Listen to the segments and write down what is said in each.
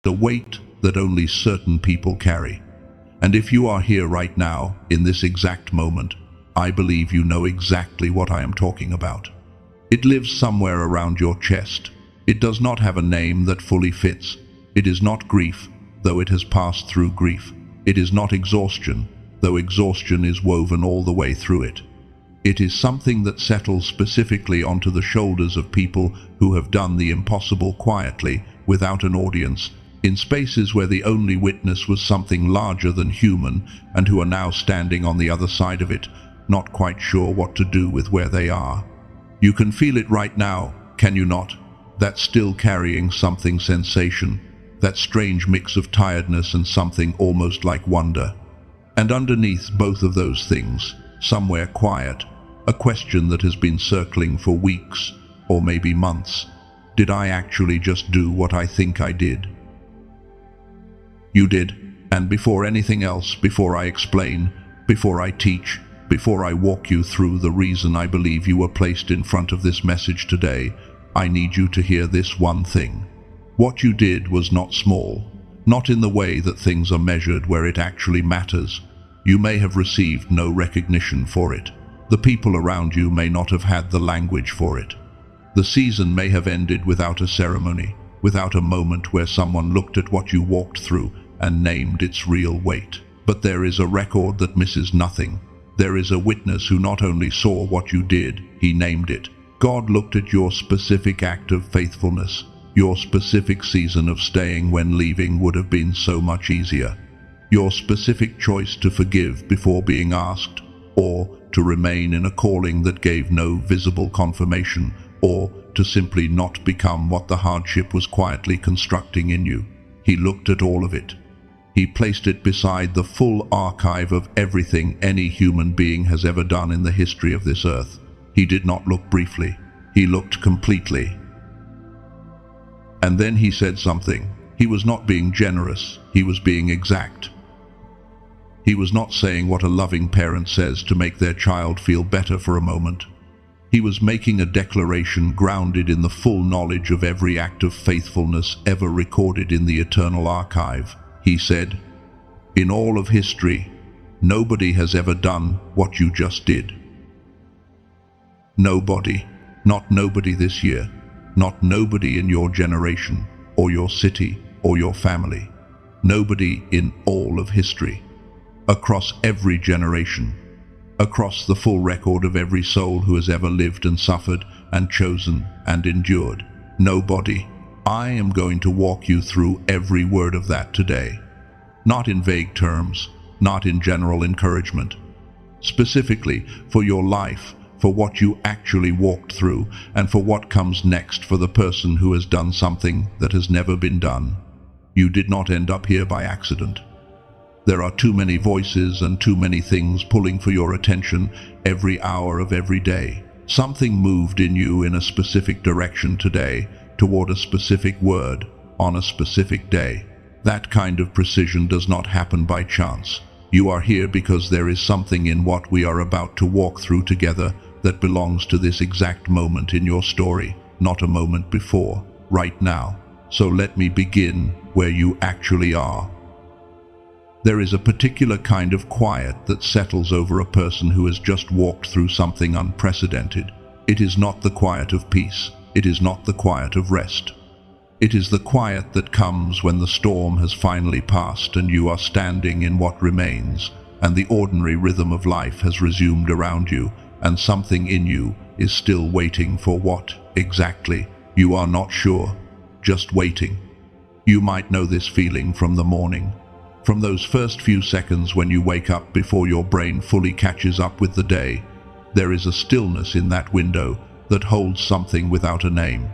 The weight that only certain people carry. And if you are here right now, in this exact moment, I believe you know exactly what I am talking about. It lives somewhere around your chest. It does not have a name that fully fits. It is not grief, though it has passed through grief. It is not exhaustion, though exhaustion is woven all the way through it. It is something that settles specifically onto the shoulders of people who have done the impossible quietly, without an audience, in spaces where the only witness was something larger than human, and who are now standing on the other side of it, not quite sure what to do with where they are. You can feel it right now, can you not? That still carrying something sensation, that strange mix of tiredness and something almost like wonder. And underneath both of those things, somewhere quiet, a question that has been circling for weeks, or maybe months. Did I actually just do what I think I did? You did, and before anything else, before I explain, before I teach, before I walk you through the reason I believe you were placed in front of this message today, I need you to hear this one thing. What you did was not small, not in the way that things are measured where it actually matters. You may have received no recognition for it. The people around you may not have had the language for it. The season may have ended without a ceremony, without a moment where someone looked at what you walked through and named its real weight. But there is a record that misses nothing. There is a witness who not only saw what you did, he named it. God looked at your specific act of faithfulness. Your specific season of staying when leaving would have been so much easier. Your specific choice to forgive before being asked, or to remain in a calling that gave no visible confirmation, or to simply not become what the hardship was quietly constructing in you. He looked at all of it. He placed it beside the full archive of everything any human being has ever done in the history of this earth. He did not look briefly. He looked completely. And then he said something. He was not being generous. He was being exact. He was not saying what a loving parent says to make their child feel better for a moment. He was making a declaration grounded in the full knowledge of every act of faithfulness ever recorded in the eternal archive. He said, "In all of history, nobody has ever done what you just did. Nobody, not nobody this year, not nobody in your generation, or your city, or your family. Nobody in all of history, across every generation, across the full record of every soul who has ever lived and suffered and chosen and endured. Nobody. I am going to walk you through every word of that today. Not in vague terms, not in general encouragement. Specifically for your life, for what you actually walked through, and for what comes next for the person who has done something that has never been done. You did not end up here by accident. There are too many voices and too many things pulling for your attention every hour of every day. Something moved in you in a specific direction today, toward a specific word, on a specific day. That kind of precision does not happen by chance. You are here because there is something in what we are about to walk through together that belongs to this exact moment in your story, not a moment before, right now. So let me begin where you actually are. There is a particular kind of quiet that settles over a person who has just walked through something unprecedented. It is not the quiet of peace. It is not the quiet of rest. It is the quiet that comes when the storm has finally passed and you are standing in what remains, and the ordinary rhythm of life has resumed around you, and something in you is still waiting for what, exactly, you are not sure, just waiting. You might know this feeling from the morning, from those first few seconds when you wake up before your brain fully catches up with the day. There is a stillness in that window that holds something without a name,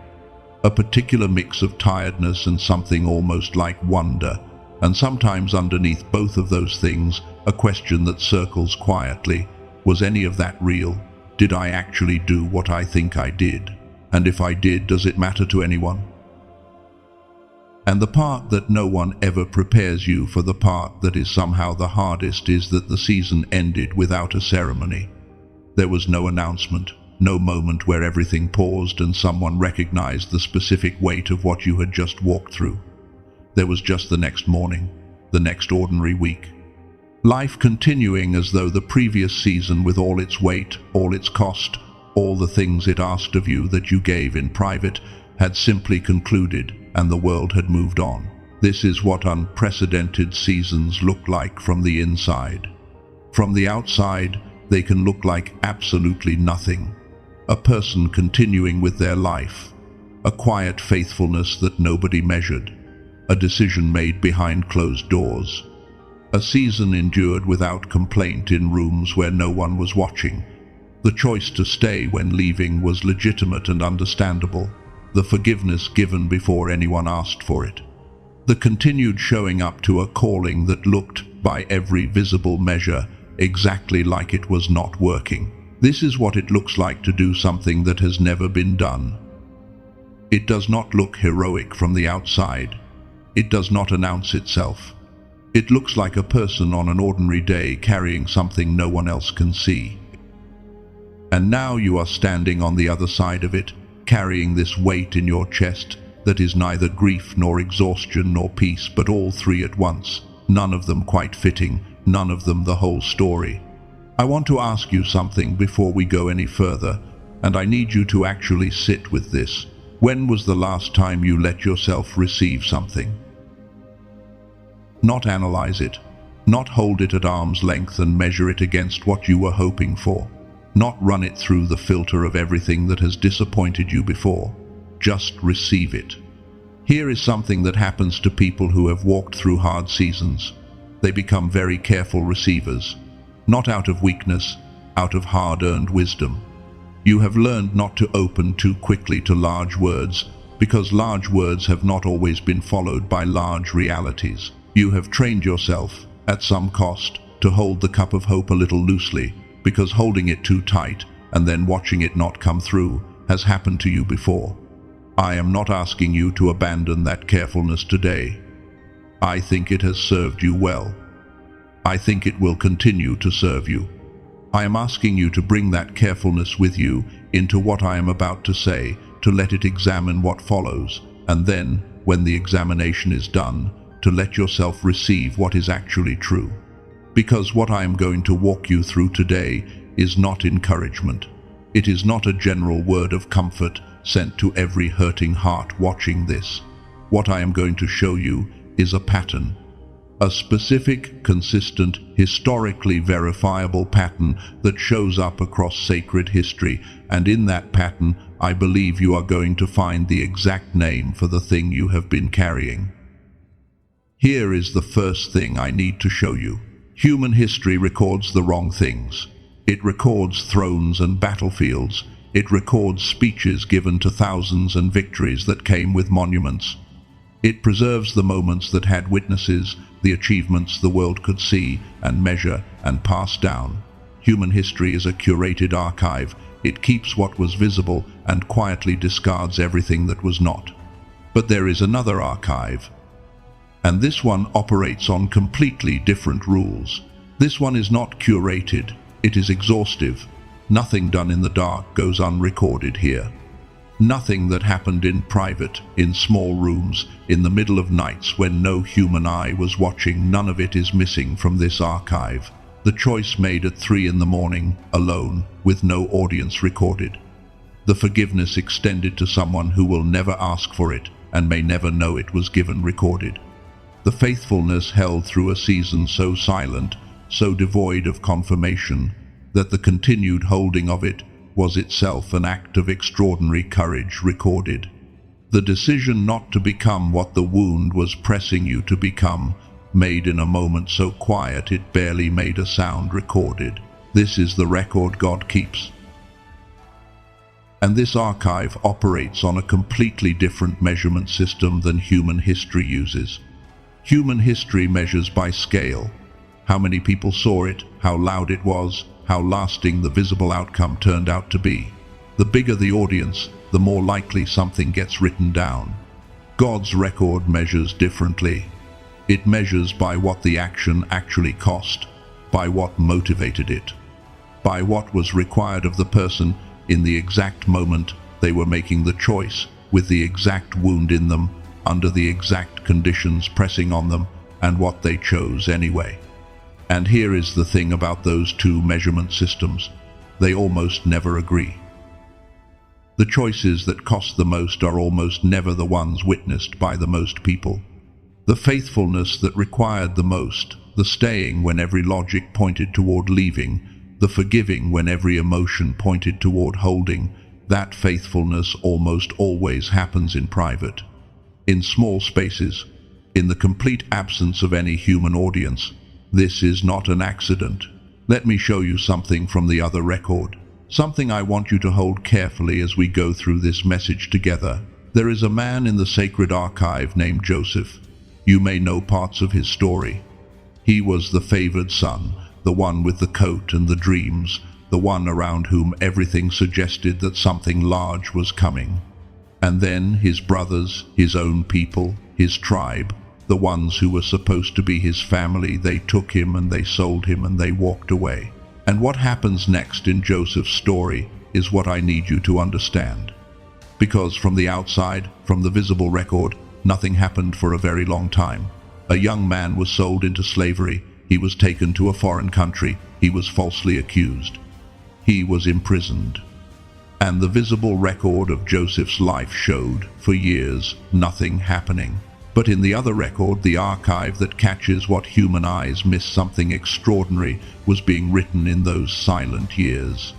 a particular mix of tiredness and something almost like wonder, and sometimes underneath both of those things, a question that circles quietly. Was any of that real? Did I actually do what I think I did? And if I did, does it matter to anyone? And the part that no one ever prepares you for, the part that is somehow the hardest, is that the season ended without a ceremony. There was no announcement, no moment where everything paused and someone recognized the specific weight of what you had just walked through. There was just the next morning, the next ordinary week. Life continuing as though the previous season, with all its weight, all its cost, all the things it asked of you that you gave in private, had simply concluded, and the world had moved on. This is what unprecedented seasons look like from the inside. From the outside, they can look like absolutely nothing. A person continuing with their life, a quiet faithfulness that nobody measured, a decision made behind closed doors, a season endured without complaint in rooms where no one was watching. The choice to stay when leaving was legitimate and understandable, the forgiveness given before anyone asked for it, the continued showing up to a calling that looked, by every visible measure, exactly like it was not working. This is what it looks like to do something that has never been done. It does not look heroic from the outside. It does not announce itself. It looks like a person on an ordinary day carrying something no one else can see. And now you are standing on the other side of it, carrying this weight in your chest that is neither grief nor exhaustion nor peace, but all three at once, none of them quite fitting, none of them the whole story. I want to ask you something before we go any further, and I need you to actually sit with this. When was the last time you let yourself receive something? Not analyze it, not hold it at arm's length and measure it against what you were hoping for, not run it through the filter of everything that has disappointed you before. Just receive it. Here is something that happens to people who have walked through hard seasons. They become very careful receivers, not out of weakness, out of hard-earned wisdom. You have learned not to open too quickly to large words, because large words have not always been followed by large realities. You have trained yourself, at some cost, to hold the cup of hope a little loosely, because holding it too tight and then watching it not come through has happened to you before. I am not asking you to abandon that carefulness today. I think it has served you well. I think it will continue to serve you. I am asking you to bring that carefulness with you into what I am about to say, to let it examine what follows, and then, when the examination is done, to let yourself receive what is actually true. Because what I am going to walk you through today is not encouragement. It is not a general word of comfort sent to every hurting heart watching this. What I am going to show you is a pattern. A specific, consistent, historically verifiable pattern that shows up across sacred history, and in that pattern, I believe you are going to find the exact name for the thing you have been carrying. Here is the first thing I need to show you. Human history records the wrong things. It records thrones and battlefields. It records speeches given to thousands and victories that came with monuments. It preserves the moments that had witnesses, the achievements the world could see and measure and pass down. Human history is a curated archive. It keeps what was visible and quietly discards everything that was not. But there is another archive, and this one operates on completely different rules. This one is not curated, it is exhaustive. Nothing done in the dark goes unrecorded here. Nothing that happened in private, in small rooms, in the middle of nights when no human eye was watching, none of it is missing from this archive. The choice made at 3 in the morning, alone, with no audience recorded. The forgiveness extended to someone who will never ask for it and may never know it was given recorded. The faithfulness held through a season so silent, so devoid of confirmation, that the continued holding of it was itself an act of extraordinary courage recorded. The decision not to become what the wound was pressing you to become, made in a moment so quiet it barely made a sound, recorded. This is the record God keeps. And this archive operates on a completely different measurement system than human history uses. Human history measures by scale. How many people saw it, how loud it was, how lasting the visible outcome turned out to be. The bigger the audience, the more likely something gets written down. God's record measures differently. It measures by what the action actually cost, by what motivated it, by what was required of the person in the exact moment they were making the choice, with the exact wound in them, under the exact conditions pressing on them and what they chose anyway. And here is the thing about those two measurement systems. They almost never agree. The choices that cost the most are almost never the ones witnessed by the most people. The faithfulness that required the most, the staying when every logic pointed toward leaving, the forgiving when every emotion pointed toward holding, that faithfulness almost always happens in private, in small spaces, in the complete absence of any human audience. This is not an accident. Let me show you something from the other record, something I want you to hold carefully as we go through this message together. There is a man in the sacred archive named Joseph. You may know parts of his story. He was the favored son, the one with the coat and the dreams, the one around whom everything suggested that something large was coming. And then his brothers, his own people, his tribe, the ones who were supposed to be his family, they took him and they sold him and they walked away. And what happens next in Joseph's story is what I need you to understand. Because from the outside, from the visible record, nothing happened for a very long time. A young man was sold into slavery. He was taken to a foreign country. He was falsely accused. He was imprisoned. And the visible record of Joseph's life showed, for years, nothing happening. But in the other record, the archive that catches what human eyes miss, something extraordinary was being written in those silent years.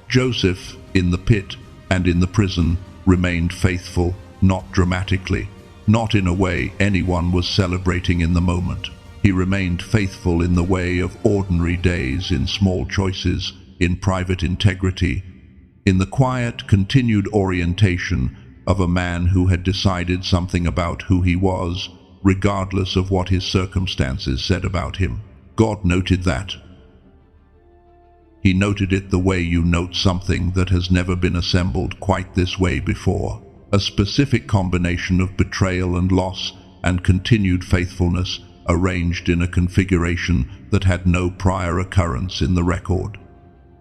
Joseph, in the pit and in the prison, remained faithful, not dramatically, not in a way anyone was celebrating in the moment. He remained faithful in the way of ordinary days, in small choices, in private integrity, in the quiet, continued orientation of a man who had decided something about who he was, regardless of what his circumstances said about him. God noted that. He noted it the way you note something that has never been assembled quite this way before. A specific combination of betrayal and loss and continued faithfulness arranged in a configuration that had no prior occurrence in the record.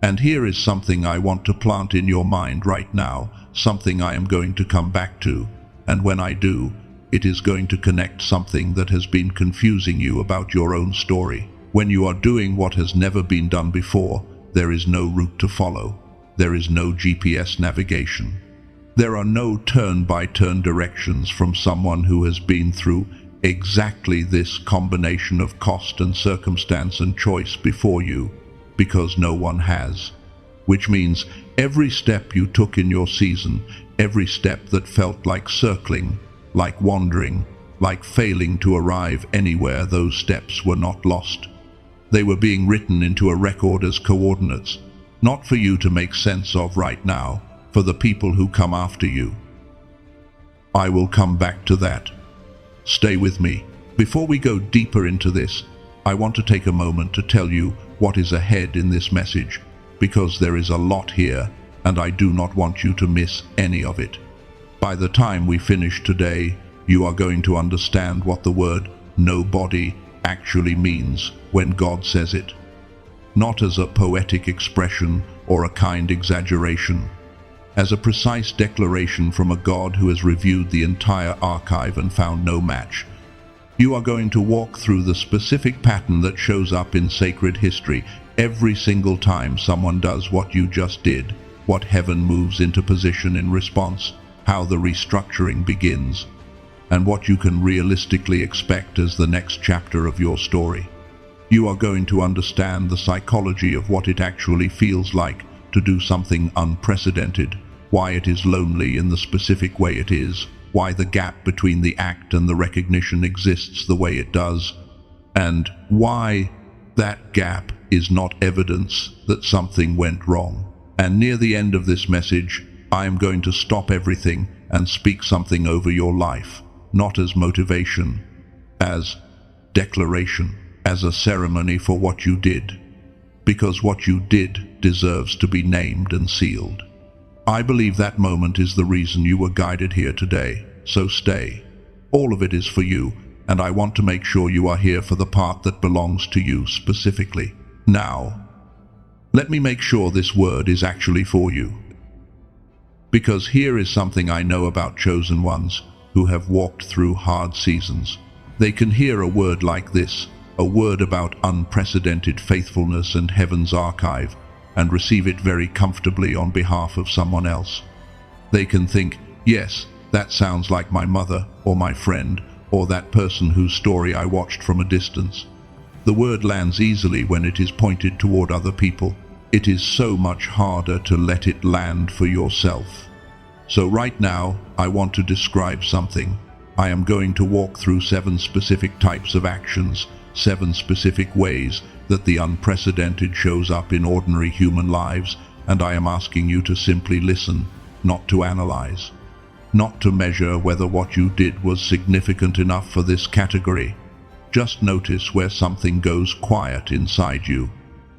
And here is something I want to plant in your mind right now, something I am going to come back to, and when I do, it is going to connect something that has been confusing you about your own story. When you are doing what has never been done before, there is no route to follow. There is no GPS navigation. There are no turn-by-turn directions from someone who has been through exactly this combination of cost and circumstance and choice before you, because no one has. Which means every step you took in your season, every step that felt like circling, like wandering, like failing to arrive anywhere, those steps were not lost. They were being written into a record as coordinates, not for you to make sense of right now, for the people who come after you. I will come back to that. Stay with me. Before we go deeper into this, I want to take a moment to tell you what is ahead in this message, because there is a lot here, and I do not want you to miss any of it. By the time we finish today, you are going to understand what the word nobody actually means when God says it. Not as a poetic expression or a kind exaggeration, as a precise declaration from a God who has reviewed the entire archive and found no match. You are going to walk through the specific pattern that shows up in sacred history every single time someone does what you just did, what heaven moves into position in response, how the restructuring begins, and what you can realistically expect as the next chapter of your story. You are going to understand the psychology of what it actually feels like to do something unprecedented, why it is lonely in the specific way it is, why the gap between the act and the recognition exists the way it does, and why that gap is not evidence that something went wrong. And near the end of this message, I am going to stop everything and speak something over your life, not as motivation, as declaration, as a ceremony for what you did, because what you did deserves to be named and sealed. I believe that moment is the reason you were guided here today, so stay. All of it is for you, and I want to make sure you are here for the part that belongs to you specifically. Now, let me make sure this word is actually for you. Because here is something I know about chosen ones. who have walked through hard seasons. They can hear a word like this, a word about unprecedented faithfulness and heaven's archive, and receive it very comfortably on behalf of someone else. They can think, yes, that sounds like my mother or my friend or that person whose story I watched from a distance. The word lands easily when it is pointed toward other people. It is so much harder to let it land for yourself. So right now, I want to describe something. I am going to walk through 7 specific types of actions, 7 specific ways that the unprecedented shows up in ordinary human lives, and I am asking you to simply listen, not to analyze, not to measure whether what you did was significant enough for this category. Just notice where something goes quiet inside you,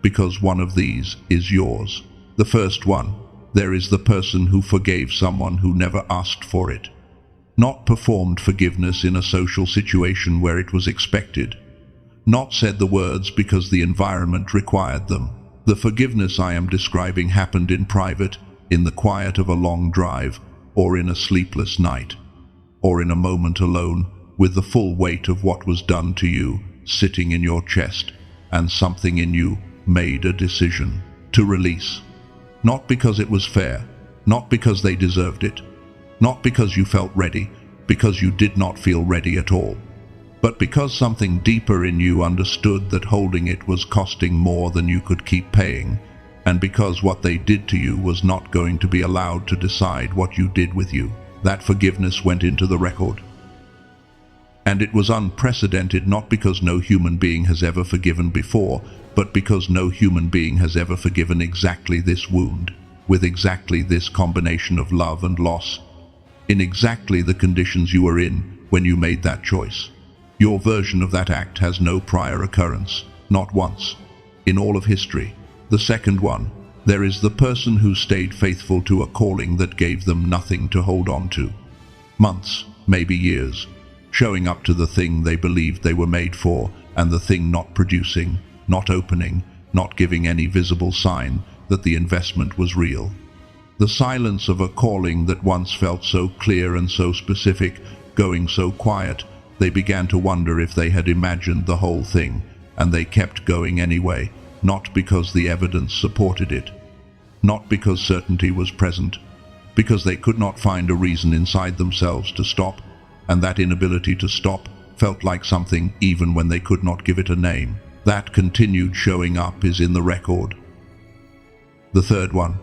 because one of these is yours. The first one, there is the person who forgave someone who never asked for it. Not performed forgiveness in a social situation where it was expected. Not said the words because the environment required them. The forgiveness I am describing happened in private, in the quiet of a long drive, or in a sleepless night, or in a moment alone, with the full weight of what was done to you sitting in your chest, and something in you made a decision to release. Not because it was fair, not because they deserved it, not because you felt ready, because you did not feel ready at all, but because something deeper in you understood that holding it was costing more than you could keep paying, and because what they did to you was not going to be allowed to decide what you did with you. That forgiveness went into the record. And it was unprecedented not because no human being has ever forgiven before, but because no human being has ever forgiven exactly this wound, with exactly this combination of love and loss, in exactly the conditions you were in when you made that choice. Your version of that act has no prior occurrence, not once, in all of history. The second one, there is the person who stayed faithful to a calling that gave them nothing to hold on to. Months, maybe years, showing up to the thing they believed they were made for, and the thing not producing, not opening, not giving any visible sign that the investment was real. The silence of a calling that once felt so clear and so specific, going so quiet, they began to wonder if they had imagined the whole thing, and they kept going anyway, not because the evidence supported it, not because certainty was present, because they could not find a reason inside themselves to stop, and that inability to stop felt like something even when they could not give it a name. That continued showing up is in the record. The third one.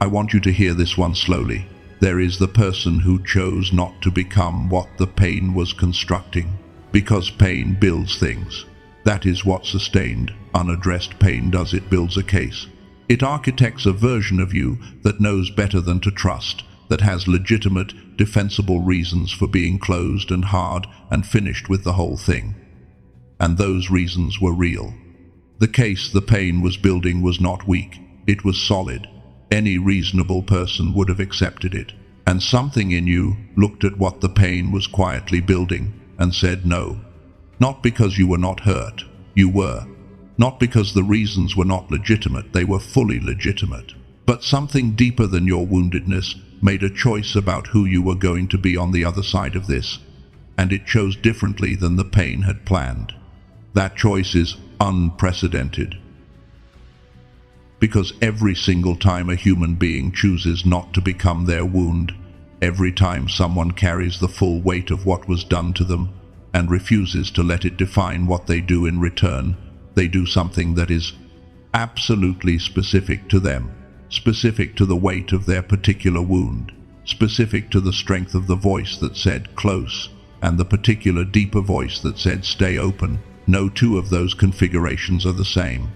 I want you to hear this one slowly. There is the person who chose not to become what the pain was constructing, because pain builds things. That is what sustained, unaddressed pain does. It builds a case. It architects a version of you that knows better than to trust, that has legitimate, defensible reasons for being closed and hard and finished with the whole thing. And those reasons were real. The case the pain was building was not weak, it was solid. Any reasonable person would have accepted it. And something in you looked at what the pain was quietly building and said no. Not because you were not hurt, you were. Not because the reasons were not legitimate, they were fully legitimate. But something deeper than your woundedness made a choice about who you were going to be on the other side of this, and it chose differently than the pain had planned. That choice is unprecedented. Because every single time a human being chooses not to become their wound, every time someone carries the full weight of what was done to them and refuses to let it define what they do in return, they do something that is absolutely specific to them, specific to the weight of their particular wound, specific to the strength of the voice that said close, and the particular deeper voice that said stay open. No two of those configurations are the same.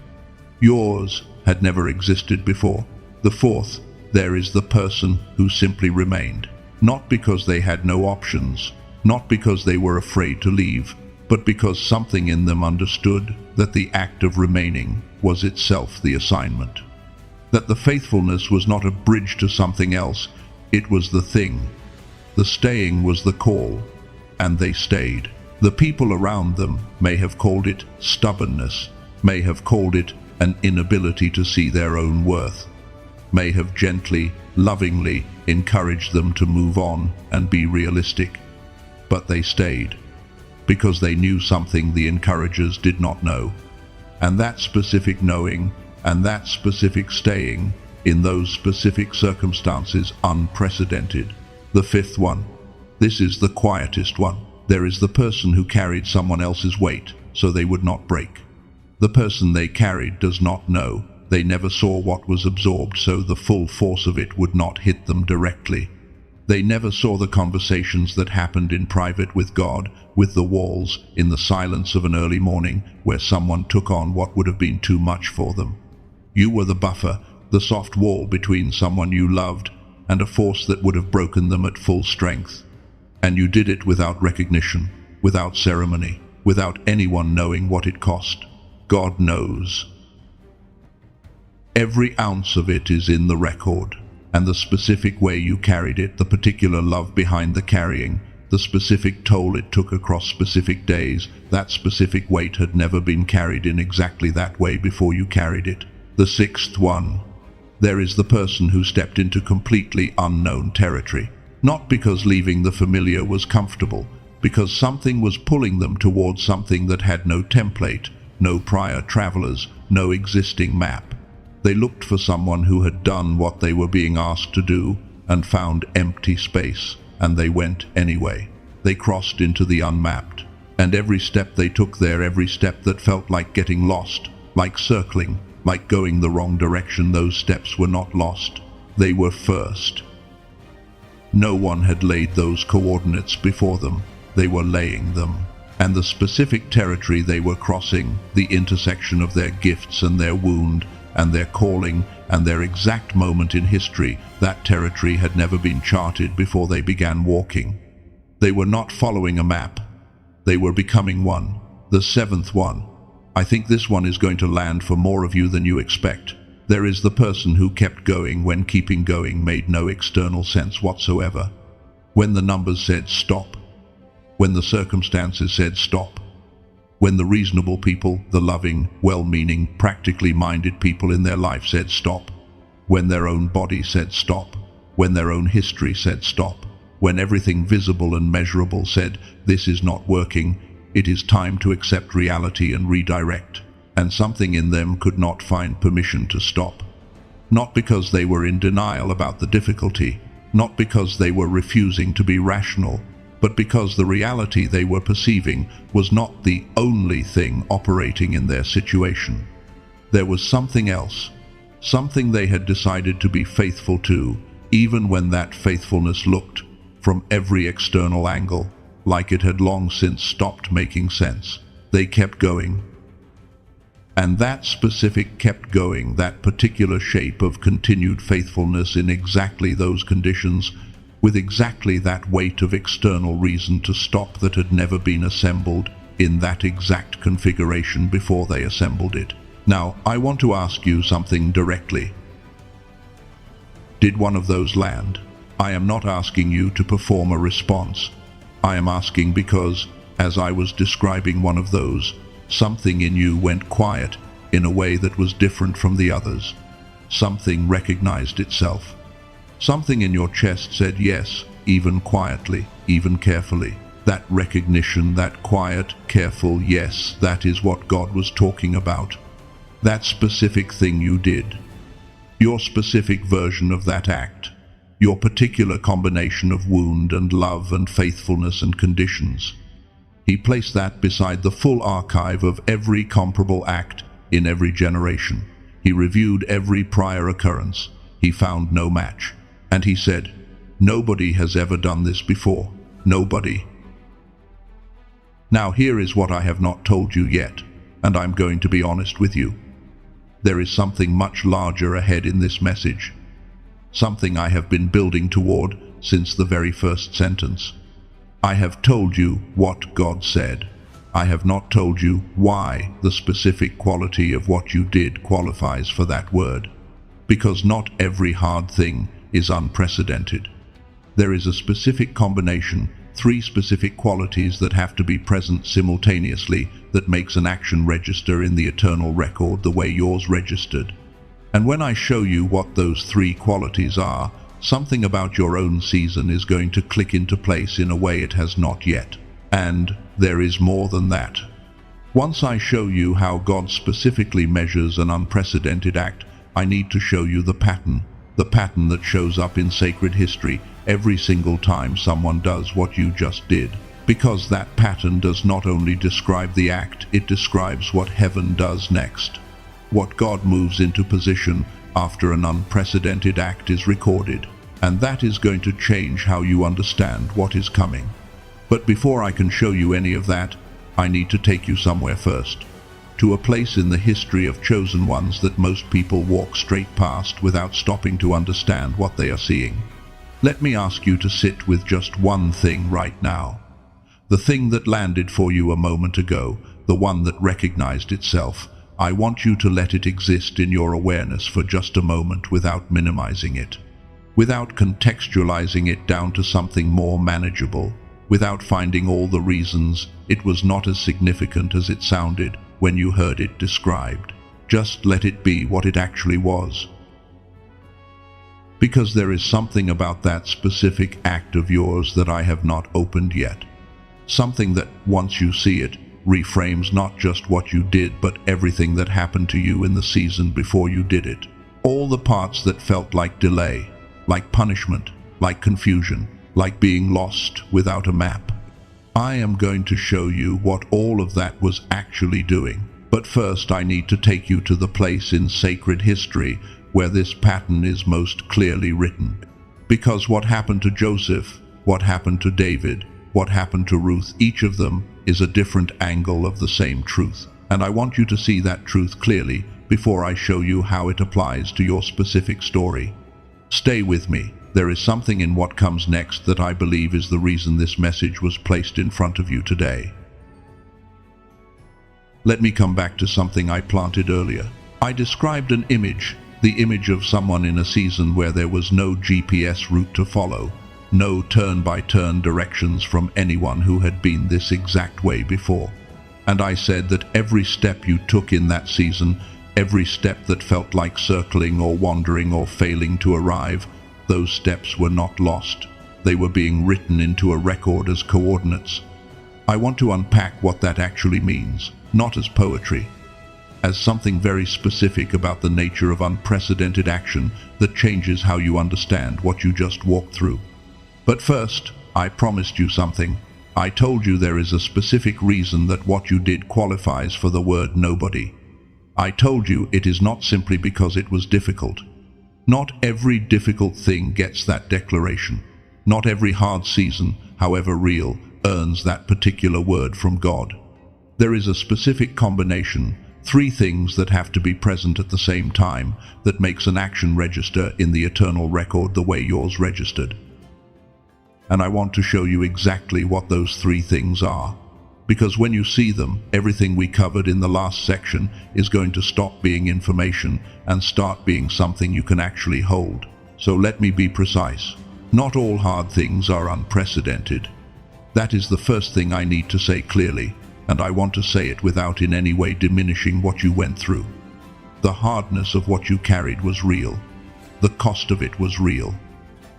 Yours had never existed before. The fourth, there is the person who simply remained, not because they had no options, not because they were afraid to leave, but because something in them understood that the act of remaining was itself the assignment. That the faithfulness was not a bridge to something else, it was the thing. The staying was the call, and they stayed. The people around them may have called it stubbornness, may have called it an inability to see their own worth, may have gently lovingly encouraged them to move on and be realistic. But they stayed, because they knew something the encouragers did not know. And that specific knowing and that specific staying in those specific circumstances unprecedented. The fifth one. This is the quietest one. There is the person who carried someone else's weight so they would not break. The person they carried does not know. They never saw what was absorbed, so the full force of it would not hit them directly. They never saw the conversations that happened in private with God, with the walls, in the silence of an early morning, where someone took on what would have been too much for them. You were the buffer, the soft wall between someone you loved and a force that would have broken them at full strength. And you did it without recognition, without ceremony, without anyone knowing what it cost. God knows. Every ounce of it is in the record, and the specific way you carried it, the particular love behind the carrying, the specific toll it took across specific days, that specific weight had never been carried in exactly that way before you carried it. The sixth one. There is the person who stepped into completely unknown territory, not because leaving the familiar was comfortable, because something was pulling them towards something that had no template, no prior travelers, no existing map. They looked for someone who had done what they were being asked to do and found empty space, and they went anyway. They crossed into the unmapped, and every step they took there, every step that felt like getting lost, like circling, like going the wrong direction, those steps were not lost. They were first. No one had laid those coordinates before them. They were laying them. And the specific territory they were crossing, the intersection of their gifts and their wound, and their calling, and their exact moment in history, that territory had never been charted before they began walking. They were not following a map. They were becoming one. The seventh one. I think this one is going to land for more of you than you expect. There is the person who kept going when keeping going made no external sense whatsoever. When the numbers said stop. When the circumstances said stop. When the reasonable people, the loving, well-meaning, practically minded people in their life said stop. When their own body said stop. When their own history said stop. When everything visible and measurable said, this is not working, it is time to accept reality and redirect. And something in them could not find permission to stop. Not because they were in denial about the difficulty, not because they were refusing to be rational, but because the reality they were perceiving was not the only thing operating in their situation. There was something else, something they had decided to be faithful to, even when that faithfulness looked, from every external angle, like it had long since stopped making sense. They kept going. And that specific kept going, that particular shape of continued faithfulness in exactly those conditions, with exactly that weight of external reason to stop that had never been assembled in that exact configuration before they assembled it. Now, I want to ask you something directly. Did one of those land? I am not asking you to perform a response. I am asking because, as I was describing one of those, something in you went quiet in a way that was different from the others. Something recognized itself. Something in your chest said yes, even quietly, even carefully. That recognition, that quiet, careful yes, that is what God was talking about. That specific thing you did. Your specific version of that act. Your particular combination of wound and love and faithfulness and conditions. He placed that beside the full archive of every comparable act in every generation. He reviewed every prior occurrence. He found no match. And he said, nobody has ever done this before. Nobody. Now here is what I have not told you yet, and I'm going to be honest with you. There is something much larger ahead in this message. Something I have been building toward since the very first sentence. I have told you what God said. I have not told you why the specific quality of what you did qualifies for that word. Because not every hard thing is unprecedented. There is a specific combination, 3 specific qualities that have to be present simultaneously that makes an action register in the eternal record the way yours registered. And when I show you what those 3 qualities are, something about your own season is going to click into place in a way it has not yet. And there is more than that. Once I show you how God specifically measures an unprecedented act, I need to show you the pattern that shows up in sacred history every single time someone does what you just did. Because that pattern does not only describe the act, it describes what heaven does next. What God moves into position after an unprecedented act is recorded, and that is going to change how you understand what is coming. But before I can show you any of that, I need to take you somewhere first, to a place in the history of chosen ones that most people walk straight past without stopping to understand what they are seeing. Let me ask you to sit with just one thing right now. The thing that landed for you a moment ago, the one that recognized itself. I want you to let it exist in your awareness for just a moment without minimizing it, without contextualizing it down to something more manageable, without finding all the reasons it was not as significant as it sounded when you heard it described. Just let it be what it actually was. Because there is something about that specific act of yours that I have not opened yet. Something that, once you see it, reframes not just what you did, but everything that happened to you in the season before you did it. All the parts that felt like delay, like punishment, like confusion, like being lost without a map. I am going to show you what all of that was actually doing. But first I need to take you to the place in sacred history where this pattern is most clearly written. Because what happened to Joseph, what happened to David, what happened to Ruth, each of them is a different angle of the same truth. And I want you to see that truth clearly before I show you how it applies to your specific story. Stay with me. There is something in what comes next that I believe is the reason this message was placed in front of you today. Let me come back to something I planted earlier. I described an image, the image of someone in a season where there was no GPS route to follow, no turn-by-turn directions from anyone who had been this exact way before. And I said that every step you took in that season, every step that felt like circling or wandering or failing to arrive, those steps were not lost. They were being written into a record as coordinates. I want to unpack what that actually means, not as poetry, as something very specific about the nature of unprecedented action that changes how you understand what you just walked through. But first, I promised you something. I told you there is a specific reason that what you did qualifies for the word nobody. I told you it is not simply because it was difficult. Not every difficult thing gets that declaration. Not every hard season, however real, earns that particular word from God. There is a specific combination, 3 things that have to be present at the same time, that makes an action register in the eternal record the way yours registered. And I want to show you exactly what those 3 things are. Because when you see them, everything we covered in the last section is going to stop being information and start being something you can actually hold. So let me be precise. Not all hard things are unprecedented. That is the first thing I need to say clearly, and I want to say it without in any way diminishing what you went through. The hardness of what you carried was real. The cost of it was real.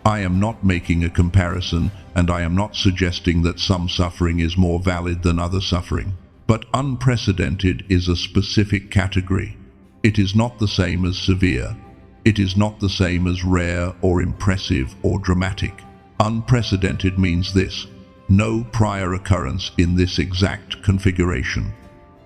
I am not making a comparison, and I am not suggesting that some suffering is more valid than other suffering. But unprecedented is a specific category. It is not the same as severe. It is not the same as rare or impressive or dramatic. Unprecedented means this: no prior occurrence in this exact configuration.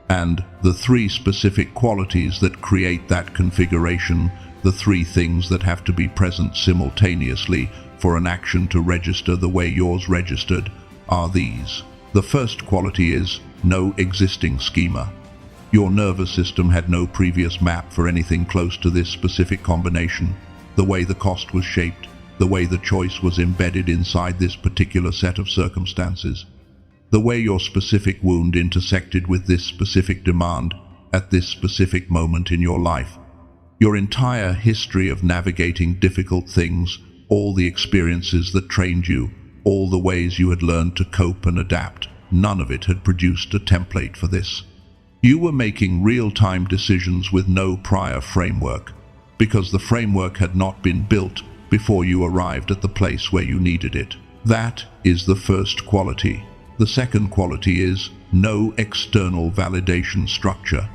And the 3 specific qualities that create that configuration, the 3 things that have to be present simultaneously for an action to register the way yours registered, are these. The first quality is no existing schema. Your nervous system had no previous map for anything close to this specific combination. The way the cost was shaped, the way the choice was embedded inside this particular set of circumstances, the way your specific wound intersected with this specific demand at this specific moment in your life. Your entire history of navigating difficult things, all the experiences that trained you, all the ways you had learned to cope and adapt, none of it had produced a template for this. You were making real-time decisions with no prior framework, because the framework had not been built before you arrived at the place where you needed it. That is the first quality. The second quality is no external validation structure.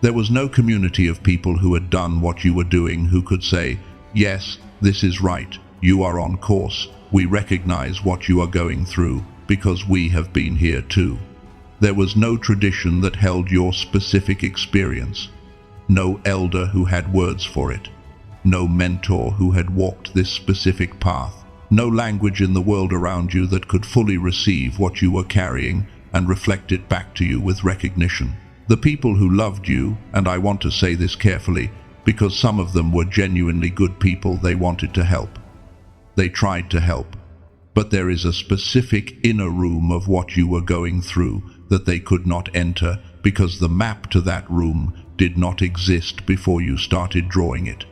There was no community of people who had done what you were doing who could say, yes, this is right, you are on course, we recognize what you are going through, because we have been here too. There was no tradition that held your specific experience, no elder who had words for it, no mentor who had walked this specific path, no language in the world around you that could fully receive what you were carrying and reflect it back to you with recognition. The people who loved you, and I want to say this carefully, because some of them were genuinely good people, they wanted to help. They tried to help. But there is a specific inner room of what you were going through that they could not enter because the map to that room did not exist before you started drawing it.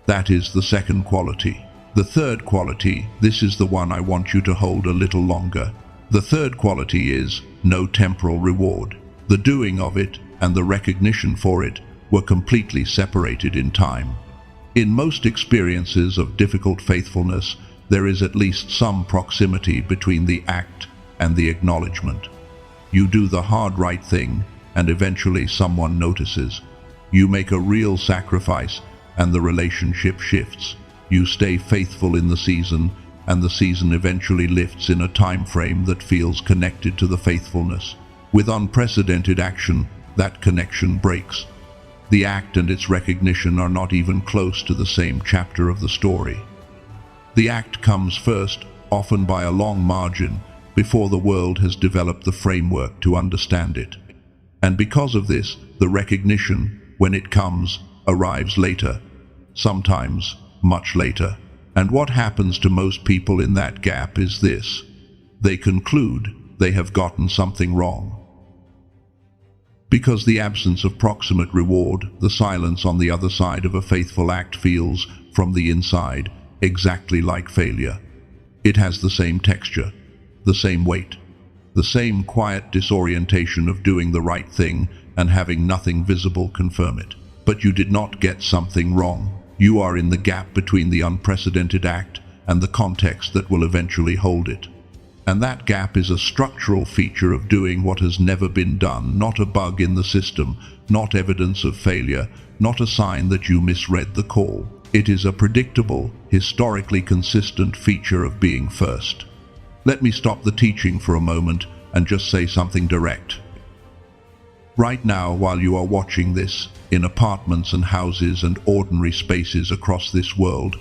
That is the second quality. The third quality, this is the one I want you to hold a little longer. The third quality is no temporal reward. The doing of it and the recognition for it were completely separated in time. In most experiences of difficult faithfulness, there is at least some proximity between the act and the acknowledgement. You do the hard right thing, and eventually someone notices. You make a real sacrifice, and the relationship shifts. You stay faithful in the season, and the season eventually lifts in a time frame that feels connected to the faithfulness. With unprecedented action, that connection breaks. The act and its recognition are not even close to the same chapter of the story. The act comes first, often by a long margin, before the world has developed the framework to understand it. And because of this, the recognition, when it comes, arrives later, sometimes much later. And what happens to most people in that gap is this: they conclude they have gotten something wrong. Because the absence of proximate reward, the silence on the other side of a faithful act feels, from the inside, exactly like failure. It has the same texture, the same weight, the same quiet disorientation of doing the right thing and having nothing visible confirm it. But you did not get something wrong. You are in the gap between the unprecedented act and the context that will eventually hold it. And that gap is a structural feature of doing what has never been done, not a bug in the system, not evidence of failure, not a sign that you misread the call. It is a predictable, historically consistent feature of being first. Let me stop the teaching for a moment and just say something direct. Right now, while you are watching this, in apartments and houses and ordinary spaces across this world,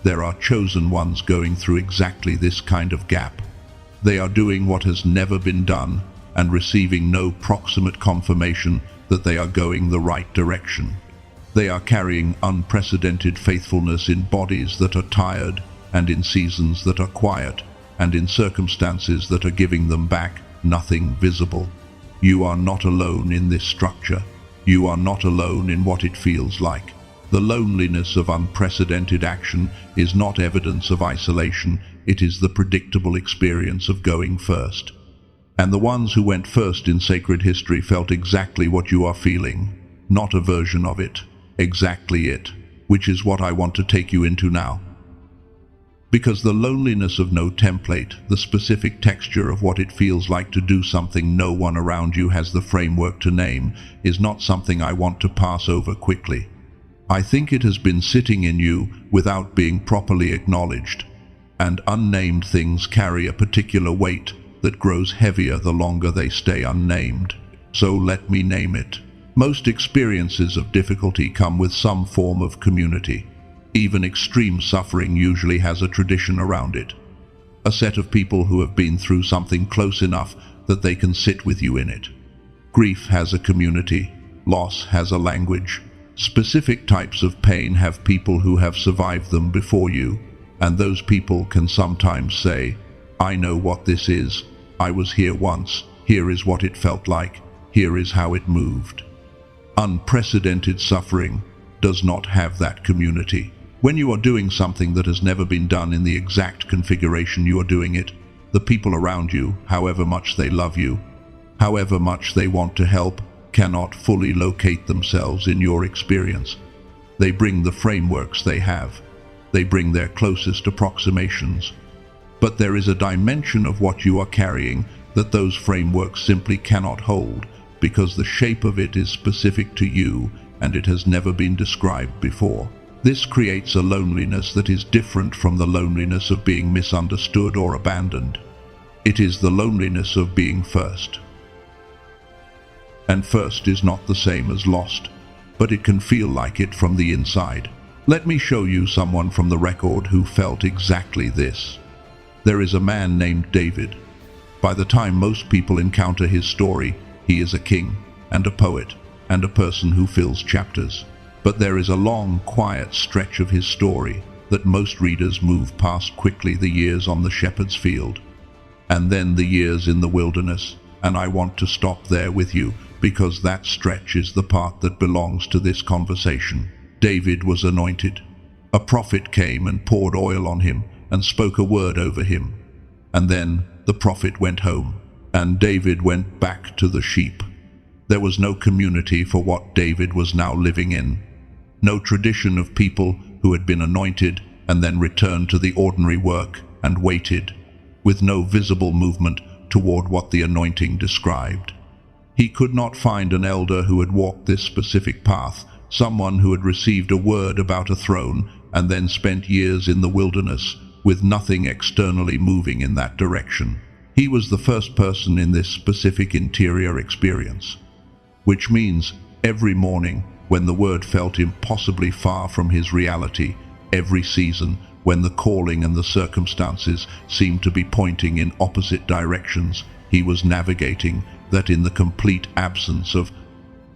there are chosen ones going through exactly this kind of gap. They are doing what has never been done and receiving no proximate confirmation that they are going the right direction. They are carrying unprecedented faithfulness in bodies that are tired and in seasons that are quiet and in circumstances that are giving them back nothing visible. You are not alone in this structure. You are not alone in what it feels like. The loneliness of unprecedented action is not evidence of isolation, it is the predictable experience of going first. And the ones who went first in sacred history felt exactly what you are feeling, not a version of it, exactly it, which is what I want to take you into now. Because the loneliness of no template, the specific texture of what it feels like to do something no one around you has the framework to name, is not something I want to pass over quickly. I think it has been sitting in you without being properly acknowledged, and unnamed things carry a particular weight that grows heavier the longer they stay unnamed. So let me name it. Most experiences of difficulty come with some form of community. Even extreme suffering usually has a tradition around it. A set of people who have been through something close enough that they can sit with you in it. Grief has a community. Loss has a language. Specific types of pain have people who have survived them before you, and those people can sometimes say, I know what this is. I was here once. Here is what it felt like. Here is how it moved. Unprecedented suffering does not have that community. When you are doing something that has never been done in the exact configuration you are doing it, the people around you, however much they love you, however much they want to help, cannot fully locate themselves in your experience. They bring the frameworks they have. they bring their closest approximations. But there is a dimension of what you are carrying that those frameworks simply cannot hold, because the shape of it is specific to you and it has never been described before. This creates a loneliness that is different from the loneliness of being misunderstood or abandoned. It is the loneliness of being first. And first is not the same as lost, but it can feel like it from the inside. Let me show you someone from the record who felt exactly this. There is a man named David. By the time most people encounter his story, he is a king and a poet and a person who fills chapters. But there is a long, quiet stretch of his story that most readers move past quickly: the years on the shepherd's field, and then the years in the wilderness. And I want to stop there with you, because that stretch is the part that belongs to this conversation. David was anointed. A prophet came and poured oil on him and spoke a word over him. And then the prophet went home, and David went back to the sheep. There was no community for what David was now living in. No tradition of people who had been anointed and then returned to the ordinary work and waited, with no visible movement toward what the anointing described. He could not find an elder who had walked this specific path, someone who had received a word about a throne and then spent years in the wilderness with nothing externally moving in that direction. He was the first person in this specific interior experience, which means every morning when the word felt impossibly far from his reality, every season when the calling and the circumstances seemed to be pointing in opposite directions, he was navigating that in the complete absence of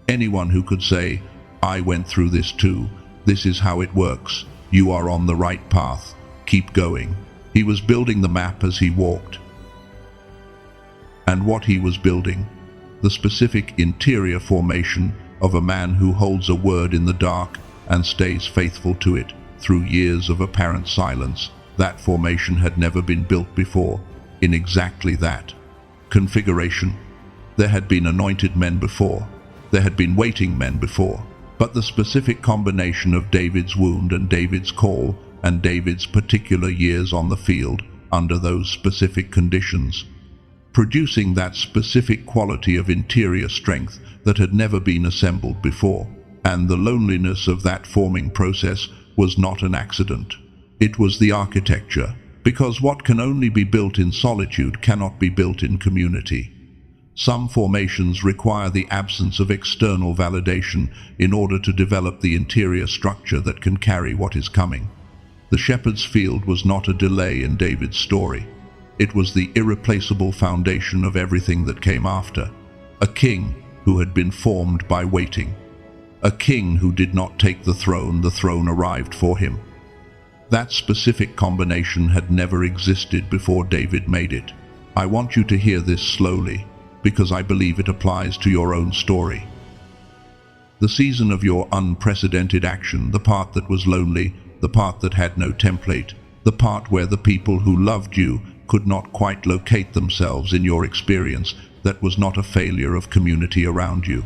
anyone who could say, "I went through this too, this is how it works, you are on the right path, keep going." He was building the map as he walked. And what he was building, the specific interior formation of a man who holds a word in the dark and stays faithful to it through years of apparent silence. That formation had never been built before, in exactly that configuration. There had been anointed men before, there had been waiting men before, but the specific combination of David's wound and David's call and David's particular years on the field under those specific conditions, producing that specific quality of interior strength that had never been assembled before. And the loneliness of that forming process was not an accident. It was the architecture, because what can only be built in solitude cannot be built in community. Some formations require the absence of external validation in order to develop the interior structure that can carry what is coming. The shepherd's field was not a delay in David's story. It was the irreplaceable foundation of everything that came after. A king who had been formed by waiting. A king who did not take the throne arrived for him. That specific combination had never existed before David made it. I want you to hear this slowly, because I believe it applies to your own story. The season of your unprecedented action, the part that was lonely, the part that had no template, the part where the people who loved you could not quite locate themselves in your experience, that was not a failure of community around you.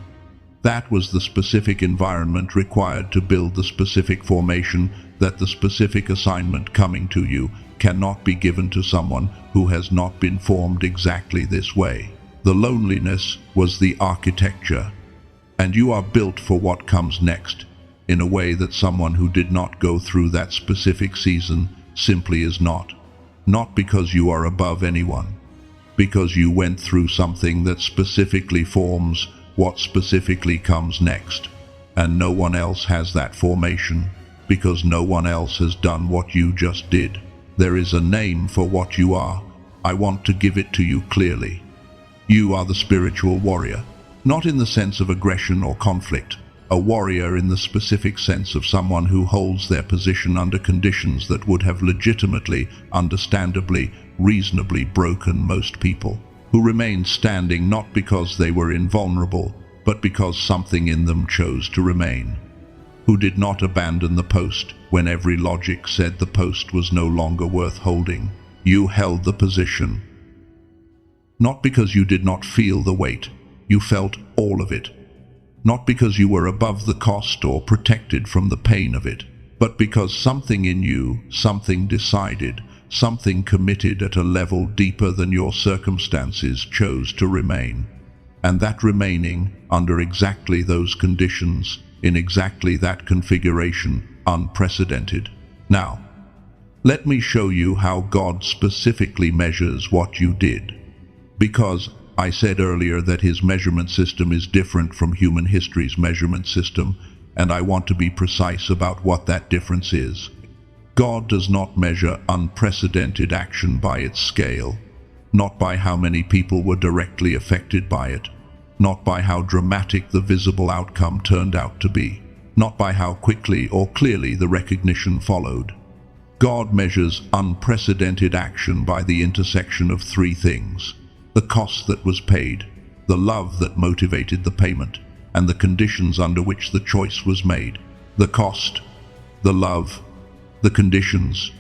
That was the specific environment required to build the specific formation that the specific assignment coming to you cannot be given to someone who has not been formed exactly this way. The loneliness was the architecture, and you are built for what comes next in a way that someone who did not go through that specific season simply is not. Not because you are above anyone, because you went through something that specifically forms what specifically comes next, and no one else has that formation, because no one else has done what you just did. There is a name for what you are. I want to give it to you clearly. You are the spiritual warrior, not in the sense of aggression or conflict, a warrior in the specific sense of someone who holds their position under conditions that would have legitimately, understandably, reasonably broken most people, who remained standing not because they were invulnerable, but because something in them chose to remain, who did not abandon the post when every logic said the post was no longer worth holding. You held the position. Not because you did not feel the weight, you felt all of it. Not because you were above the cost or protected from the pain of it, but because something in you, something decided, something committed at a level deeper than your circumstances chose to remain. And that remaining, under exactly those conditions, in exactly that configuration, unprecedented. Now, let me show you how God specifically measures what you did. Because I said earlier that his measurement system is different from human history's measurement system, and I want to be precise about what that difference is. God does not measure unprecedented action by its scale, not by how many people were directly affected by it, not by how dramatic the visible outcome turned out to be, not by how quickly or clearly the recognition followed. God measures unprecedented action by the intersection of three things: the cost that was paid, the love that motivated the payment, and the conditions under which the choice was made. The cost, the love, the conditions.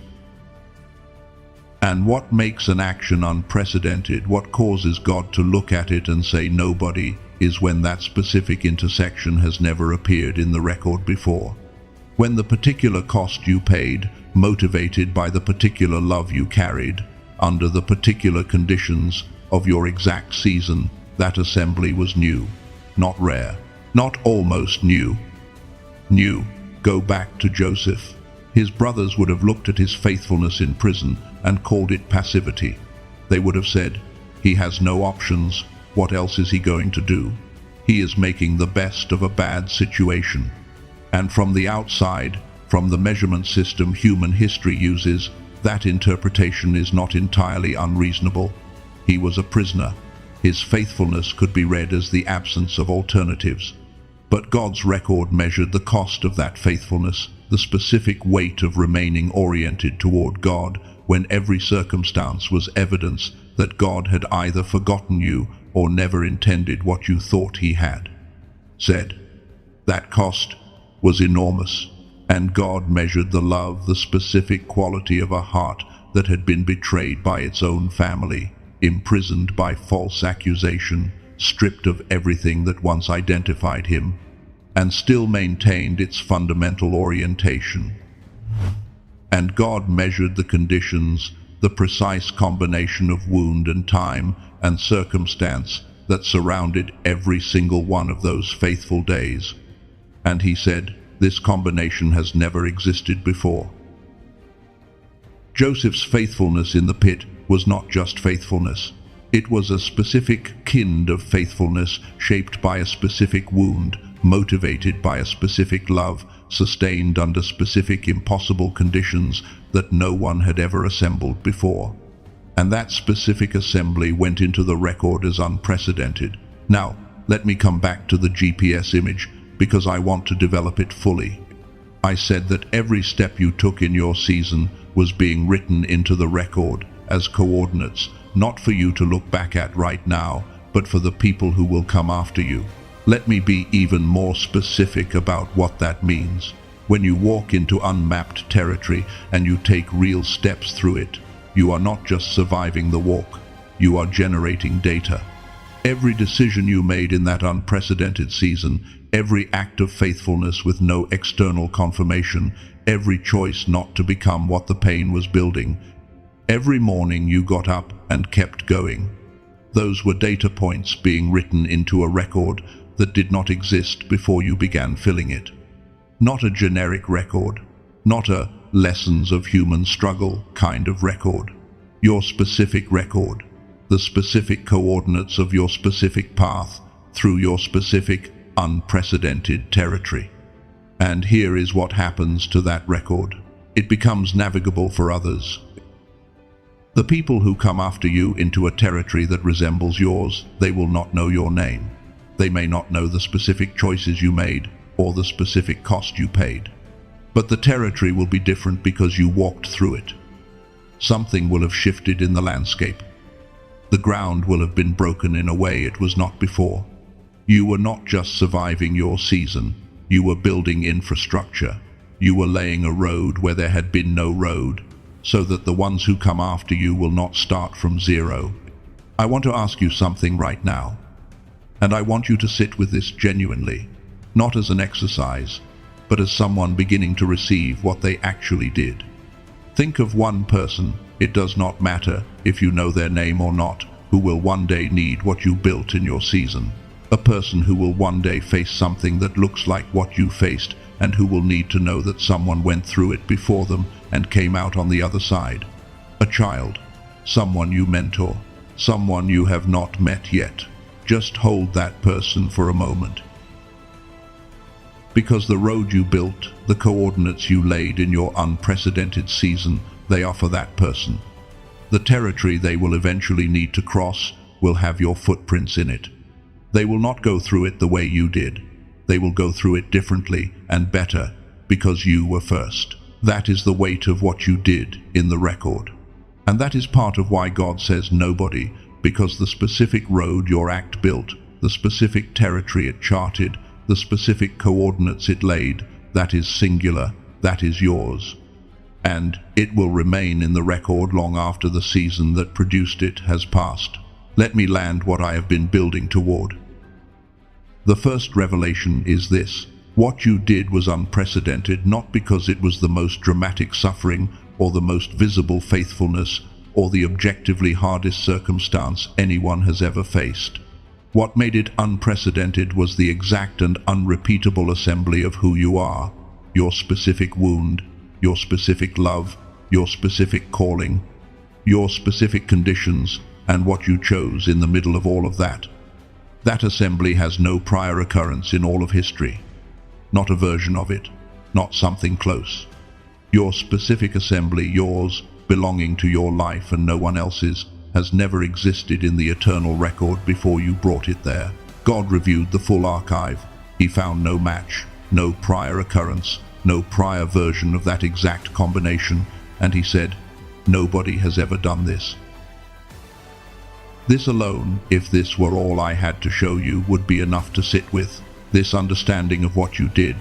And what makes an action unprecedented, what causes God to look at it and say nobody, is when that specific intersection has never appeared in the record before. When the particular cost you paid, motivated by the particular love you carried, under the particular conditions of your exact season, that assembly was new, not rare, not almost new. New. Go back to Joseph. His brothers would have looked at his faithfulness in prison and called it passivity. They would have said, he has no options, what else is he going to do? He is making the best of a bad situation. And from the outside, from the measurement system human history uses, that interpretation is not entirely unreasonable. He was a prisoner. His faithfulness could be read as the absence of alternatives. But God's record measured the cost of that faithfulness, the specific weight of remaining oriented toward God when every circumstance was evidence that God had either forgotten you or never intended what you thought he had. Said, that cost was enormous, and God measured the love, the specific quality of a heart that had been betrayed by its own family, imprisoned by false accusation, stripped of everything that once identified him, and still maintained its fundamental orientation. And God measured the conditions, the precise combination of wound and time and circumstance that surrounded every single one of those faithful days. And he said, this combination has never existed before. Joseph's faithfulness in the pit was not just faithfulness. It was a specific kind of faithfulness shaped by a specific wound, motivated by a specific love, sustained under specific impossible conditions that no one had ever assembled before. And that specific assembly went into the record as unprecedented. Now, let me come back to the GPS image, because I want to develop it fully. I said that every step you took in your season was being written into the record as coordinates, not for you to look back at right now, but for the people who will come after you. Let me be even more specific about what that means. When you walk into unmapped territory and you take real steps through it, you are not just surviving the walk, you are generating data. Every decision you made in that unprecedented season, every act of faithfulness with no external confirmation, every choice not to become what the pain was building, every morning you got up and kept going. Those were data points being written into a record that did not exist before you began filling it. Not a generic record, not a lessons of human struggle kind of record. Your specific record, the specific coordinates of your specific path through your specific unprecedented territory. And here is what happens to that record. It becomes navigable for others. The people who come after you into a territory that resembles yours, they will not know your name. They may not know the specific choices you made or the specific cost you paid. But the territory will be different because you walked through it. Something will have shifted in the landscape. The ground will have been broken in a way it was not before. You were not just surviving your season, you were building infrastructure. You were laying a road where there had been no road, so that the ones who come after you will not start from zero. I want to ask you something right now, and I want you to sit with this genuinely, not as an exercise, but as someone beginning to receive what they actually did. Think of one person, it does not matter if you know their name or not, who will one day need what you built in your season. A person who will one day face something that looks like what you faced, and who will need to know that someone went through it before them and came out on the other side. A child, someone you mentor, someone you have not met yet. Just hold that person for a moment. Because the road you built, the coordinates you laid in your unprecedented season, they are for that person. The territory they will eventually need to cross will have your footprints in it. They will not go through it the way you did. They will go through it differently and better because you were first. That is the weight of what you did in the record. And that is part of why God says nobody, because the specific road your act built, the specific territory it charted, the specific coordinates it laid, that is singular, that is yours. And it will remain in the record long after the season that produced it has passed. Let me land what I have been building toward. The first revelation is this: what you did was unprecedented, not because it was the most dramatic suffering or the most visible faithfulness or the objectively hardest circumstance anyone has ever faced. What made it unprecedented was the exact and unrepeatable assembly of who you are, your specific wound, your specific love, your specific calling, your specific conditions, and what you chose in the middle of all of that. That assembly has no prior occurrence in all of history. Not a version of it, not something close. Your specific assembly, yours, belonging to your life and no one else's, has never existed in the eternal record before you brought it there. God reviewed the full archive. He found no match, no prior occurrence, no prior version of that exact combination, and he said, nobody has ever done this. This alone, if this were all I had to show you, would be enough to sit with. This understanding of what you did,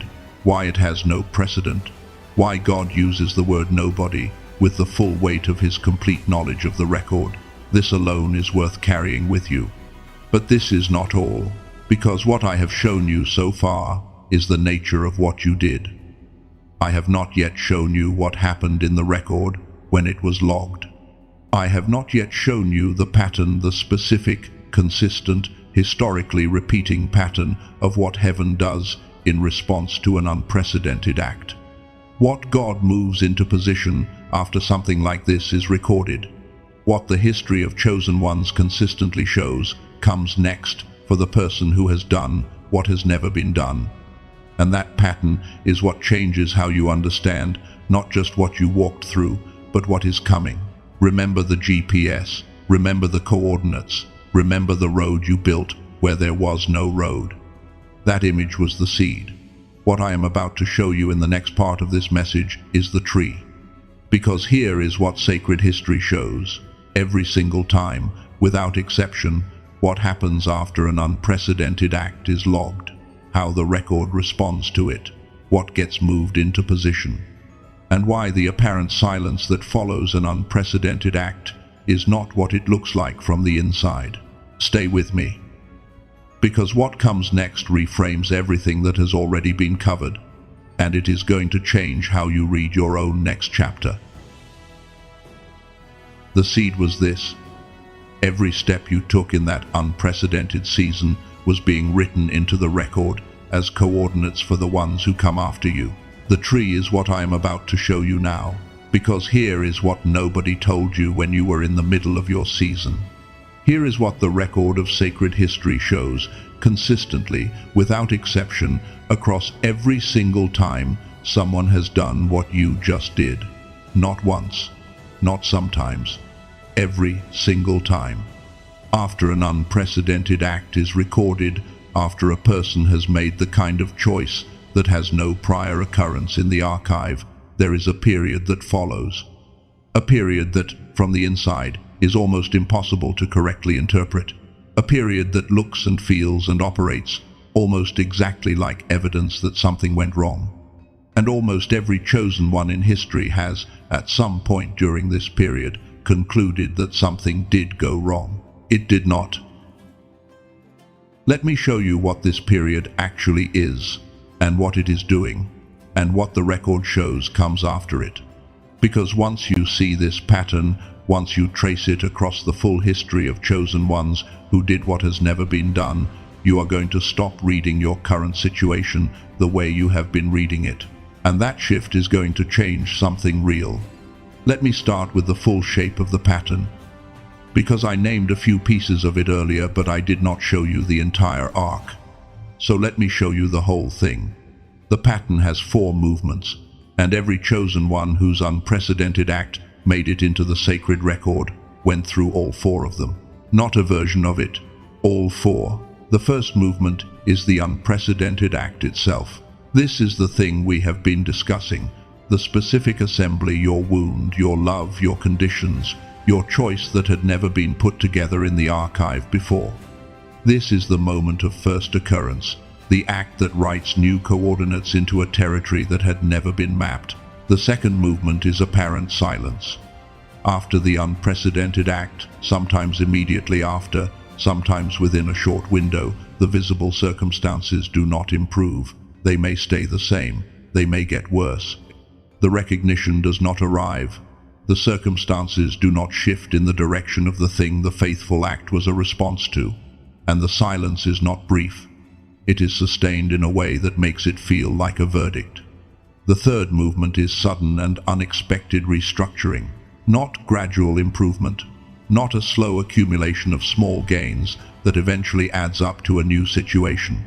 why it has no precedent, why God uses the word nobody with the full weight of his complete knowledge of the record. This alone is worth carrying with you. But this is not all, because what I have shown you so far is the nature of what you did. I have not yet shown you what happened in the record when it was logged. I have not yet shown you the pattern, the specific, consistent, historically repeating pattern of what heaven does in response to an unprecedented act. What God moves into position after something like this is recorded. What the history of chosen ones consistently shows comes next for the person who has done what has never been done. And that pattern is what changes how you understand not just what you walked through, but what is coming. Remember the GPS, remember the coordinates, remember the road you built where there was no road. That image was the seed. What I am about to show you in the next part of this message is the tree. Because here is what sacred history shows. Every single time, without exception, what happens after an unprecedented act is logged, how the record responds to it, what gets moved into position, and why the apparent silence that follows an unprecedented act is not what it looks like from the inside. Stay with me, because what comes next reframes everything that has already been covered, and it is going to change how you read your own next chapter. The seed was this: every step you took in that unprecedented season was being written into the record as coordinates for the ones who come after you. The tree is what I am about to show you now, because here is what nobody told you when you were in the middle of your season. Here is what the record of sacred history shows consistently, without exception, across every single time someone has done what you just did. Not once, not sometimes, every single time. After an unprecedented act is recorded, after a person has made the kind of choice that has no prior occurrence in the archive, there is a period that follows. A period that, from the inside, is almost impossible to correctly interpret. A period that looks and feels and operates almost exactly like evidence that something went wrong. And almost every chosen one in history has, at some point during this period, concluded that something did go wrong. It did not. Let me show you what this period actually is, and what it is doing. and what the record shows comes after it. Because once you see this pattern, once you trace it across the full history of chosen ones who did what has never been done, you are going to stop reading your current situation the way you have been reading it. And that shift is going to change something real. Let me start with the full shape of the pattern. Because I named a few pieces of it earlier, but I did not show you the entire arc. So let me show you the whole thing. The pattern has 4 movements, and every chosen one whose unprecedented act made it into the sacred record went through all 4 of them. Not a version of it, all 4. The first movement is the unprecedented act itself. This is the thing we have been discussing, the specific assembly, your wound, your love, your conditions, your choice that had never been put together in the archive before. This is the moment of first occurrence, the act that writes new coordinates into a territory that had never been mapped. The second movement is apparent silence. After the unprecedented act, sometimes immediately after, sometimes within a short window, the visible circumstances do not improve. They may stay the same. They may get worse. The recognition does not arrive. The circumstances do not shift in the direction of the thing the faithful act was a response to. And the silence is not brief. It is sustained in a way that makes it feel like a verdict. The third movement is sudden and unexpected restructuring, not gradual improvement, not a slow accumulation of small gains that eventually adds up to a new situation.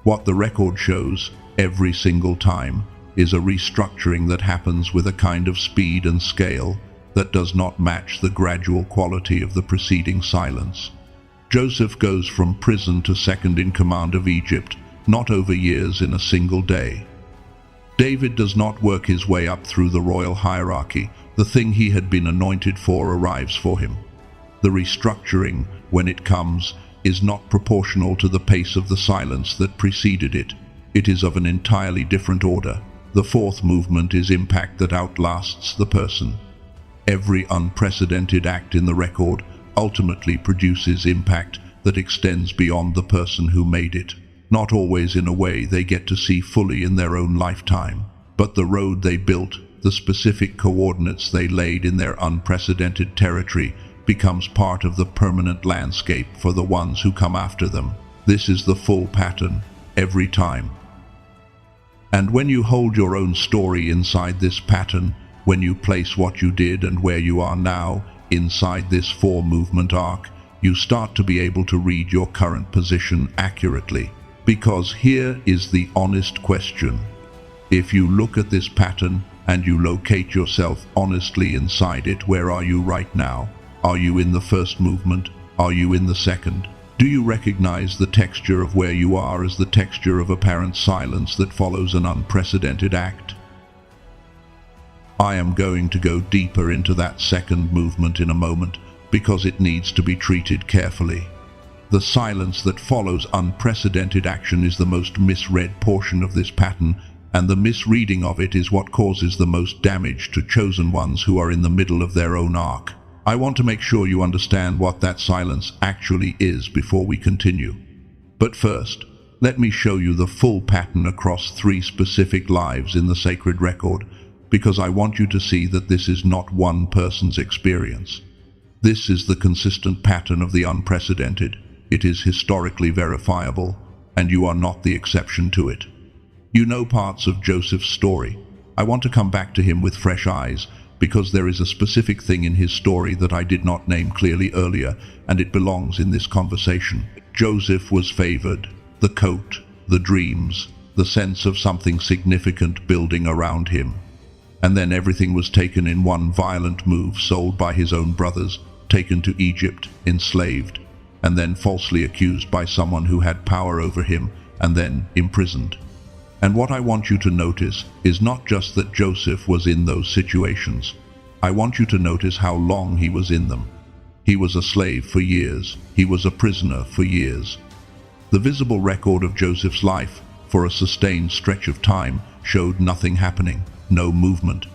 What the record shows, every single time, is a restructuring that happens with a kind of speed and scale that does not match the gradual quality of the preceding silence. Joseph goes from prison to second in command of Egypt, not over years, in a single day. David does not work his way up through the royal hierarchy. The thing he had been anointed for arrives for him. The restructuring, when it comes, is not proportional to the pace of the silence that preceded it. It is of an entirely different order. The fourth movement is impact that outlasts the person. Every unprecedented act in the record ultimately produces impact that extends beyond the person who made it. Not always in a way they get to see fully in their own lifetime, but the road they built, the specific coordinates they laid in their unprecedented territory, becomes part of the permanent landscape for the ones who come after them. This is the full pattern, every time. And when you hold your own story inside this pattern, when you place what you did and where you are now inside this 4-movement arc, you start to be able to read your current position accurately. Because here is the honest question. If you look at this pattern and you locate yourself honestly inside it, where are you right now? Are you in the first movement? Are you in the second? Do you recognize the texture of where you are as the texture of apparent silence that follows an unprecedented act? I am going to go deeper into that second movement in a moment, because it needs to be treated carefully. The silence that follows unprecedented action is the most misread portion of this pattern, and the misreading of it is what causes the most damage to chosen ones who are in the middle of their own arc. I want to make sure you understand what that silence actually is before we continue. But first, let me show you the full pattern across 3 specific lives in the sacred record, because I want you to see that this is not one person's experience. This is the consistent pattern of the unprecedented. It is historically verifiable, and you are not the exception to it. You know parts of Joseph's story. I want to come back to him with fresh eyes, because there is a specific thing in his story that I did not name clearly earlier, and it belongs in this conversation. Joseph was favored. The coat, the dreams, the sense of something significant building around him. And then everything was taken in one violent move, sold by his own brothers, taken to Egypt, enslaved, and then falsely accused by someone who had power over him, and then imprisoned. And what I want you to notice is not just that Joseph was in those situations. I want you to notice how long he was in them. He was a slave for years. He was a prisoner for years. The visible record of Joseph's life, for a sustained stretch of time, showed nothing happening, no movement.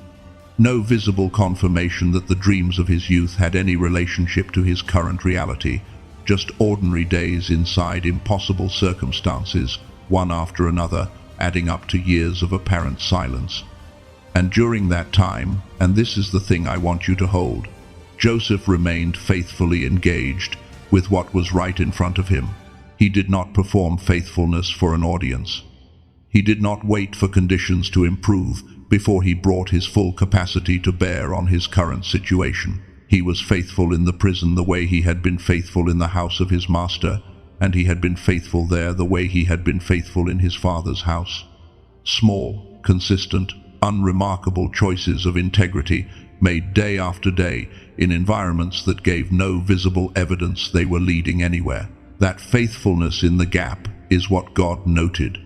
No visible confirmation that the dreams of his youth had any relationship to his current reality. Just ordinary days inside impossible circumstances, one after another, adding up to years of apparent silence. And during that time, and this is the thing I want you to hold, Joseph remained faithfully engaged with what was right in front of him. He did not perform faithfulness for an audience. He did not wait for conditions to improve before he brought his full capacity to bear on his current situation. He was faithful in the prison the way he had been faithful in the house of his master, and he had been faithful there the way he had been faithful in his father's house. Small, consistent, unremarkable choices of integrity made day after day in environments that gave no visible evidence they were leading anywhere. That faithfulness in the gap is what God noted.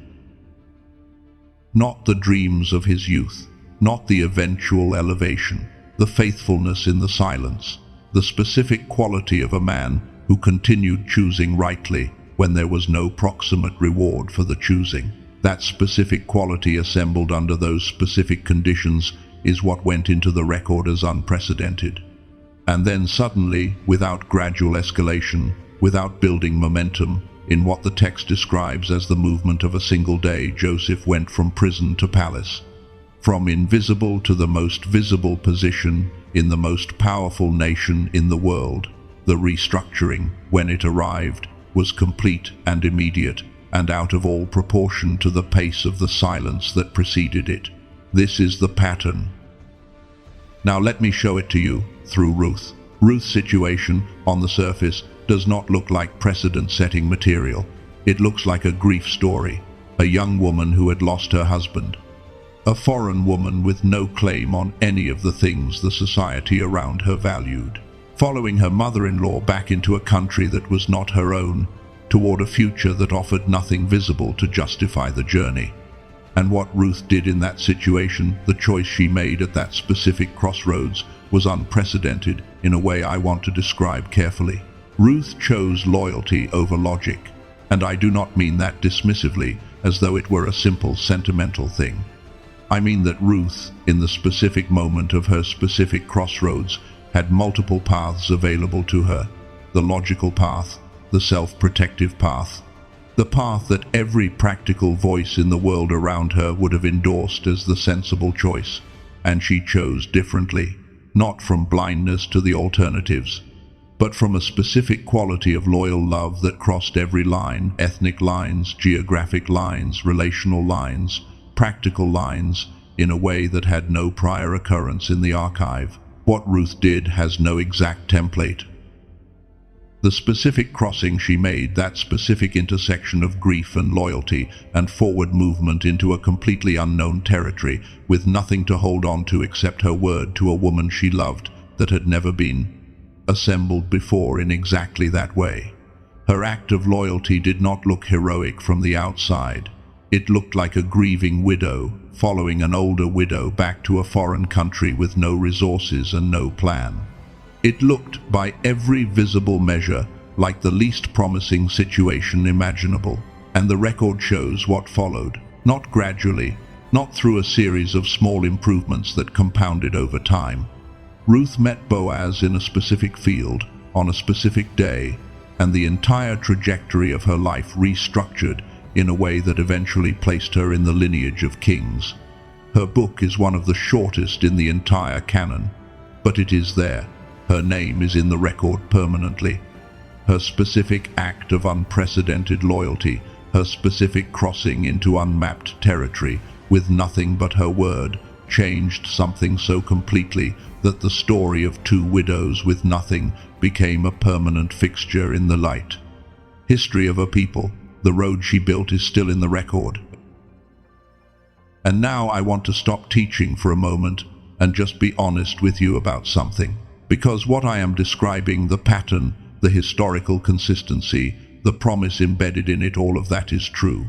Not the dreams of his youth, not the eventual elevation, the faithfulness in the silence, the specific quality of a man who continued choosing rightly when there was no proximate reward for the choosing. That specific quality assembled under those specific conditions is what went into the record as unprecedented. And then suddenly, without gradual escalation, without building momentum, in what the text describes as the movement of a single day, Joseph went from prison to palace, from invisible to the most visible position in the most powerful nation in the world. The restructuring, when it arrived, was complete and immediate, and out of all proportion to the pace of the silence that preceded it. This is the pattern. Now let me show it to you through Ruth. Ruth's situation, on the surface, does not look like precedent-setting material. It looks like a grief story. A young woman who had lost her husband. A foreign woman with no claim on any of the things the society around her valued. Following her mother-in-law back into a country that was not her own, toward a future that offered nothing visible to justify the journey. And what Ruth did in that situation, the choice she made at that specific crossroads, was unprecedented in a way I want to describe carefully. Ruth chose loyalty over logic, and I do not mean that dismissively, as though it were a simple sentimental thing. I mean that Ruth, in the specific moment of her specific crossroads, had multiple paths available to her. The logical path, the self-protective path, the path that every practical voice in the world around her would have endorsed as the sensible choice, and she chose differently, not from blindness to the alternatives, but from a specific quality of loyal love that crossed every line, ethnic lines, geographic lines, relational lines, practical lines, in a way that had no prior occurrence in the archive. What Ruth did has no exact template. The specific crossing she made, that specific intersection of grief and loyalty and forward movement into a completely unknown territory, with nothing to hold on to except her word to a woman she loved that had never been assembled before in exactly that way. Her act of loyalty did not look heroic from the outside. It looked like a grieving widow following an older widow back to a foreign country with no resources and no plan. It looked, by every visible measure, like the least promising situation imaginable. And the record shows what followed, not gradually, not through a series of small improvements that compounded over time. Ruth met Boaz in a specific field, on a specific day, and the entire trajectory of her life restructured in a way that eventually placed her in the lineage of kings. Her book is one of the shortest in the entire canon, but it is there. Her name is in the record permanently. Her specific act of unprecedented loyalty, her specific crossing into unmapped territory with nothing but her word, changed something so completely that the story of two widows with nothing became a permanent fixture in the light. History of a people. The road she built is still in the record. And now I want to stop teaching for a moment and just be honest with you about something. Because what I am describing, the pattern, the historical consistency, the promise embedded in it, all of that is true.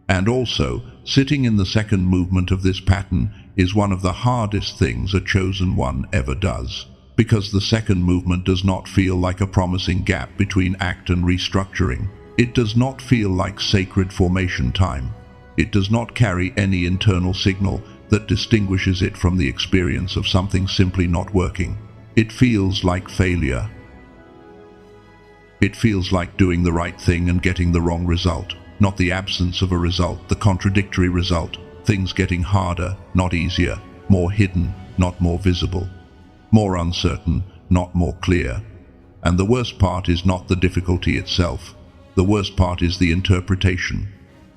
And also, sitting in the second movement of this pattern is one of the hardest things a chosen one ever does. Because the second movement does not feel like a promising gap between act and restructuring. It does not feel like sacred formation time. It does not carry any internal signal that distinguishes it from the experience of something simply not working. It feels like failure. It feels like doing the right thing and getting the wrong result. not the absence of a result, the contradictory result, things getting harder, not easier, more hidden, not more visible, more uncertain, not more clear. And the worst part is not the difficulty itself. The worst part is the interpretation.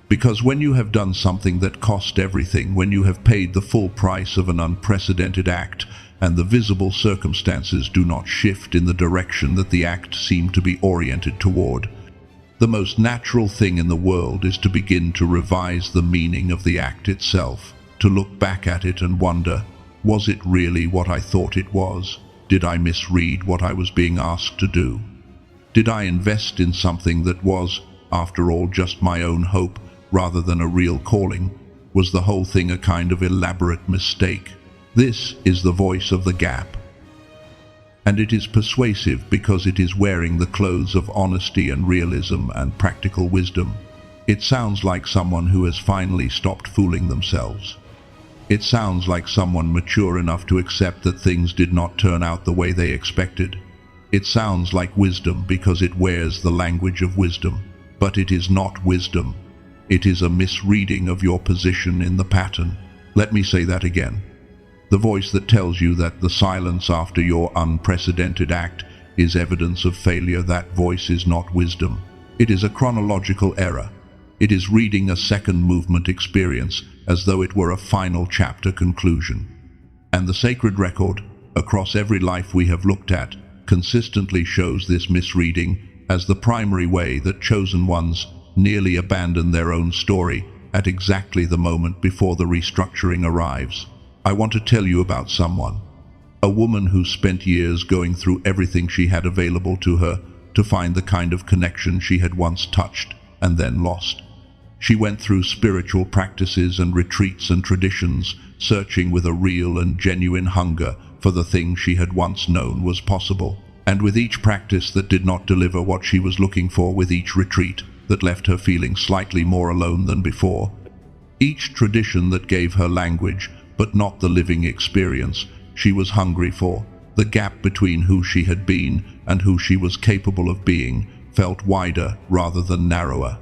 Because when you have done something that cost everything, when you have paid the full price of an unprecedented act, and the visible circumstances do not shift in the direction that the act seemed to be oriented toward, the most natural thing in the world is to begin to revise the meaning of the act itself, to look back at it and wonder, was it really what I thought it was? Did I misread what I was being asked to do? Did I invest in something that was, after all, just my own hope rather than a real calling? Was the whole thing a kind of elaborate mistake? This is the voice of the gap. And it is persuasive because it is wearing the clothes of honesty and realism and practical wisdom. It sounds like someone who has finally stopped fooling themselves. It sounds like someone mature enough to accept that things did not turn out the way they expected. It sounds like wisdom because it wears the language of wisdom. But it is not wisdom. It is a misreading of your position in the pattern. Let me say that again. The voice that tells you that the silence after your unprecedented act is evidence of failure, that voice is not wisdom. It is a chronological error. It is reading a second movement experience as though it were a final chapter conclusion. And the sacred record, across every life we have looked at, consistently shows this misreading as the primary way that chosen ones nearly abandon their own story at exactly the moment before the restructuring arrives. I want to tell you about someone, a woman who spent years going through everything she had available to her to find the kind of connection she had once touched and then lost. She went through spiritual practices and retreats and traditions, searching with a real and genuine hunger for the thing she had once known was possible. And with each practice that did not deliver what she was looking for, with each retreat that left her feeling slightly more alone than before, each tradition that gave her language but not the living experience she was hungry for, the gap between who she had been and who she was capable of being felt wider rather than narrower.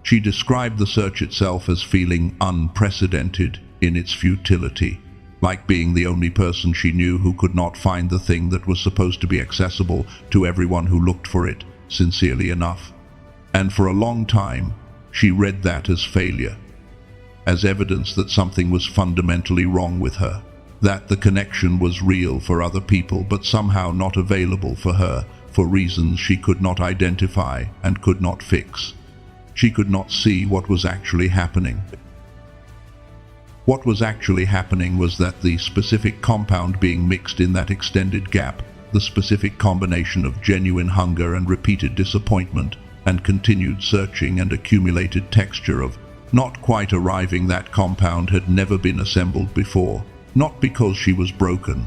She described the search itself as feeling unprecedented in its futility, like being the only person she knew who could not find the thing that was supposed to be accessible to everyone who looked for it sincerely enough. And for a long time, she read that as failure, as evidence that something was fundamentally wrong with her, that the connection was real for other people but somehow not available for her for reasons she could not identify and could not fix. She could not see what was actually happening. What was actually happening was that the specific compound being mixed in that extended gap, the specific combination of genuine hunger and repeated disappointment and continued searching and accumulated texture of not quite arriving, that compound had never been assembled before, not because she was broken,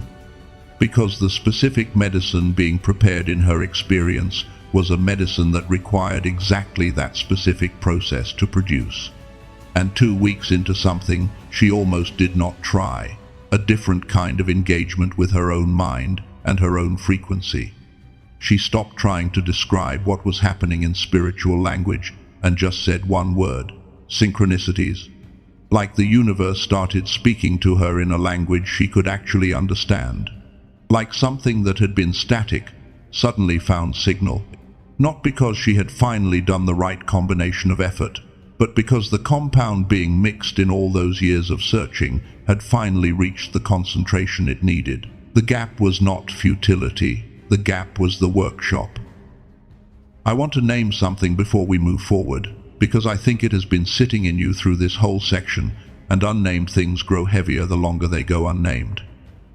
because the specific medicine being prepared in her experience was a medicine that required exactly that specific process to produce. And 2 weeks into something she almost did not try, a different kind of engagement with her own mind and her own frequency. She stopped trying to describe what was happening in spiritual language and just said one word: synchronicities. Like the universe started speaking to her in a language she could actually understand. Like something that had been static suddenly found signal, not because she had finally done the right combination of effort, but because the compound being mixed in all those years of searching had finally reached the concentration it needed. The gap was not futility, the gap was the workshop. I want to name something before we move forward, because I think it has been sitting in you through this whole section, and unnamed things grow heavier the longer they go unnamed.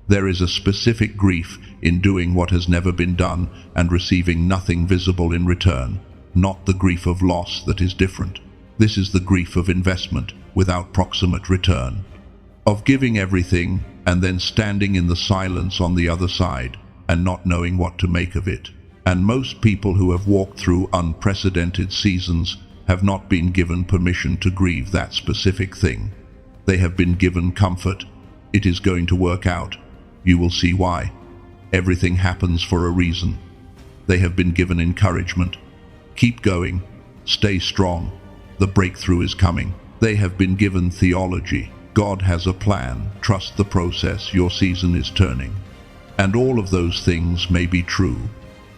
There is a specific grief in doing what has never been done and receiving nothing visible in return, not the grief of loss that is different. This is the grief of investment without proximate return, of giving everything and then standing in the silence on the other side and not knowing what to make of it. And most people who have walked through unprecedented seasons have not been given permission to grieve that specific thing. They have been given comfort. It is going to work out. You will see why. Everything happens for a reason. They have been given encouragement. Keep going. Stay strong. the breakthrough is coming. They have been given theology. God has a plan. Trust the process. Your season is turning. And all of those things may be true,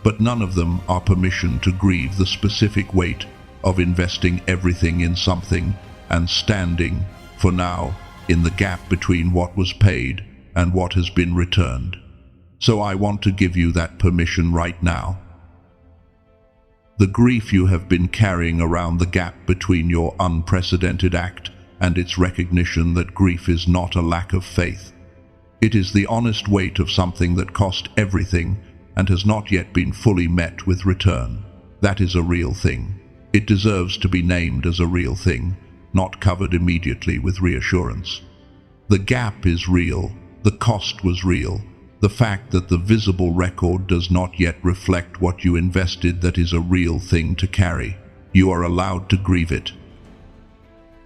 but none of them are permission to grieve the specific weight of investing everything in something and standing, for now, in the gap between what was paid and what has been returned. So I want to give you that permission right now. The grief you have been carrying around the gap between your unprecedented act and its recognition that grief is not a lack of faith. It is the honest weight of something that cost everything and has not yet been fully met with return. That is a real thing. It deserves to be named as a real thing, not covered immediately with reassurance. The gap is real. The cost was real. The fact that the visible record does not yet reflect what you invested, that is a real thing to carry. You are allowed to grieve it.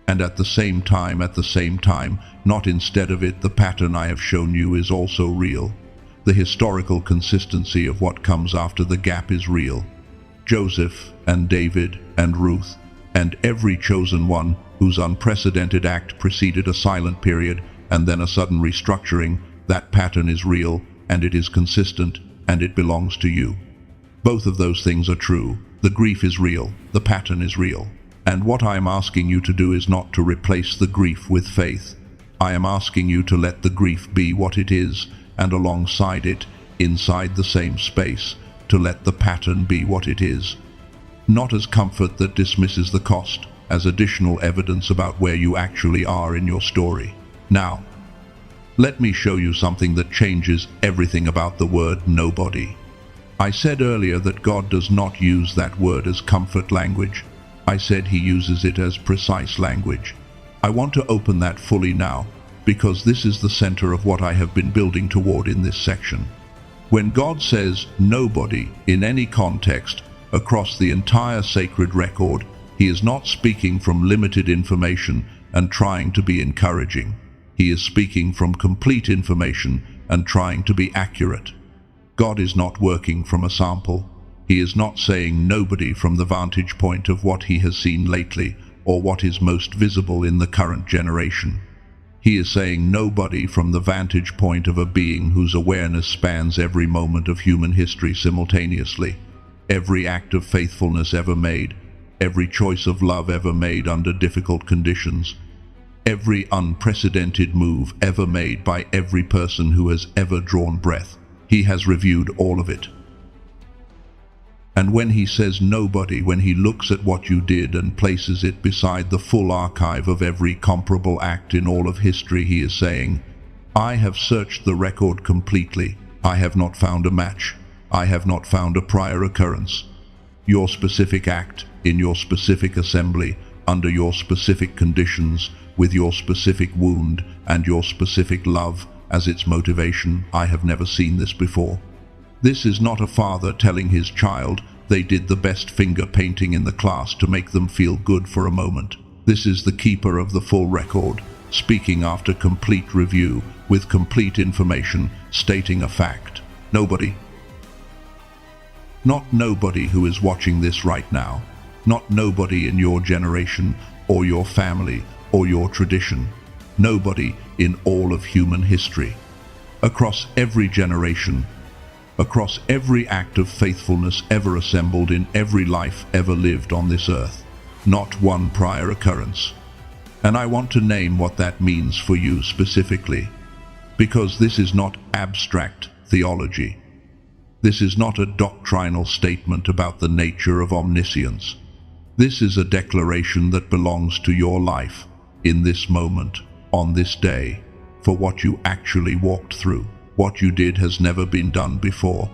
And at the same time, not instead of it, the pattern I have shown you is also real. The historical consistency of what comes after the gap is real. Joseph and David and Ruth and every chosen one whose unprecedented act preceded a silent period and then a sudden restructuring, that pattern is real and it is consistent and it belongs to you. Both of those things are true. The grief is real. The pattern is real. And what I am asking you to do is not to replace the grief with faith. I am asking you to let the grief be what it is, and alongside it, inside the same space, to let the pattern be what it is. Not as comfort that dismisses the cost, as additional evidence about where you actually are in your story. Now, let me show you something that changes everything about the word nobody. I said earlier that God does not use that word as comfort language. I said he uses it as precise language. I want to open that fully now, because this is the center of what I have been building toward in this section. When God says nobody in any context across the entire sacred record, he is not speaking from limited information and trying to be encouraging. He is speaking from complete information and trying to be accurate. God is not working from a sample. He is not saying nobody from the vantage point of what he has seen lately or what is most visible in the current generation. He is saying nobody from the vantage point of a being whose awareness spans every moment of human history simultaneously, every act of faithfulness ever made, every choice of love ever made under difficult conditions, every unprecedented move ever made by every person who has ever drawn breath. He has reviewed all of it. And when he says nobody, when he looks at what you did and places it beside the full archive of every comparable act in all of history, he is saying, I have searched the record completely. I have not found a match. I have not found a prior occurrence. Your specific act, in your specific assembly, under your specific conditions, with your specific wound and your specific love as its motivation, I have never seen this before. This is not a father telling his child they did the best finger painting in the class to make them feel good for a moment. This is the keeper of the full record, speaking after complete review, with complete information, stating a fact. Nobody. Not nobody who is watching this right now. Not nobody in your generation, or your family, or your tradition. Nobody in all of human history. Across every generation, across every act of faithfulness ever assembled in every life ever lived on this earth. Not one prior occurrence. And I want to name what that means for you specifically, because this is not abstract theology. This is not a doctrinal statement about the nature of omniscience. This is a declaration that belongs to your life, in this moment, on this day, for what you actually walked through. What you did has never been done before.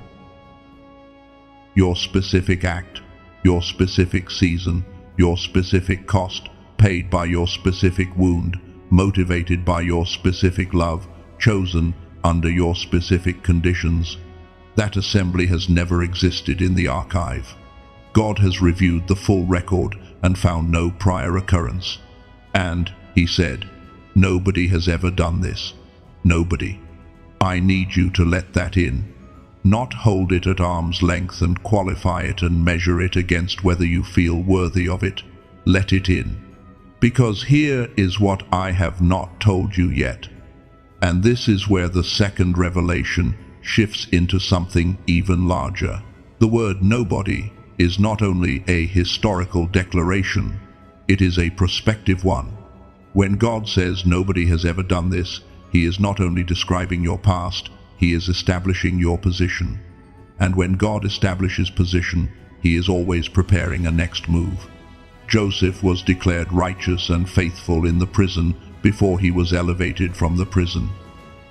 Your specific act, your specific season, your specific cost, paid by your specific wound, motivated by your specific love, chosen under your specific conditions. That assembly has never existed in the archive. God has reviewed the full record and found no prior occurrence. And, he said, nobody has ever done this. Nobody. I need you to let that in. Not hold it at arm's length and qualify it and measure it against whether you feel worthy of it. let it in. Because here is what I have not told you yet. And this is where the second revelation shifts into something even larger. The word nobody is not only a historical declaration, it is a prospective one. When God says nobody has ever done this, He is not only describing your past, He is establishing your position. And when God establishes position, He is always preparing a next move. Joseph was declared righteous and faithful in the prison before he was elevated from the prison.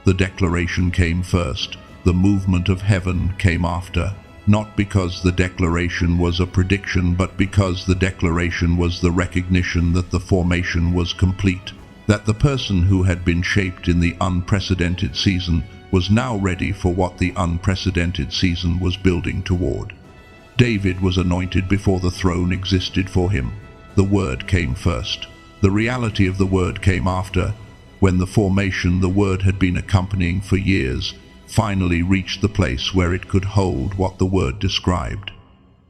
The declaration came first, the movement of heaven came after, not because the declaration was a prediction, but because the declaration was the recognition that the formation was complete, that the person who had been shaped in the unprecedented season was now ready for what the unprecedented season was building toward. David was anointed before the throne existed for him. The word came first. The reality of the word came after, when the formation the word had been accompanying for years finally reached the place where it could hold what the word described.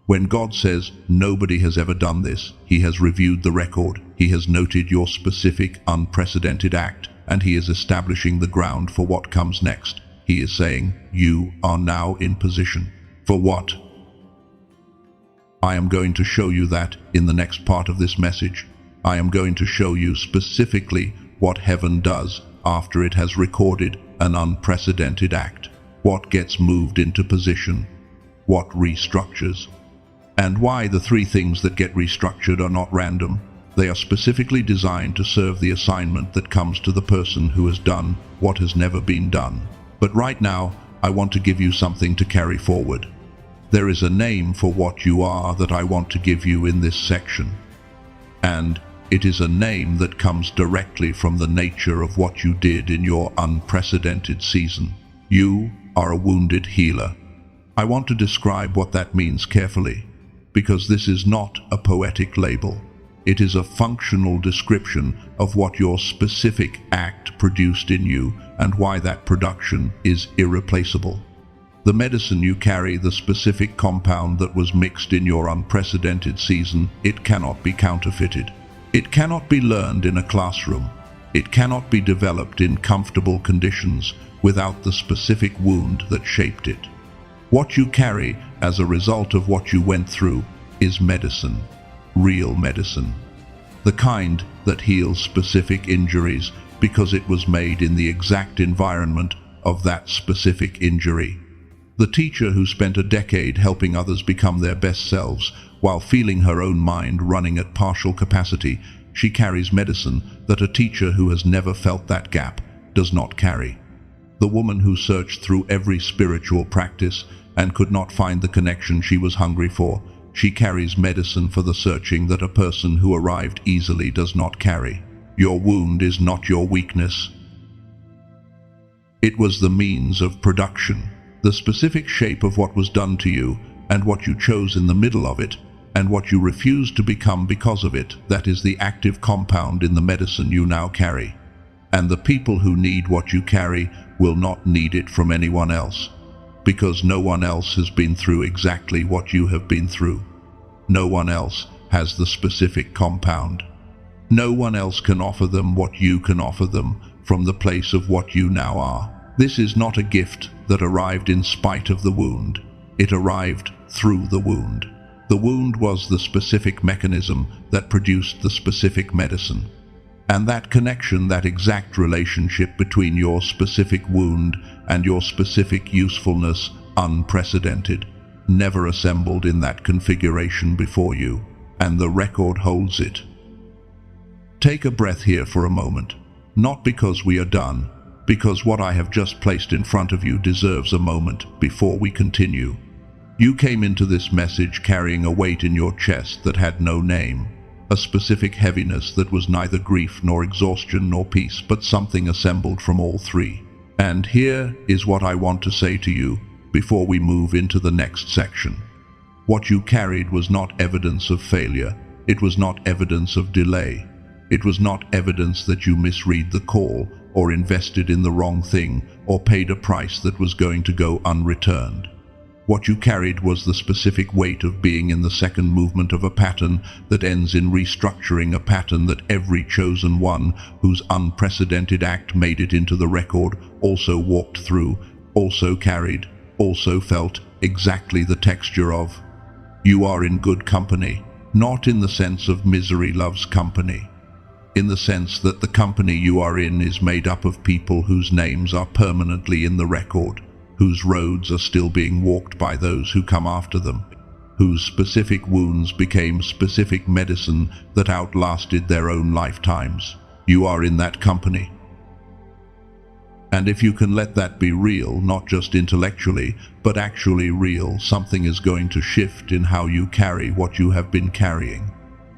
When God says, nobody has ever done this, He has reviewed the record, He has noted your specific, unprecedented act, and He is establishing the ground for what comes next. He is saying, you are now in position. For what? I am going to show you that in the next part of this message. I am going to show you specifically what heaven does after it has recorded an unprecedented act, what gets moved into position, what restructures, and why the three things that get restructured are not random. They are specifically designed to serve the assignment that comes to the person who has done what has never been done. But right now, I want to give you something to carry forward. There is a name for what you are that I want to give you in this section. And it is a name that comes directly from the nature of what you did in your unprecedented season. You are a wounded healer. I want to describe what that means carefully, because this is not a poetic label. It is a functional description of what your specific act produced in you and why that production is irreplaceable. The medicine you carry, the specific compound that was mixed in your unprecedented season, it cannot be counterfeited. It cannot be learned in a classroom. It cannot be developed in comfortable conditions without the specific wound that shaped it. What you carry as a result of what you went through is medicine, real medicine. The kind that heals specific injuries because it was made in the exact environment of that specific injury. The teacher who spent a decade helping others become their best selves while feeling her own mind running at partial capacity, she carries medicine that a teacher who has never felt that gap does not carry. The woman who searched through every spiritual practice and could not find the connection she was hungry for, she carries medicine for the searching that a person who arrived easily does not carry. Your wound is not your weakness. It was the means of production. The specific shape of what was done to you, and what you chose in the middle of it, and what you refused to become because of it, that is the active compound in the medicine you now carry. And the people who need what you carry will not need it from anyone else, because no one else has been through exactly what you have been through. No one else has the specific compound. No one else can offer them what you can offer them from the place of what you now are. This is not a gift that arrived in spite of the wound. It arrived through the wound. The wound was the specific mechanism that produced the specific medicine. And that connection, that exact relationship between your specific wound and your specific usefulness, unprecedented, never assembled in that configuration before you, and the record holds it. Take a breath here for a moment, not because we are done, because what I have just placed in front of you deserves a moment before we continue. You came into this message carrying a weight in your chest that had no name, a specific heaviness that was neither grief nor exhaustion nor peace, but something assembled from all three. And here is what I want to say to you before we move into the next section. What you carried was not evidence of failure. It was not evidence of delay. It was not evidence that you misread the call, or invested in the wrong thing, or paid a price that was going to go unreturned. What you carried was the specific weight of being in the second movement of a pattern that ends in restructuring, a pattern that every chosen one whose unprecedented act made it into the record also walked through, also carried, also felt exactly the texture of. You are in good company, not in the sense of misery loves company, in the sense that the company you are in is made up of people whose names are permanently in the record, whose roads are still being walked by those who come after them, whose specific wounds became specific medicine that outlasted their own lifetimes. You are in that company. And if you can let that be real, not just intellectually, but actually real, something is going to shift in how you carry what you have been carrying.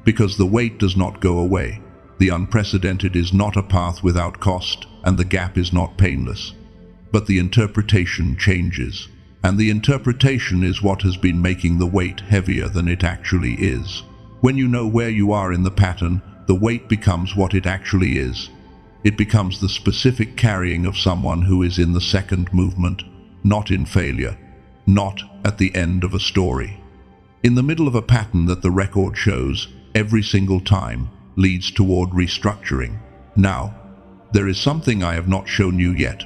Because the weight does not go away. The unprecedented is not a path without cost, and the gap is not painless. But the interpretation changes. And the interpretation is what has been making the weight heavier than it actually is. When you know where you are in the pattern, the weight becomes what it actually is. It becomes the specific carrying of someone who is in the second movement, not in failure, not at the end of a story. In the middle of a pattern that the record shows, every single time, leads toward restructuring. Now, there is something I have not shown you yet.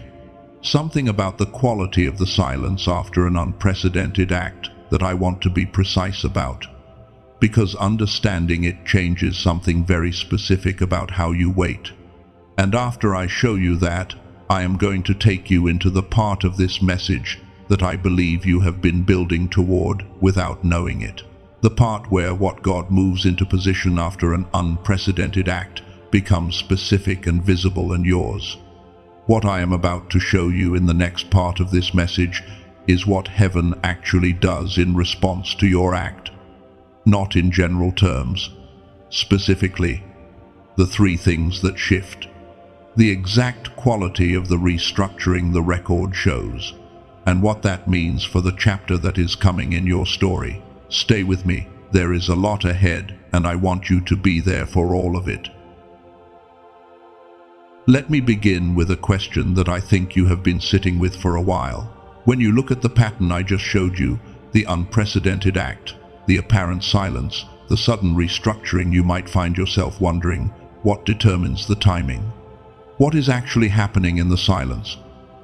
Something about the quality of the silence after an unprecedented act that I want to be precise about. Because understanding it changes something very specific about how you wait. And after I show you that, I am going to take you into the part of this message that I believe you have been building toward without knowing it. The part where what God moves into position after an unprecedented act becomes specific and visible and yours. What I am about to show you in the next part of this message is what heaven actually does in response to your act. Not in general terms. Specifically, the three things that shift. The exact quality of the restructuring the record shows, and what that means for the chapter that is coming in your story. Stay with me, there is a lot ahead, and I want you to be there for all of it. Let me begin with a question that I think you have been sitting with for a while. When you look at the pattern I just showed you, the unprecedented act, the apparent silence, the sudden restructuring, you might find yourself wondering, what determines the timing? What is actually happening in the silence?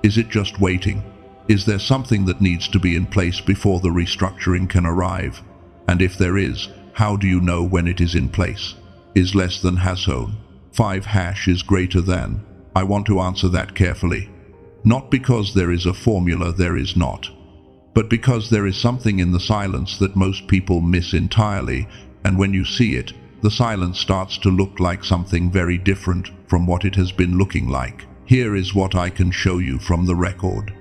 Is it just waiting? Is there something that needs to be in place before the restructuring can arrive? And if there is, how do you know when it is in place? Is less than has shown? 5 hash is greater than? I want to answer that carefully. Not because there is a formula, there is not. But because there is something in the silence that most people miss entirely, and when you see it, the silence starts to look like something very different from what it has been looking like. Here is what I can show you from the record.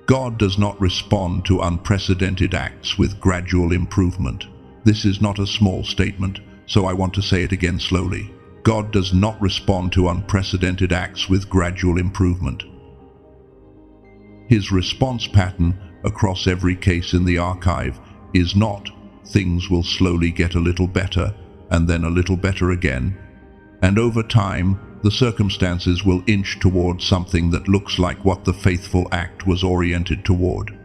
God does not respond to unprecedented acts with gradual improvement. This is not a small statement, so I want to say it again slowly. God does not respond to unprecedented acts with gradual improvement. His response pattern across every case in the archive is not, things will slowly get a little better, and then a little better again, and over time, the circumstances will inch toward something that looks like what the faithful act was oriented toward.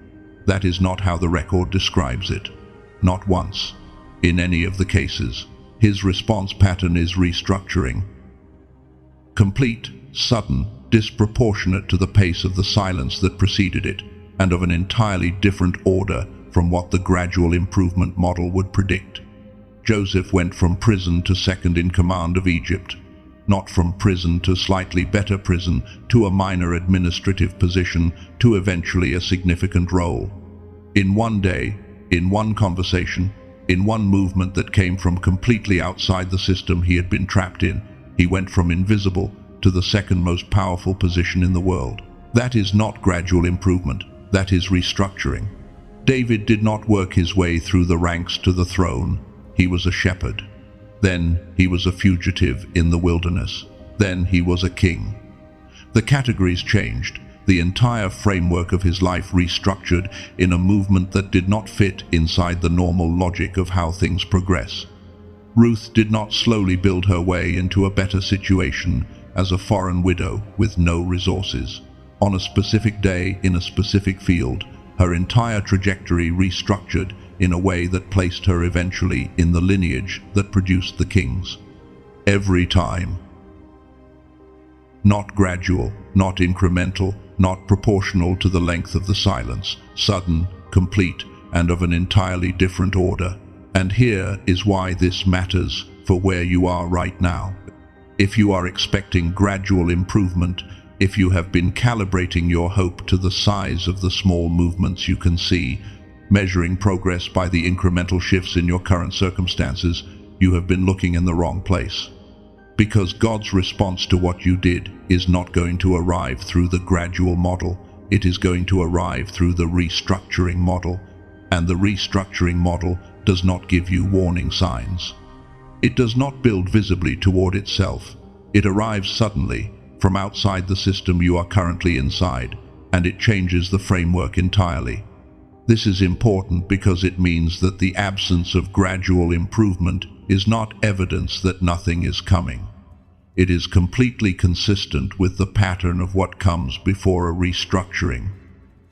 That is not how the record describes it. Not once. In any of the cases. His response pattern is restructuring. Complete, sudden, disproportionate to the pace of the silence that preceded it, and of an entirely different order from what the gradual improvement model would predict. Joseph went from prison to second in command of Egypt. Not from prison to slightly better prison, to a minor administrative position, to eventually a significant role. In one day, in one conversation, in one movement that came from completely outside the system he had been trapped in, he went from invisible to the second most powerful position in the world. That is not gradual improvement, that is restructuring. David did not work his way through the ranks to the throne. He was a shepherd. Then he was a fugitive in the wilderness. Then he was a king. The categories changed, the entire framework of his life restructured in a movement that did not fit inside the normal logic of how things progress. Ruth did not slowly build her way into a better situation as a foreign widow with no resources. On a specific day, in a specific field, her entire trajectory restructured in a way that placed her eventually in the lineage that produced the kings. Every time. Not gradual, not incremental, not proportional to the length of the silence, sudden, complete, and of an entirely different order. And here is why this matters for where you are right now. If you are expecting gradual improvement, if you have been calibrating your hope to the size of the small movements you can see, measuring progress by the incremental shifts in your current circumstances, you have been looking in the wrong place. Because God's response to what you did is not going to arrive through the gradual model, it is going to arrive through the restructuring model, and the restructuring model does not give you warning signs. It does not build visibly toward itself. It arrives suddenly, from outside the system you are currently inside, and it changes the framework entirely. This is important because it means that the absence of gradual improvement is not evidence that nothing is coming. It is completely consistent with the pattern of what comes before a restructuring.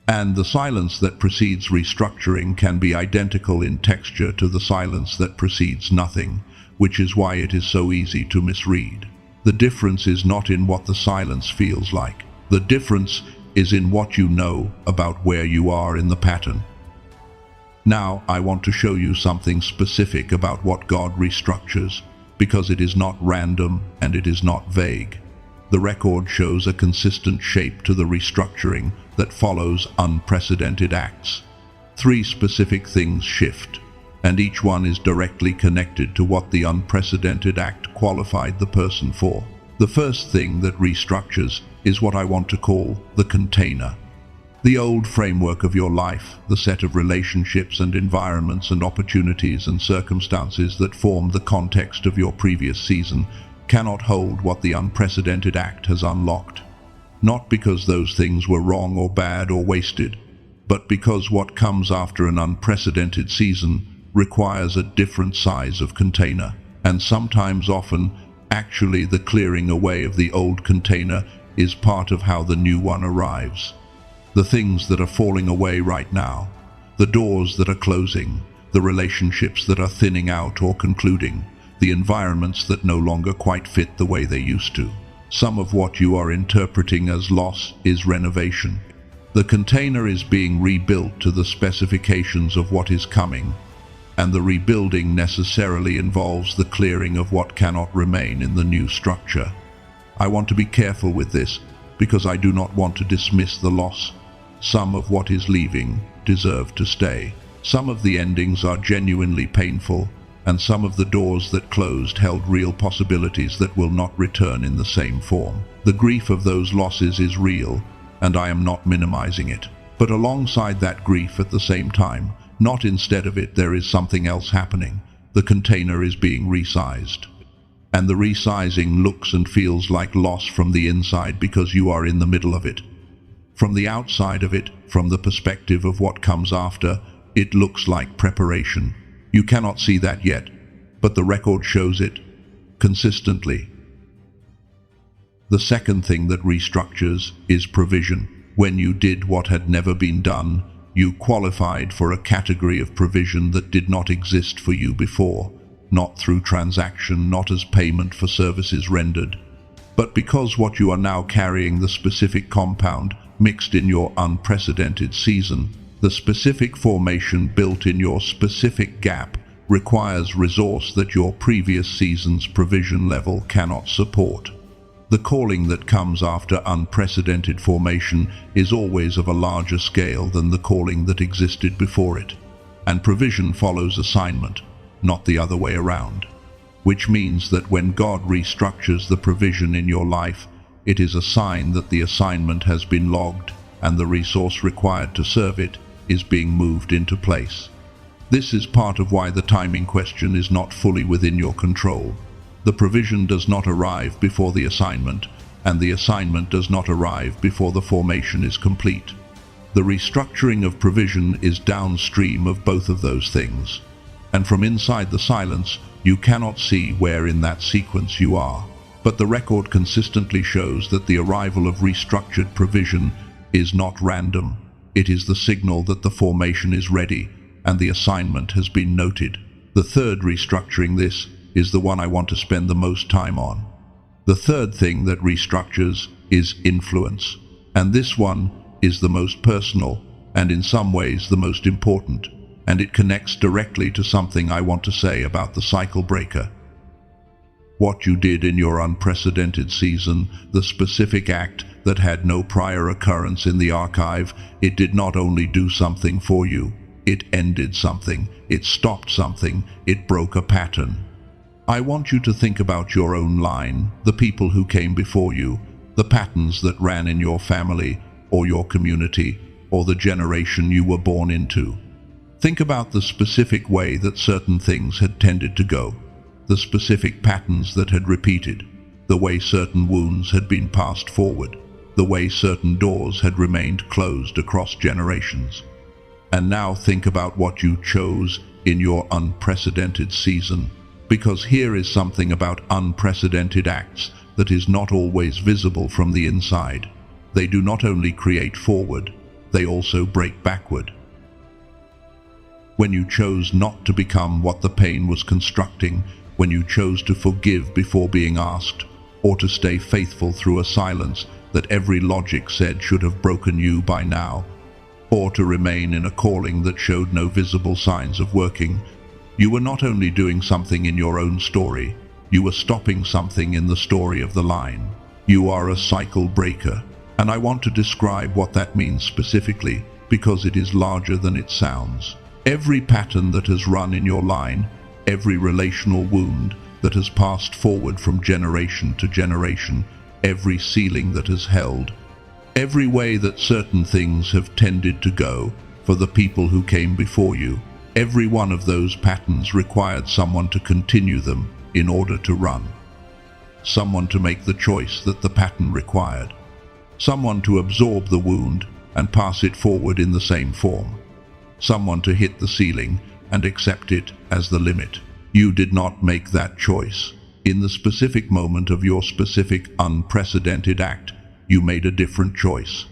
And the silence that precedes restructuring can be identical in texture to the silence that precedes nothing, which is why it is so easy to misread. The difference is not in what the silence feels like. The difference is in what you know about where you are in the pattern. Now, I want to show you something specific about what God restructures, because it is not random and it is not vague. The record shows a consistent shape to the restructuring that follows unprecedented acts. 3 specific things shift, and each one is directly connected to what the unprecedented act qualified the person for. The first thing that restructures is what I want to call the container. The old framework of your life, the set of relationships and environments and opportunities and circumstances that form the context of your previous season, cannot hold what the unprecedented act has unlocked. Not because those things were wrong or bad or wasted, but because what comes after an unprecedented season requires a different size of container, and sometimes often, actually the clearing away of the old container is part of how the new one arrives. The things that are falling away right now, the doors that are closing, the relationships that are thinning out or concluding, the environments that no longer quite fit the way they used to. Some of what you are interpreting as loss is renovation. The container is being rebuilt to the specifications of what is coming, and the rebuilding necessarily involves the clearing of what cannot remain in the new structure. I want to be careful with this, because I do not want to dismiss the loss. Some of what is leaving deserve to stay. Some of the endings are genuinely painful, and some of the doors that closed held real possibilities that will not return in the same form. The grief of those losses is real, and I am not minimizing it. But alongside that grief at the same time, not instead of it, there is something else happening. The container is being resized. And the resizing looks and feels like loss from the inside because you are in the middle of it. From the outside of it, from the perspective of what comes after, it looks like preparation. You cannot see that yet, but the record shows it consistently. The second thing that restructures is provision. When you did what had never been done, you qualified for a category of provision that did not exist for you before, not through transaction, not as payment for services rendered, but because what you are now carrying, the specific compound mixed in your unprecedented season, the specific formation built in your specific gap, requires resource that your previous season's provision level cannot support. The calling that comes after unprecedented formation is always of a larger scale than the calling that existed before it, and provision follows assignment, not the other way around, which means that when God restructures the provision in your life, it is a sign that the assignment has been logged and the resource required to serve it is being moved into place. This is part of why the timing question is not fully within your control. The provision does not arrive before the assignment, and the assignment does not arrive before the formation is complete. The restructuring of provision is downstream of both of those things, and from inside the silence, you cannot see where in that sequence you are. But the record consistently shows that the arrival of restructured provision is not random. It is the signal that the formation is ready and the assignment has been noted. The third restructuring, this is the one I want to spend the most time on. The third thing that restructures is influence. And this one is the most personal and in some ways the most important. And it connects directly to something I want to say about the cycle breaker. What you did in your unprecedented season, the specific act that had no prior occurrence in the archive, it did not only do something for you, it ended something, it stopped something, it broke a pattern. I want you to think about your own line, the people who came before you, the patterns that ran in your family or your community or the generation you were born into. Think about the specific way that certain things had tended to go, the specific patterns that had repeated, the way certain wounds had been passed forward, the way certain doors had remained closed across generations. And now think about what you chose in your unprecedented season, because here is something about unprecedented acts that is not always visible from the inside. They do not only create forward, they also break backward. When you chose not to become what the pain was constructing, when you chose to forgive before being asked, or to stay faithful through a silence that every logic said should have broken you by now, or to remain in a calling that showed no visible signs of working, you were not only doing something in your own story, you were stopping something in the story of the line. You are a cycle breaker, and I want to describe what that means specifically, because it is larger than it sounds. Every pattern that has run in your line, every relational wound that has passed forward from generation to generation, every ceiling that has held, every way that certain things have tended to go for the people who came before you, every one of those patterns required someone to continue them in order to run. Someone to make the choice that the pattern required. Someone to absorb the wound and pass it forward in the same form. Someone to hit the ceiling and accept it as the limit. You did not make that choice. In the specific moment of your specific unprecedented act, you made a different choice.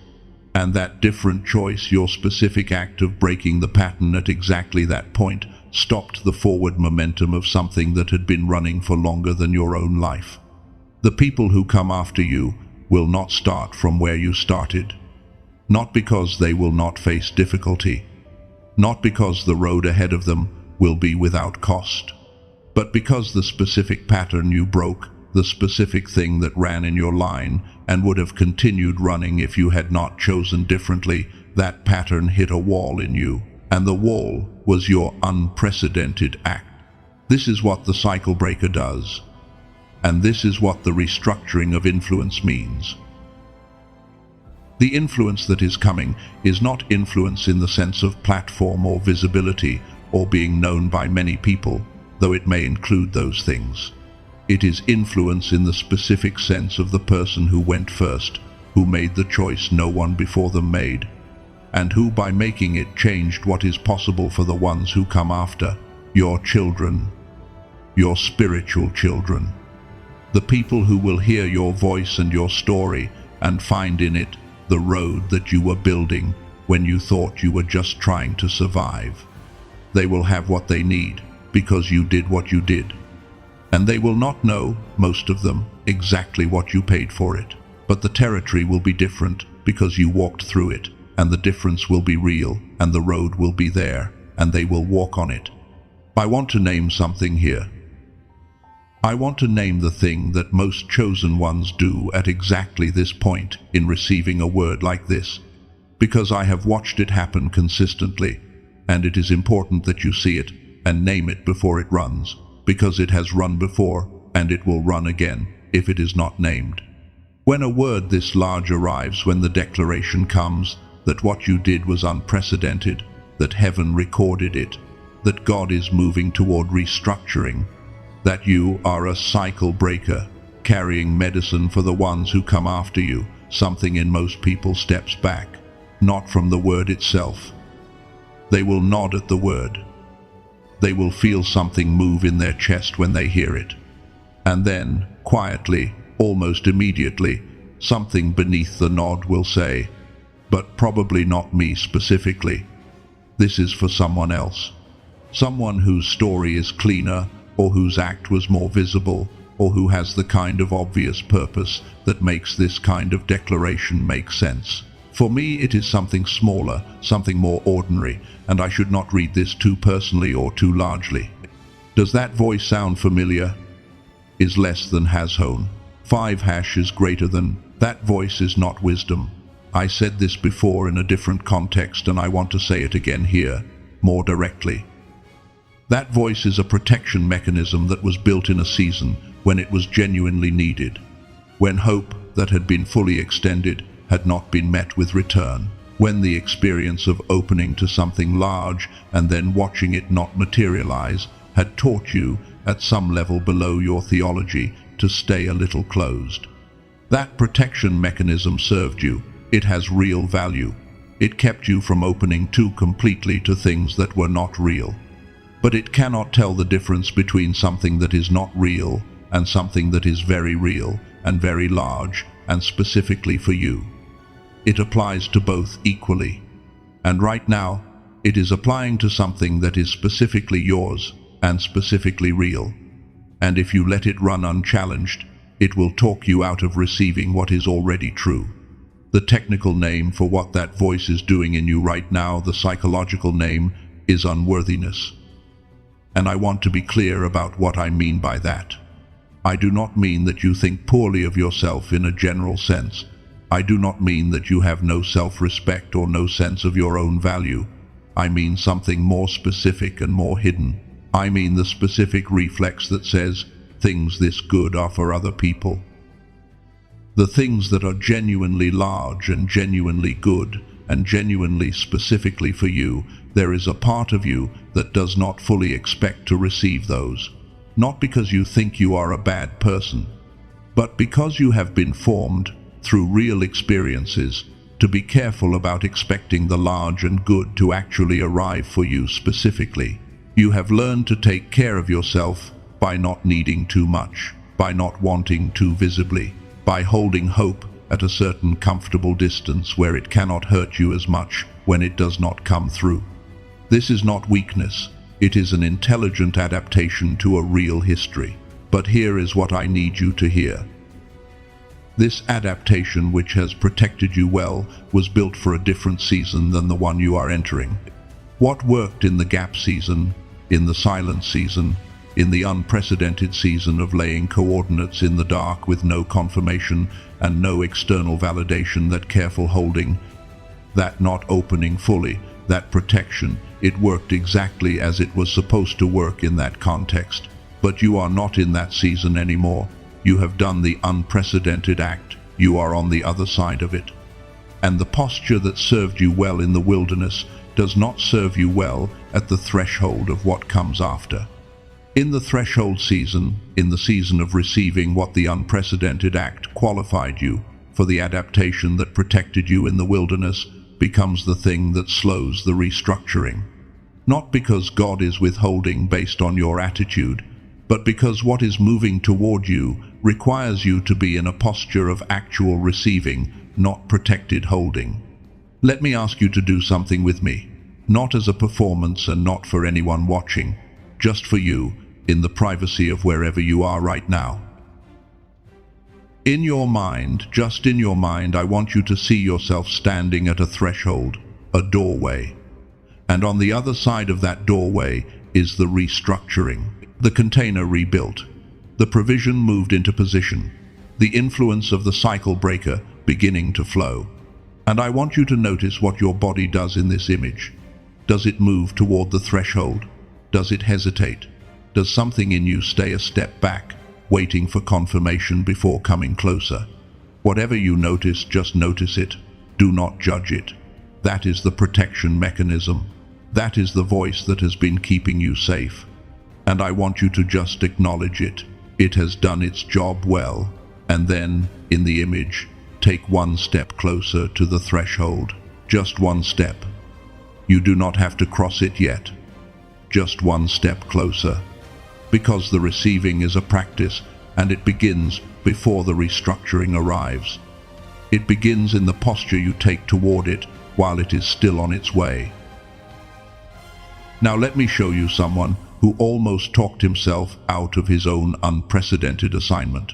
And that different choice, your specific act of breaking the pattern at exactly that point, stopped the forward momentum of something that had been running for longer than your own life. The people who come after you will not start from where you started. Not because they will not face difficulty, not because the road ahead of them will be without cost, but because the specific pattern you broke, the specific thing that ran in your line and would have continued running if you had not chosen differently, that pattern hit a wall in you, and the wall was your unprecedented act. This is what the cycle breaker does, and this is what the restructuring of influence means. The influence that is coming is not influence in the sense of platform or visibility or being known by many people, though it may include those things. It is influence in the specific sense of the person who went first, who made the choice no one before them made, and who by making it changed what is possible for the ones who come after, your children, your spiritual children, the people who will hear your voice and your story and find in it the road that you were building when you thought you were just trying to survive. They will have what they need because you did what you did. And they will not know, most of them, exactly what you paid for it. But the territory will be different because you walked through it, and the difference will be real, and the road will be there, and they will walk on it. I want to name something here. I want to name the thing that most chosen ones do at exactly this point in receiving a word like this, because I have watched it happen consistently, and it is important that you see it and name it before it runs, because it has run before and it will run again if it is not named. When a word this large arrives, when the declaration comes that what you did was unprecedented, that heaven recorded it, that God is moving toward restructuring, that you are a cycle breaker, carrying medicine for the ones who come after you, something in most people steps back, not from the word itself. They will nod at the word. They will feel something move in their chest when they hear it. And then, quietly, almost immediately, something beneath the nod will say, but probably not me specifically. This is for someone else. Someone whose story is cleaner, or whose act was more visible, or who has the kind of obvious purpose that makes this kind of declaration make sense. For me, it is something smaller, something more ordinary, and I should not read this too personally or too largely. Does that voice sound familiar? Is less than has hone. 5 hash is greater than. That voice is not wisdom. I said this before in a different context, and I want to say it again here, more directly. That voice is a protection mechanism that was built in a season when it was genuinely needed, when hope that had been fully extended had not been met with return, when the experience of opening to something large and then watching it not materialize had taught you, at some level below your theology, to stay a little closed. That protection mechanism served you. It has real value. It kept you from opening too completely to things that were not real. But it cannot tell the difference between something that is not real and something that is very real and very large and specifically for you. It applies to both equally. And right now, it is applying to something that is specifically yours and specifically real. And if you let it run unchallenged, it will talk you out of receiving what is already true. The technical name for what that voice is doing in you right now, the psychological name, is unworthiness. And I want to be clear about what I mean by that. I do not mean that you think poorly of yourself in a general sense. I do not mean that you have no self-respect or no sense of your own value. I mean something more specific and more hidden. I mean the specific reflex that says, things this good are for other people. The things that are genuinely large and genuinely good and genuinely specifically for you, there is a part of you that does not fully expect to receive those. Not because you think you are a bad person, but because you have been formed, through real experiences, to be careful about expecting the large and good to actually arrive for you specifically. You have learned to take care of yourself by not needing too much, by not wanting too visibly, by holding hope at a certain comfortable distance where it cannot hurt you as much when it does not come through. This is not weakness. It is an intelligent adaptation to a real history. But here is what I need you to hear. This adaptation, which has protected you well, was built for a different season than the one you are entering. What worked in the gap season, in the silent season, in the unprecedented season of laying coordinates in the dark with no confirmation and no external validation, that careful holding, that not opening fully, that protection, it worked exactly as it was supposed to work in that context. But you are not in that season anymore. You have done the unprecedented act. You are on the other side of it. And the posture that served you well in the wilderness does not serve you well at the threshold of what comes after. In the threshold season, in the season of receiving what the unprecedented act qualified you for, the adaptation that protected you in the wilderness becomes the thing that slows the restructuring. Not because God is withholding based on your attitude, but because what is moving toward you requires you to be in a posture of actual receiving, not protected holding. Let me ask you to do something with me, not as a performance and not for anyone watching, just for you, in the privacy of wherever you are right now. In your mind, just in your mind, I want you to see yourself standing at a threshold, a doorway. And on the other side of that doorway is the restructuring, the container rebuilt, the provision moved into position, the influence of the cycle breaker beginning to flow. And I want you to notice what your body does in this image. Does it move toward the threshold? Does it hesitate? Does something in you stay a step back, waiting for confirmation before coming closer? Whatever you notice, just notice it. Do not judge it. That is the protection mechanism. That is the voice that has been keeping you safe. And I want you to just acknowledge it. It has done its job well. And then, in the image, take one step closer to the threshold. Just one step. You do not have to cross it yet. Just one step closer. Because the receiving is a practice, and it begins before the restructuring arrives. It begins in the posture you take toward it while it is still on its way. Now let me show you someone who almost talked himself out of his own unprecedented assignment.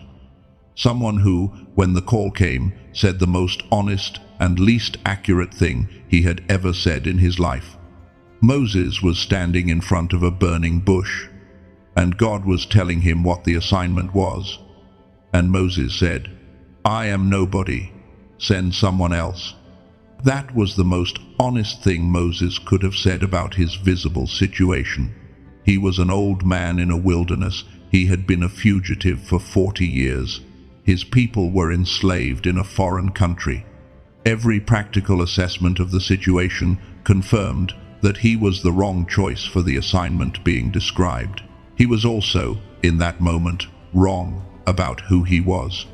Someone who, when the call came, said the most honest and least accurate thing he had ever said in his life. Moses was standing in front of a burning bush, and God was telling him what the assignment was. And Moses said, "I am nobody. Send someone else." That was the most honest thing Moses could have said about his visible situation. He was an old man in a wilderness. He had been a fugitive for 40 years. His people were enslaved in a foreign country. Every practical assessment of the situation confirmed that he was the wrong choice for the assignment being described. He was also, in that moment, wrong about who he was.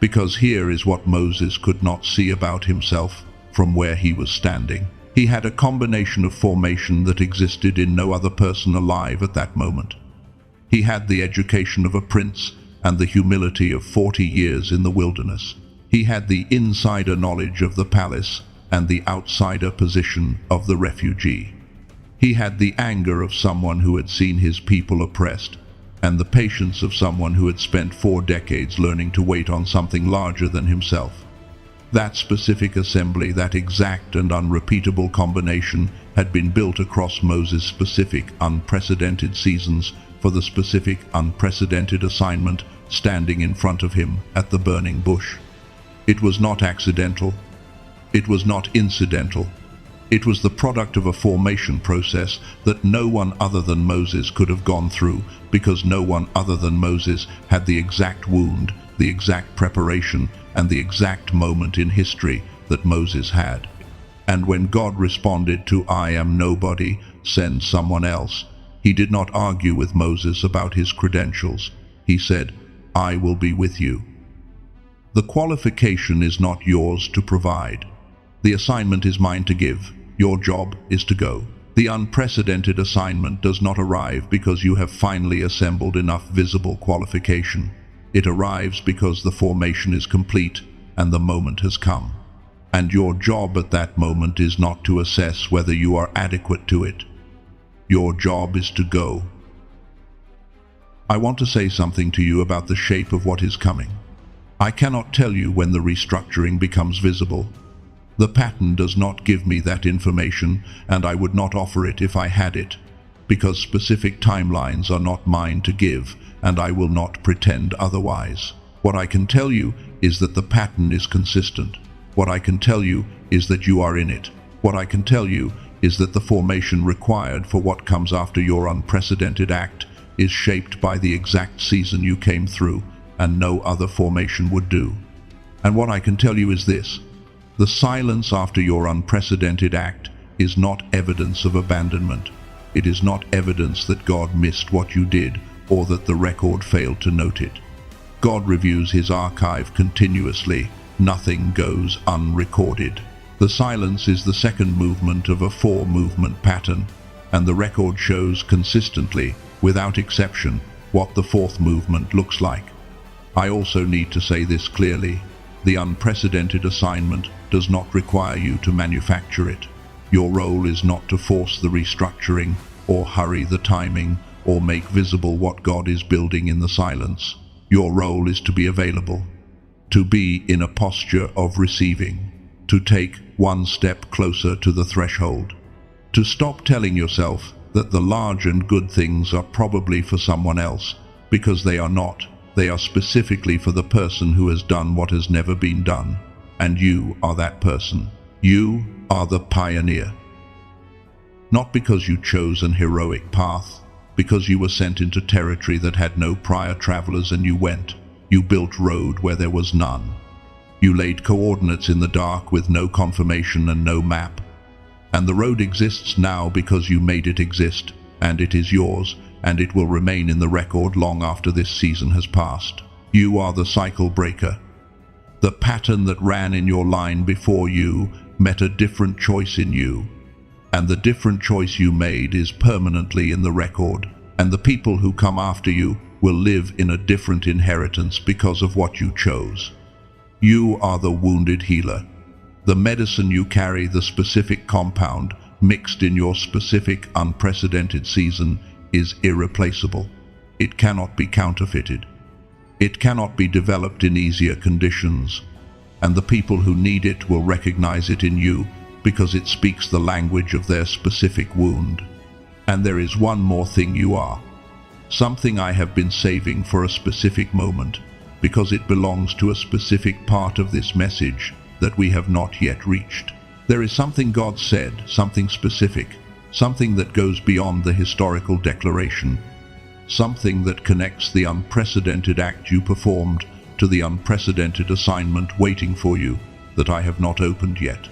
Because here is what Moses could not see about himself from where he was standing. He had a combination of formation that existed in no other person alive at that moment. He had the education of a prince and the humility of 40 years in the wilderness. He had the insider knowledge of the palace and the outsider position of the refugee. He had the anger of someone who had seen his people oppressed, and the patience of someone who had spent 4 decades learning to wait on something larger than himself. That specific assembly, that exact and unrepeatable combination, had been built across Moses' specific, unprecedented seasons for the specific, unprecedented assignment standing in front of him at the burning bush. It was not accidental. It was not incidental. It was the product of a formation process that no one other than Moses could have gone through, because no one other than Moses had the exact wound, the exact preparation, and the exact moment in history that Moses had. And when God responded to "I am nobody, send someone else," he did not argue with Moses about his credentials. He said, "I will be with you." The qualification is not yours to provide. The assignment is mine to give. Your job is to go. The unprecedented assignment does not arrive because you have finally assembled enough visible qualification. It arrives because the formation is complete and the moment has come. And your job at that moment is not to assess whether you are adequate to it. Your job is to go. I want to say something to you about the shape of what is coming. I cannot tell you when the restructuring becomes visible. The pattern does not give me that information, and I would not offer it if I had it, because specific timelines are not mine to give, and I will not pretend otherwise. What I can tell you is that the pattern is consistent. What I can tell you is that you are in it. What I can tell you is that the formation required for what comes after your unprecedented act is shaped by the exact season you came through, and no other formation would do. And what I can tell you is this: the silence after your unprecedented act is not evidence of abandonment. It is not evidence that God missed what you did or that the record failed to note it. God reviews his archive continuously. Nothing goes unrecorded. The silence is the second movement of a 4-movement pattern, and the record shows consistently, without exception, what the 4th movement looks like. I also need to say this clearly: the unprecedented assignment does not require you to manufacture it. Your role is not to force the restructuring, or hurry the timing, or make visible what God is building in the silence. Your role is to be available, to be in a posture of receiving, to take one step closer to the threshold, to stop telling yourself that the large and good things are probably for someone else, because they are not. They are specifically for the person who has done what has never been done. And you are that person. You are the pioneer. Not because you chose an heroic path, because you were sent into territory that had no prior travelers and you went. You built road where there was none. You laid coordinates in the dark with no confirmation and no map. And the road exists now because you made it exist, and it is yours, and it will remain in the record long after this season has passed. You are the cycle breaker. The pattern that ran in your line before you met a different choice in you, and the different choice you made is permanently in the record, and the people who come after you will live in a different inheritance because of what you chose. You are the wounded healer. The medicine you carry, the specific compound mixed in your specific unprecedented season, is irreplaceable. It cannot be counterfeited. It cannot be developed in easier conditions, and the people who need it will recognize it in you because it speaks the language of their specific wound. And there is one more thing you are. Something I have been saving for a specific moment, because it belongs to a specific part of this message that we have not yet reached. There is something God said, something specific, something that goes beyond the historical declaration, something that connects the unprecedented act you performed to the unprecedented assignment waiting for you that I have not opened yet.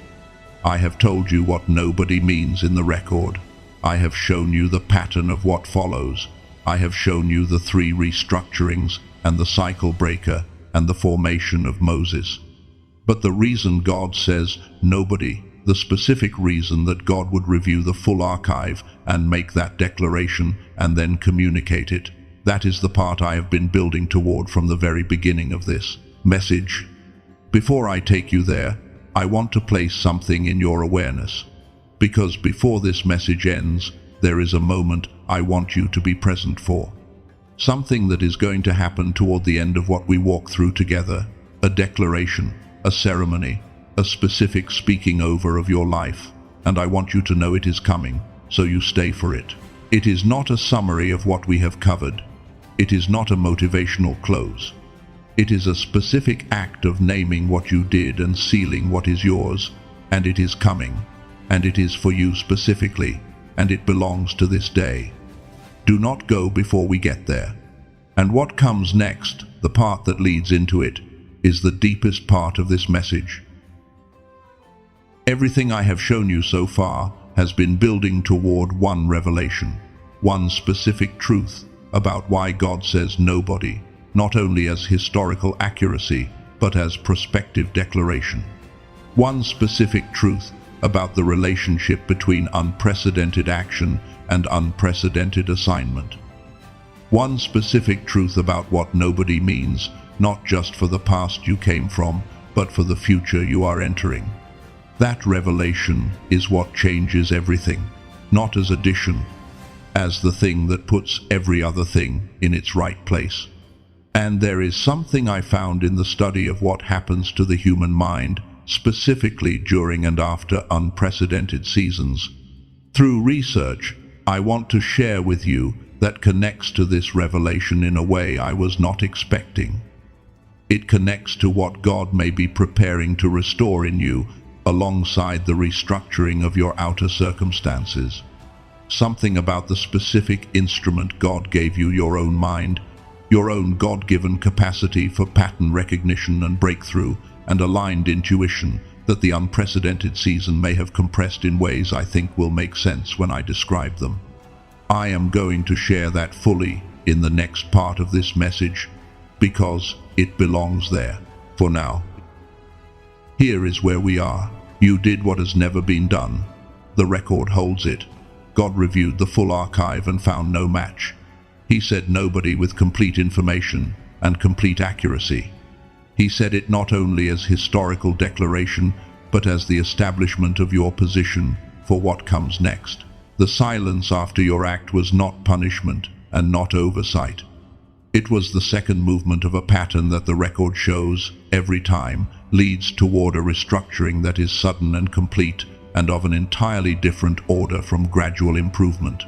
I have told you what nobody means in the record. I have shown you the pattern of what follows. I have shown you the 3 restructurings and the cycle breaker and the formation of Moses. But the reason God says nobody, the specific reason that God would review the full archive and make that declaration and then communicate it, that is the part I have been building toward from the very beginning of this message. Before I take you there, I want to place something in your awareness, because before this message ends, there is a moment I want you to be present for. Something that is going to happen toward the end of what we walk through together, a declaration, a ceremony, a specific speaking over of your life, and I want you to know it is coming, so you stay for it. It is not a summary of what we have covered. It is not a motivational close. It is a specific act of naming what you did and sealing what is yours, and it is coming, and it is for you specifically, and it belongs to this day. Do not go before we get there. And what comes next, the part that leads into it, is the deepest part of this message. Everything I have shown you so far has been building toward one revelation, one specific truth about why God says nobody, not only as historical accuracy, but as prospective declaration. One specific truth about the relationship between unprecedented action and unprecedented assignment. One specific truth about what nobody means, not just for the past you came from, but for the future you are entering. That revelation is what changes everything, not as addition, as the thing that puts every other thing in its right place. And there is something I found in the study of what happens to the human mind, specifically during and after unprecedented seasons. Through research, I want to share with you that connects to this revelation in a way I was not expecting. It connects to what God may be preparing to restore in you alongside the restructuring of your outer circumstances. Something about the specific instrument God gave you, your own mind, your own God-given capacity for pattern recognition and breakthrough, and aligned intuition that the unprecedented season may have compressed in ways I think will make sense when I describe them. I am going to share that fully in the next part of this message, because it belongs there for now. Here is where we are. You did what has never been done. The record holds it. God reviewed the full archive and found no match. He said nobody with complete information and complete accuracy. He said it not only as historical declaration, but as the establishment of your position for what comes next. The silence after your act was not punishment and not oversight. It was the second movement of a pattern that the record shows every time leads toward a restructuring that is sudden and complete and of an entirely different order from gradual improvement.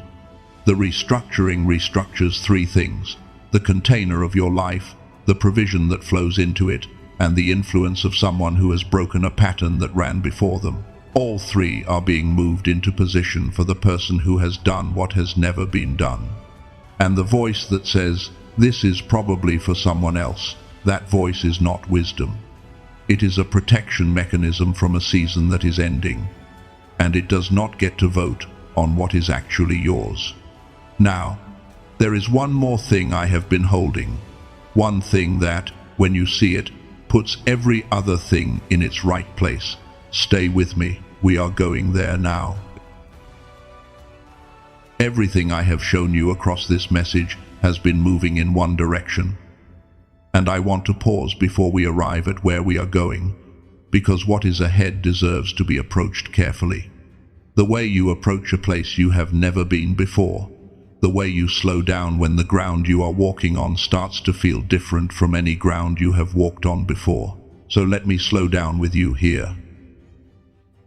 The restructuring restructures 3 things: the container of your life, the provision that flows into it, and the influence of someone who has broken a pattern that ran before them. All 3 are being moved into position for the person who has done what has never been done. And the voice that says, "This is probably for someone else," that voice is not wisdom. It is a protection mechanism from a season that is ending, and it does not get to vote on what is actually yours. Now, there is one more thing I have been holding, one thing that, when you see it, puts every other thing in its right place. Stay with me, we are going there now. Everything I have shown you across this message has been moving in one direction. And I want to pause before we arrive at where we are going, because what is ahead deserves to be approached carefully. The way you approach a place you have never been before, the way you slow down when the ground you are walking on starts to feel different from any ground you have walked on before. So let me slow down with you here.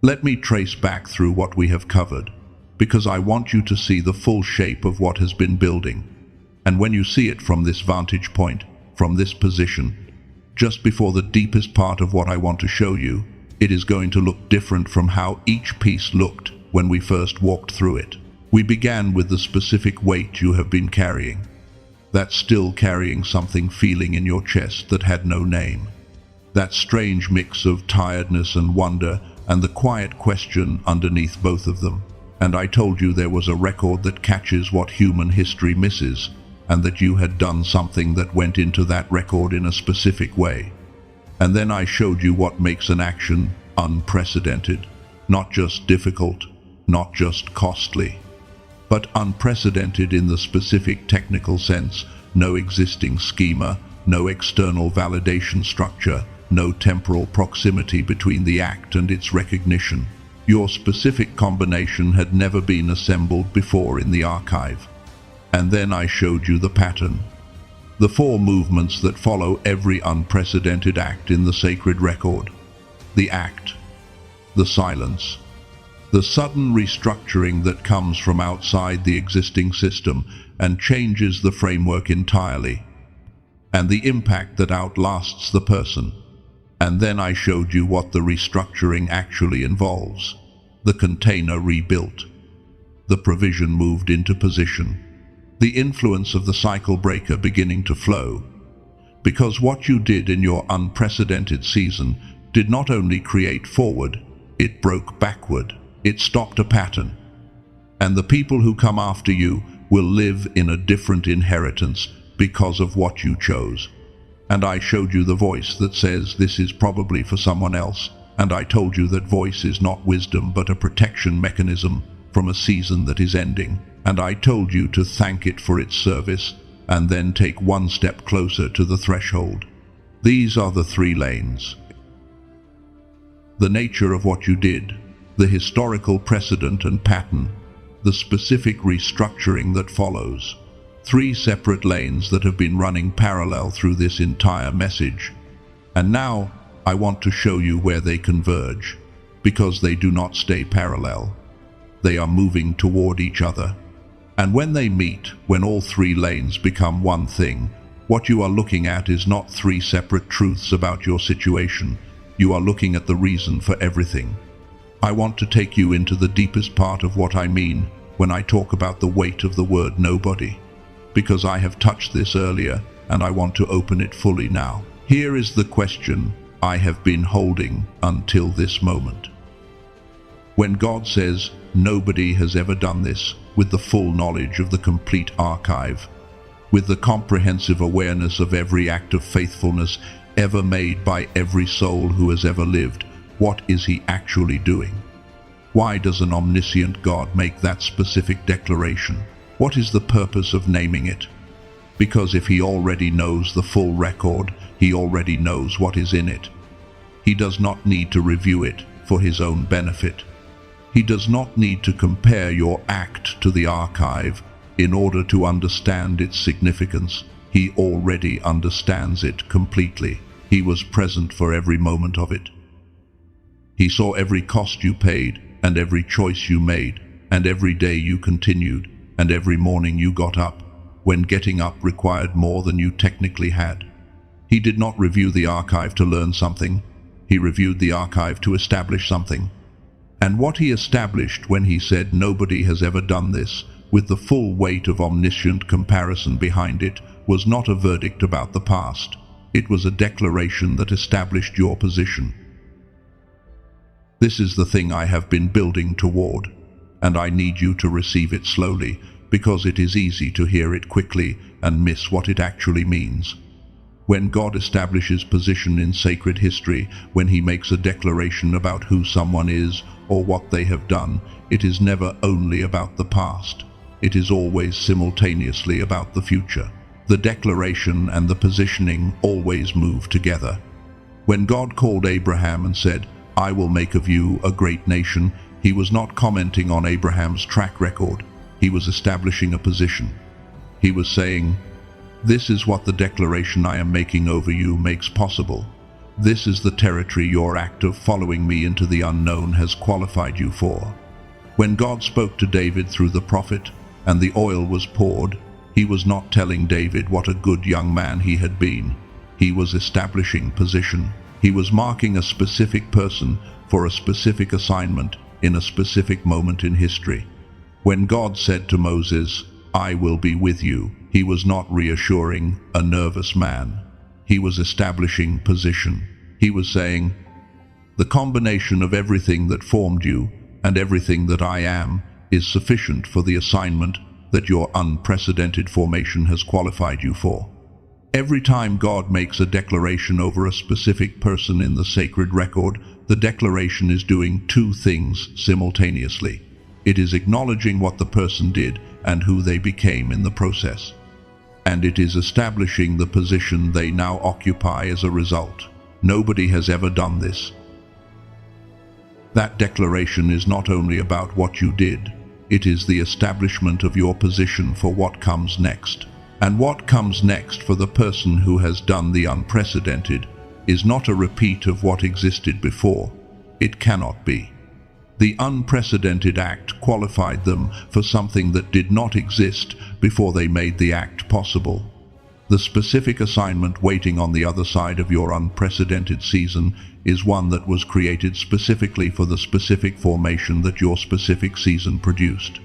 Let me trace back through what we have covered, because I want you to see the full shape of what has been building. And when you see it from this vantage point, from this position, just before the deepest part of what I want to show you, it is going to look different from how each piece looked when we first walked through it. We began with the specific weight you have been carrying, that still carrying something feeling in your chest that had no name, that strange mix of tiredness and wonder, and the quiet question underneath both of them. And I told you there was a record that catches what human history misses, and that you had done something that went into that record in a specific way. And then I showed you what makes an action unprecedented, not just difficult, not just costly, but unprecedented in the specific technical sense. No existing schema, no external validation structure, no temporal proximity between the act and its recognition. Your specific combination had never been assembled before in the archive. And then I showed you the pattern, the 4 movements that follow every unprecedented act in the sacred record. The act, the silence, the sudden restructuring that comes from outside the existing system and changes the framework entirely, and the impact that outlasts the person. And then I showed you what the restructuring actually involves. The container rebuilt, the provision moved into position, the influence of the cycle breaker beginning to flow. Because what you did in your unprecedented season did not only create forward, it broke backward. It stopped a pattern. And the people who come after you will live in a different inheritance because of what you chose. And I showed you the voice that says this is probably for someone else. And I told you that voice is not wisdom but a protection mechanism from a season that is ending. And I told you to thank it for its service and then take one step closer to the threshold. These are the 3 lanes. The nature of what you did, the historical precedent and pattern, the specific restructuring that follows. 3 separate lanes that have been running parallel through this entire message. And now I want to show you where they converge, because they do not stay parallel. They are moving toward each other. And when they meet, when all 3 lanes become one thing, what you are looking at is not 3 separate truths about your situation. You are looking at the reason for everything. I want to take you into the deepest part of what I mean when I talk about the weight of the word nobody, because I have touched this earlier and I want to open it fully now. Here is the question I have been holding until this moment. When God says, nobody has ever done this, with the full knowledge of the complete archive, with the comprehensive awareness of every act of faithfulness ever made by every soul who has ever lived, what is he actually doing? Why does an omniscient God make that specific declaration? What is the purpose of naming it? Because if he already knows the full record, he already knows what is in it. He does not need to review it for his own benefit. He does not need to compare your act to the archive in order to understand its significance. He already understands it completely. He was present for every moment of it. He saw every cost you paid, and every choice you made, and every day you continued, and every morning you got up, when getting up required more than you technically had. He did not review the archive to learn something. He reviewed the archive to establish something. And what he established when he said nobody has ever done this, with the full weight of omniscient comparison behind it, was not a verdict about the past. It was a declaration that established your position. This is the thing I have been building toward, and I need you to receive it slowly, because it is easy to hear it quickly and miss what it actually means. When God establishes position in sacred history, when he makes a declaration about who someone is or what they have done, it is never only about the past. It is always simultaneously about the future. The declaration and the positioning always move together. When God called Abraham and said, "I will make of you a great nation," he was not commenting on Abraham's track record. He was establishing a position. He was saying, "This is what the declaration I am making over you makes possible. This is the territory your act of following me into the unknown has qualified you for." When God spoke to David through the prophet and the oil was poured, he was not telling David what a good young man he had been. He was establishing position. He was marking a specific person for a specific assignment in a specific moment in history. When God said to Moses, "I will be with you," he was not reassuring a nervous man. He was establishing position. He was saying, "The combination of everything that formed you and everything that I am is sufficient for the assignment that your unprecedented formation has qualified you for." Every time God makes a declaration over a specific person in the sacred record, the declaration is doing two things simultaneously. It is acknowledging what the person did and who they became in the process. And it is establishing the position they now occupy as a result. Nobody has ever done this. That declaration is not only about what you did, it is the establishment of your position for what comes next. And what comes next for the person who has done the unprecedented is not a repeat of what existed before. It cannot be. The unprecedented act qualified them for something that did not exist before they made the act possible. The specific assignment waiting on the other side of your unprecedented season is one that was created specifically for the specific formation that your specific season produced.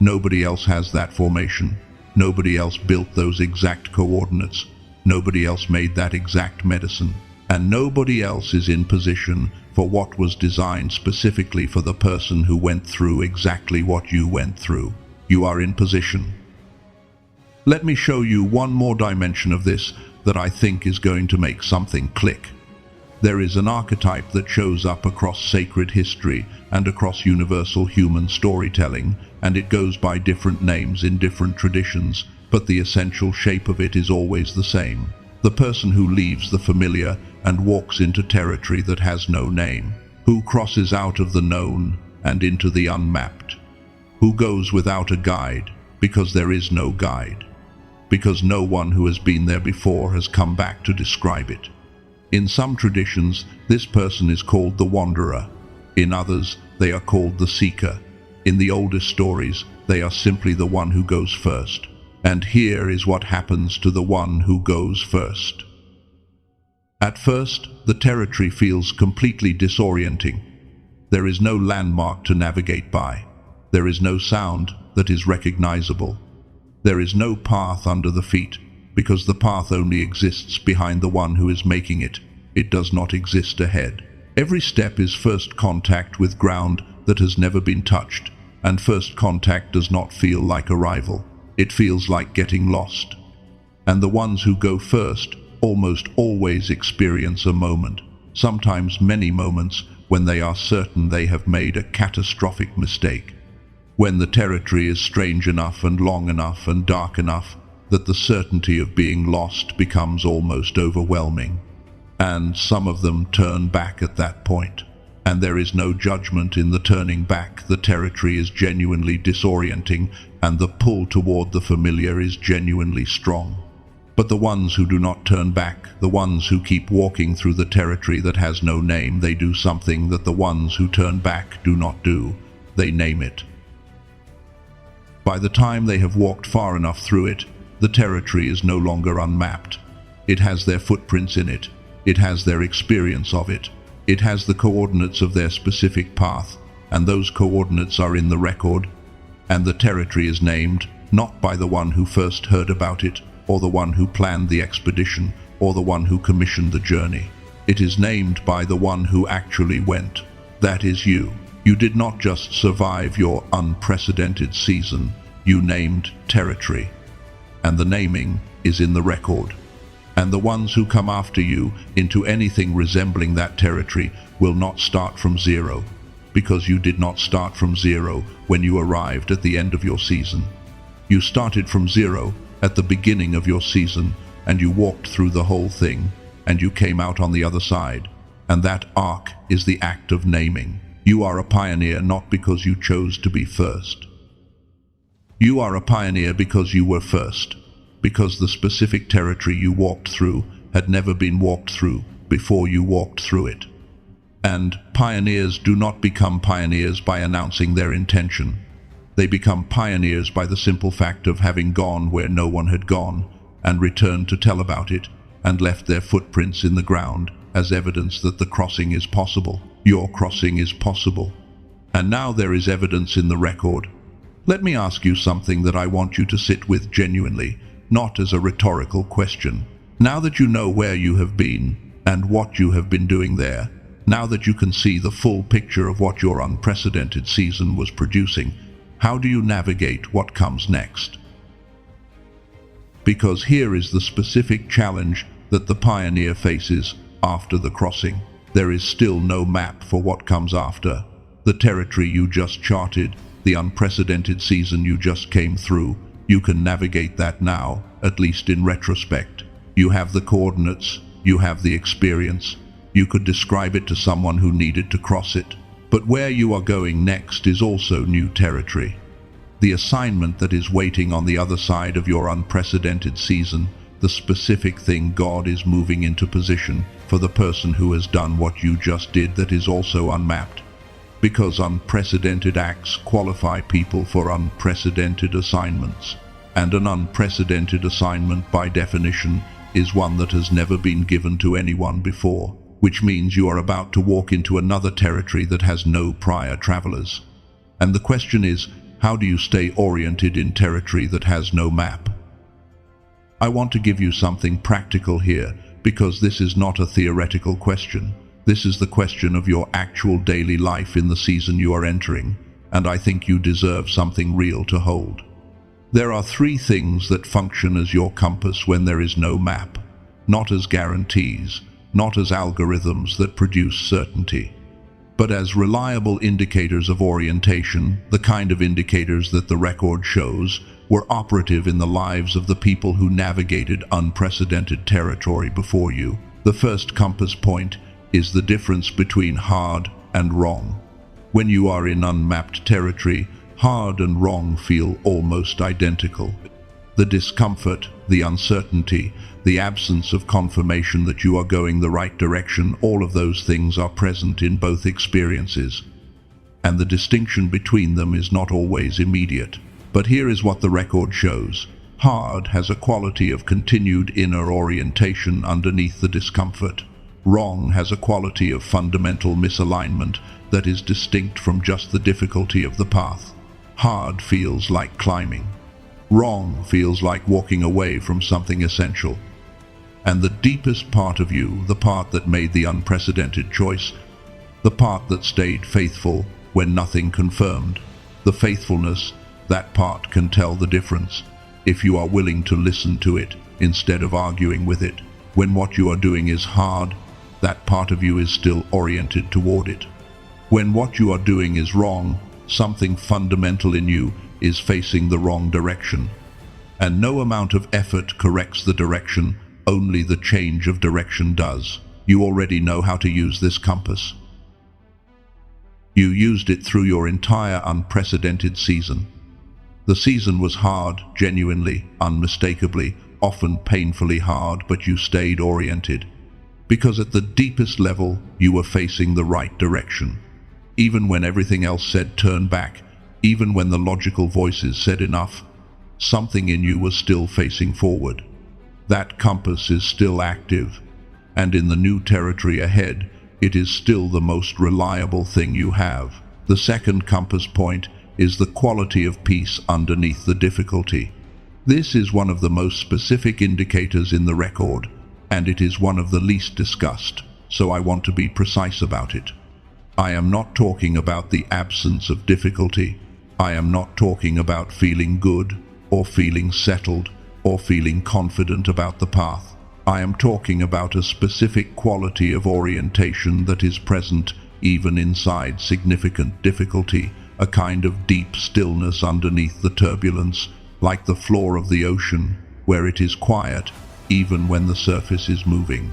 Nobody else has that formation. Nobody else built those exact coordinates. Nobody else made that exact medicine. And nobody else is in position for what was designed specifically for the person who went through exactly what you went through. You are in position. Let me show you one more dimension of this that I think is going to make something click. There is an archetype that shows up across sacred history and across universal human storytelling, and it goes by different names in different traditions, but the essential shape of it is always the same. The person who leaves the familiar and walks into territory that has no name, who crosses out of the known and into the unmapped, who goes without a guide because there is no guide, because no one who has been there before has come back to describe it. In some traditions, this person is called the wanderer. In others, they are called the seeker. In the oldest stories, they are simply the one who goes first. And here is what happens to the one who goes first. At first, the territory feels completely disorienting. There is no landmark to navigate by. There is no sound that is recognizable. There is no path under the feet, because the path only exists behind the one who is making it. It does not exist ahead. Every step is first contact with ground that has never been touched, and first contact does not feel like arrival. It feels like getting lost. And the ones who go first almost always experience a moment, sometimes many moments, when they are certain they have made a catastrophic mistake. When the territory is strange enough and long enough and dark enough that the certainty of being lost becomes almost overwhelming. And some of them turn back at that point. And there is no judgment in the turning back. The territory is genuinely disorienting, and the pull toward the familiar is genuinely strong. But the ones who do not turn back, the ones who keep walking through the territory that has no name, they do something that the ones who turn back do not do. They name it. By the time they have walked far enough through it, the territory is no longer unmapped. It has their footprints in it. It has their experience of it. It has the coordinates of their specific path, and those coordinates are in the record, and the territory is named not by the one who first heard about it, or the one who planned the expedition, or the one who commissioned the journey. It is named by the one who actually went. That is you. You did not just survive your unprecedented season, you named territory. And the naming is in the record. And the ones who come after you into anything resembling that territory will not start from zero, because you did not start from zero when you arrived at the end of your season. You started from zero at the beginning of your season, and you walked through the whole thing, and you came out on the other side. And that arc is the act of naming. You are a pioneer not because you chose to be first. You are a pioneer because you were first, because the specific territory you walked through had never been walked through before you walked through it. And pioneers do not become pioneers by announcing their intention. They become pioneers by the simple fact of having gone where no one had gone, and returned to tell about it, and left their footprints in the ground as evidence that the crossing is possible. Your crossing is possible. And now there is evidence in the record. Let me ask you something that I want you to sit with genuinely, not as a rhetorical question. Now that you know where you have been, and what you have been doing there, now that you can see the full picture of what your unprecedented season was producing, how do you navigate what comes next? Because here is the specific challenge that the pioneer faces after the crossing. There is still no map for what comes after. The territory you just charted, the unprecedented season you just came through, you can navigate that now, at least in retrospect. You have the coordinates, you have the experience. You could describe it to someone who needed to cross it. But where you are going next is also new territory. The assignment that is waiting on the other side of your unprecedented season, the specific thing God is moving into position for the person who has done what you just did that is also unmapped. Because unprecedented acts qualify people for unprecedented assignments. And an unprecedented assignment by definition is one that has never been given to anyone before, which means you are about to walk into another territory that has no prior travelers. And the question is, how do you stay oriented in territory that has no map? I want to give you something practical here, because this is not a theoretical question. This is the question of your actual daily life in the season you are entering, and I think you deserve something real to hold. There are 3 things that function as your compass when there is no map, not as guarantees, not as algorithms that produce certainty, but as reliable indicators of orientation, the kind of indicators that the record shows were operative in the lives of the people who navigated unprecedented territory before you. The first compass point is the difference between hard and wrong. When you are in unmapped territory, hard and wrong feel almost identical. The discomfort, the uncertainty, the absence of confirmation that you are going the right direction, all of those things are present in both experiences. And the distinction between them is not always immediate. But here is what the record shows. Hard has a quality of continued inner orientation underneath the discomfort. Wrong has a quality of fundamental misalignment that is distinct from just the difficulty of the path. Hard feels like climbing. Wrong feels like walking away from something essential. And the deepest part of you, the part that made the unprecedented choice, the part that stayed faithful when nothing confirmed, the faithfulness, that part can tell the difference if you are willing to listen to it instead of arguing with it. When what you are doing is hard, that part of you is still oriented toward it. When what you are doing is wrong, something fundamental in you is facing the wrong direction. And no amount of effort corrects the direction, only the change of direction does. You already know how to use this compass. You used it through your entire unprecedented season. The season was hard, genuinely, unmistakably, often painfully hard, but you stayed oriented. Because at the deepest level, you were facing the right direction. Even when everything else said turn back, even when the logical voices said enough, something in you was still facing forward. That compass is still active, and in the new territory ahead, it is still the most reliable thing you have. The second compass point is the quality of peace underneath the difficulty. This is one of the most specific indicators in the record, and it is one of the least discussed, so I want to be precise about it. I am not talking about the absence of difficulty. I am not talking about feeling good, or feeling settled, or feeling confident about the path. I am talking about a specific quality of orientation that is present even inside significant difficulty, a kind of deep stillness underneath the turbulence, like the floor of the ocean. where it is quiet, even when the surface is moving.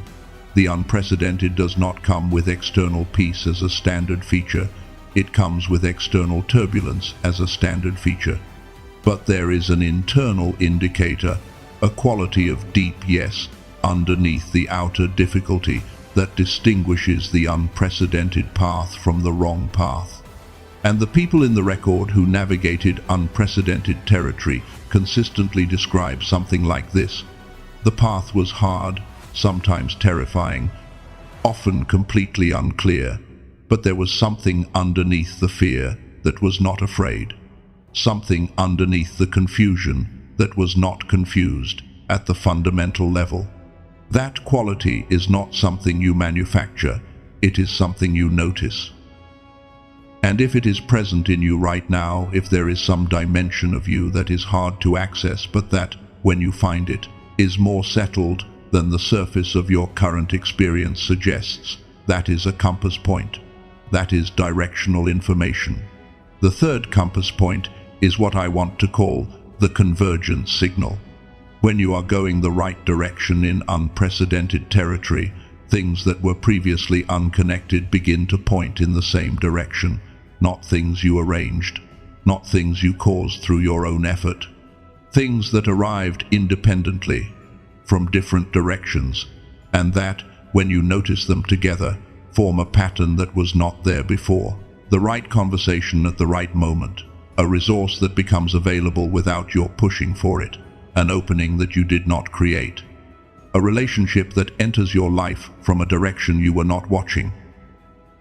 The unprecedented does not come with external peace as a standard feature, it comes with external turbulence as a standard feature. But there is an internal indicator, a quality of deep yes underneath the outer difficulty that distinguishes the unprecedented path from the wrong path. And the people in the record who navigated unprecedented territory consistently describe something like this. The path was hard, sometimes terrifying, often completely unclear, but there was something underneath the fear that was not afraid, something underneath the confusion that was not confused at the fundamental level. That quality is not something you manufacture, it is something you notice. And if it is present in you right now, if there is some dimension of you that is hard to access, but that, when you find it, is more settled than the surface of your current experience suggests, that is a compass point. That is directional information. The third compass point is what I want to call the convergence signal. When you are going the right direction in unprecedented territory, things that were previously unconnected begin to point in the same direction, not things you arranged, not things you caused through your own effort. Things that arrived independently, from different directions, and that, when you notice them together, form a pattern that was not there before. The right conversation at the right moment, a resource that becomes available without your pushing for it, an opening that you did not create, a relationship that enters your life from a direction you were not watching.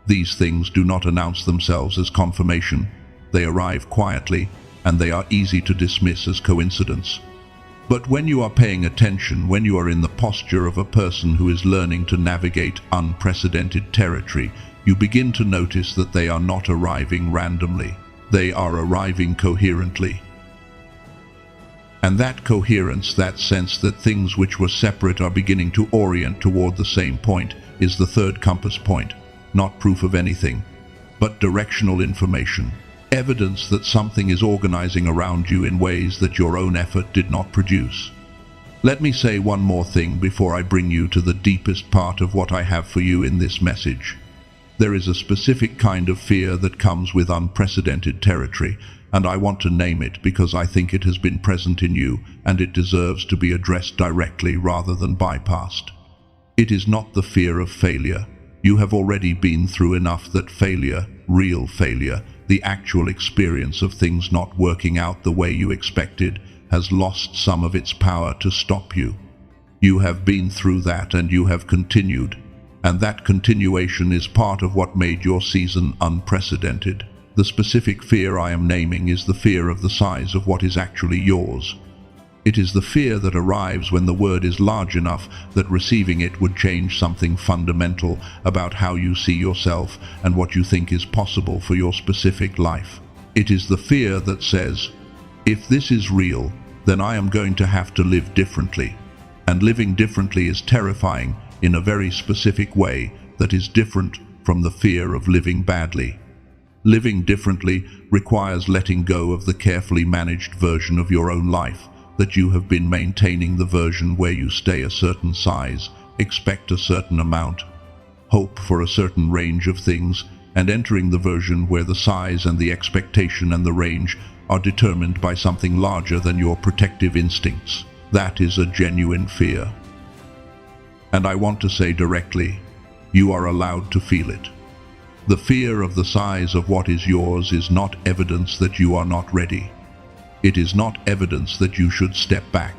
These things do not announce themselves as confirmation. They arrive quietly, and they are easy to dismiss as coincidence. But when you are paying attention, when you are in the posture of a person who is learning to navigate unprecedented territory, you begin to notice that they are not arriving randomly. They are arriving coherently. And that coherence, that sense that things which were separate are beginning to orient toward the same point, is the third compass point. Not proof of anything, but directional information. Evidence that something is organizing around you in ways that your own effort did not produce. Let me say one more thing before I bring you to the deepest part of what I have for you in this message. There is a specific kind of fear that comes with unprecedented territory, and I want to name it because I think it has been present in you and it deserves to be addressed directly rather than bypassed. It is not the fear of failure. You have already been through enough that failure, real failure, the actual experience of things not working out the way you expected, has lost some of its power to stop you. You have been through that and you have continued, and that continuation is part of what made your season unprecedented. The specific fear I am naming is the fear of the size of what is actually yours. It is the fear that arrives when the word is large enough that receiving it would change something fundamental about how you see yourself and what you think is possible for your specific life. It is the fear that says, if this is real, then I am going to have to live differently. And living differently is terrifying in a very specific way that is different from the fear of living badly. Living differently requires letting go of the carefully managed version of your own life, that you have been maintaining the version where you stay a certain size, expect a certain amount, hope for a certain range of things, and entering the version where the size and the expectation and the range are determined by something larger than your protective instincts. That is a genuine fear. And I want to say directly, you are allowed to feel it. The fear of the size of what is yours is not evidence that you are not ready. It is not evidence that you should step back.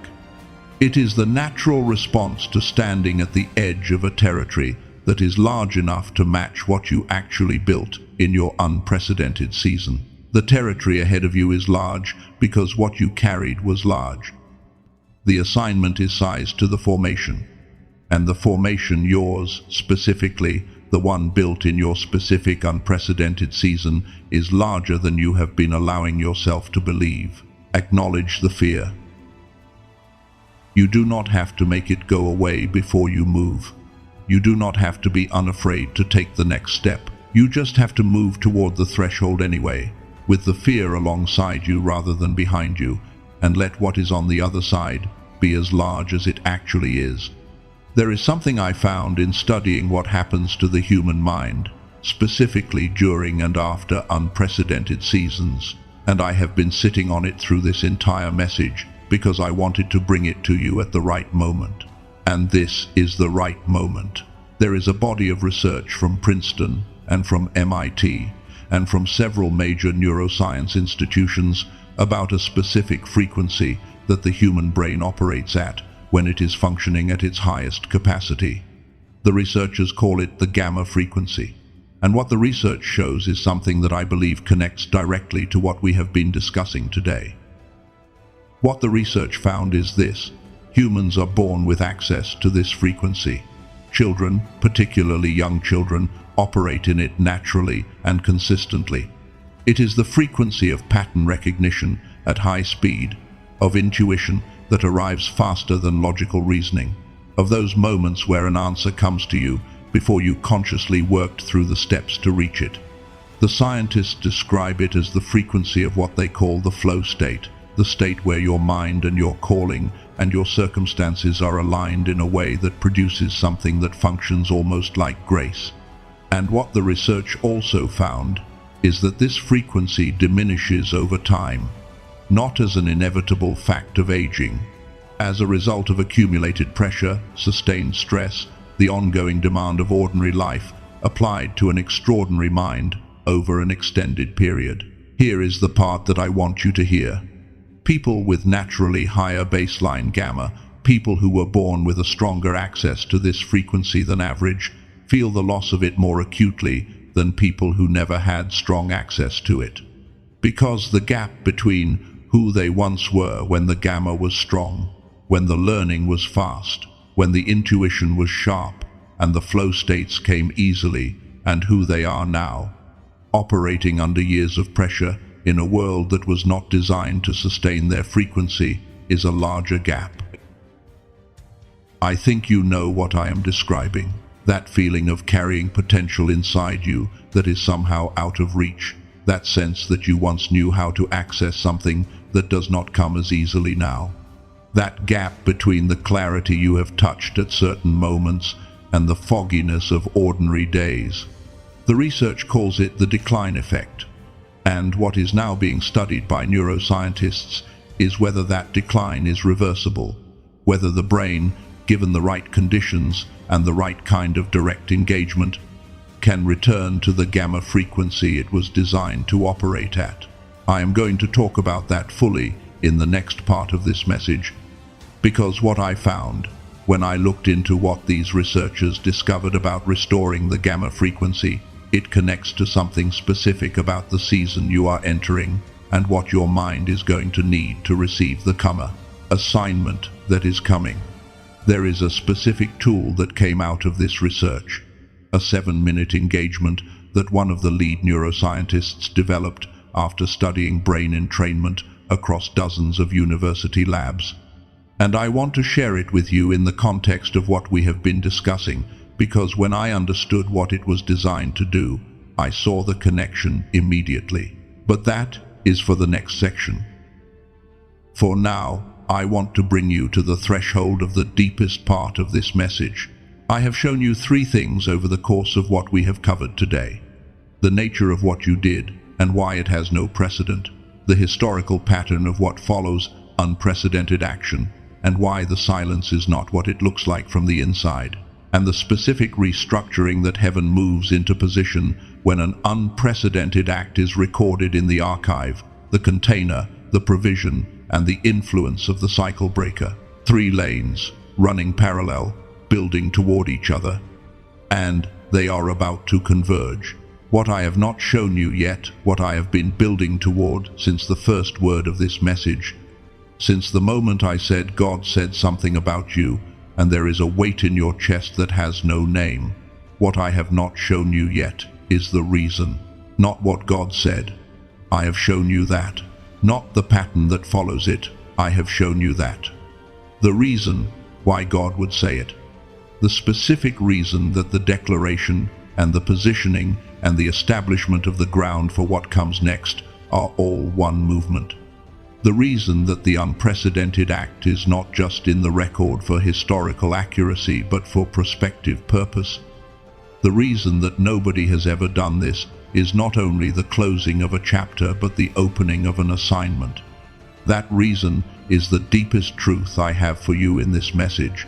It is the natural response to standing at the edge of a territory that is large enough to match what you actually built in your unprecedented season. The territory ahead of you is large because what you carried was large. The assignment is sized to the formation, and the formation, yours specifically, the one built in your specific unprecedented season, is larger than you have been allowing yourself to believe. Acknowledge the fear. You do not have to make it go away before you move. You do not have to be unafraid to take the next step. You just have to move toward the threshold anyway, with the fear alongside you rather than behind you, and let what is on the other side be as large as it actually is. There is something I found in studying what happens to the human mind, specifically during and after unprecedented seasons, and I have been sitting on it through this entire message because I wanted to bring it to you at the right moment. And this is the right moment. There is a body of research from Princeton and from MIT and from several major neuroscience institutions about a specific frequency that the human brain operates at when it is functioning at its highest capacity. The researchers call it the gamma frequency. And what the research shows is something that I believe connects directly to what we have been discussing today. What the research found is this: humans are born with access to this frequency. Children, particularly young children, operate in it naturally and consistently. It is the frequency of pattern recognition at high speed, of intuition that arrives faster than logical reasoning, of those moments where an answer comes to you before you consciously worked through the steps to reach it. The scientists describe it as the frequency of what they call the flow state, the state where your mind and your calling and your circumstances are aligned in a way that produces something that functions almost like grace. And what the research also found is that this frequency diminishes over time, not as an inevitable fact of aging, as a result of accumulated pressure, sustained stress, the ongoing demand of ordinary life applied to an extraordinary mind over an extended period. Here is the part that I want you to hear. People with naturally higher baseline gamma, people who were born with a stronger access to this frequency than average, feel the loss of it more acutely than people who never had strong access to it. Because the gap between who they once were when the gamma was strong, when the learning was fast, when the intuition was sharp, and the flow states came easily, and who they are now, operating under years of pressure in a world that was not designed to sustain their frequency, is a larger gap. I think you know what I am describing. That feeling of carrying potential inside you that is somehow out of reach. That sense that you once knew how to access something that does not come as easily now. That gap between the clarity you have touched at certain moments and the fogginess of ordinary days. The research calls it the decline effect. And what is now being studied by neuroscientists is whether that decline is reversible, whether the brain, given the right conditions and the right kind of direct engagement, can return to the gamma frequency it was designed to operate at. I am going to talk about that fully in the next part of this message, because what I found when I looked into what these researchers discovered about restoring the gamma frequency, it connects to something specific about the season you are entering and what your mind is going to need to receive the gamma assignment that is coming. There is a specific tool that came out of this research, a 7-minute engagement that one of the lead neuroscientists developed after studying brain entrainment across dozens of university labs. And I want to share it with you in the context of what we have been discussing, because when I understood what it was designed to do, I saw the connection immediately. But that is for the next section. For now, I want to bring you to the threshold of the deepest part of this message. I have shown you 3 things over the course of what we have covered today. The nature of what you did and why it has no precedent. The historical pattern of what follows unprecedented action and why the silence is not what it looks like from the inside. And the specific restructuring that heaven moves into position when an unprecedented act is recorded in the archive, the container, the provision, and the influence of the cycle breaker. 3 lanes, running parallel, building toward each other. And they are about to converge. What I have not shown you yet, what I have been building toward since the first word of this message. Since the moment I said God said something about you, and there is a weight in your chest that has no name. What I have not shown you yet is the reason, not what God said. I have shown you that. Not the pattern that follows it, I have shown you that. The reason why God would say it. The specific reason that the declaration and the positioning and the establishment of the ground for what comes next are all one movement. The reason that the unprecedented act is not just in the record for historical accuracy but for prospective purpose. The reason that nobody has ever done this is not only the closing of a chapter but the opening of an assignment. That reason is the deepest truth I have for you in this message.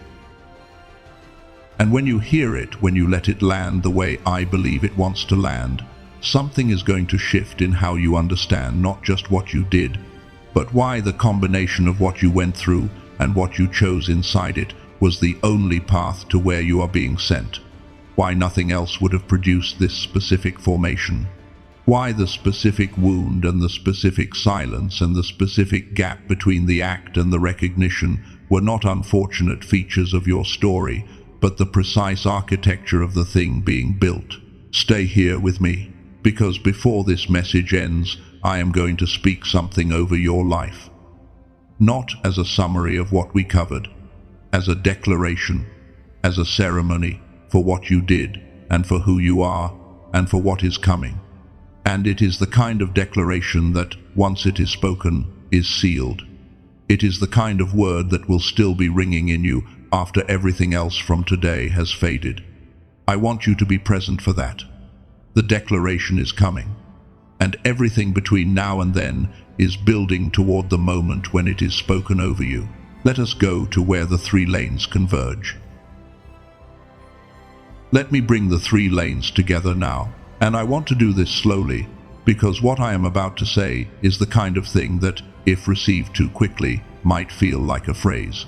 And when you hear it, when you let it land the way I believe it wants to land, something is going to shift in how you understand not just what you did, but why the combination of what you went through and what you chose inside it was the only path to where you are being sent. Why nothing else would have produced this specific formation. Why the specific wound and the specific silence and the specific gap between the act and the recognition were not unfortunate features of your story, but the precise architecture of the thing being built. Stay here with me, because before this message ends, I am going to speak something over your life. Not as a summary of what we covered, as a declaration, as a ceremony for what you did and for who you are and for what is coming. And it is the kind of declaration that, once it is spoken, is sealed. It is the kind of word that will still be ringing in you after everything else from today has faded. I want you to be present for that. The declaration is coming, and everything between now and then is building toward the moment when it is spoken over you. Let us go to where the three lanes converge. Let me bring the three lanes together now, and I want to do this slowly, because what I am about to say is the kind of thing that, if received too quickly, might feel like a phrase.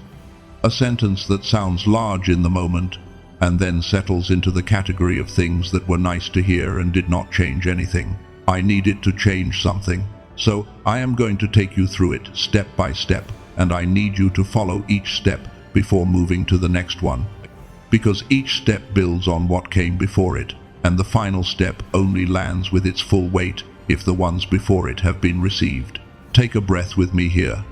A sentence that sounds large in the moment, and then settles into the category of things that were nice to hear and did not change anything. I needed to change something, so I am going to take you through it step by step, and I need you to follow each step before moving to the next one. Because each step builds on what came before it, and the final step only lands with its full weight if the ones before it have been received. Take a breath with me here.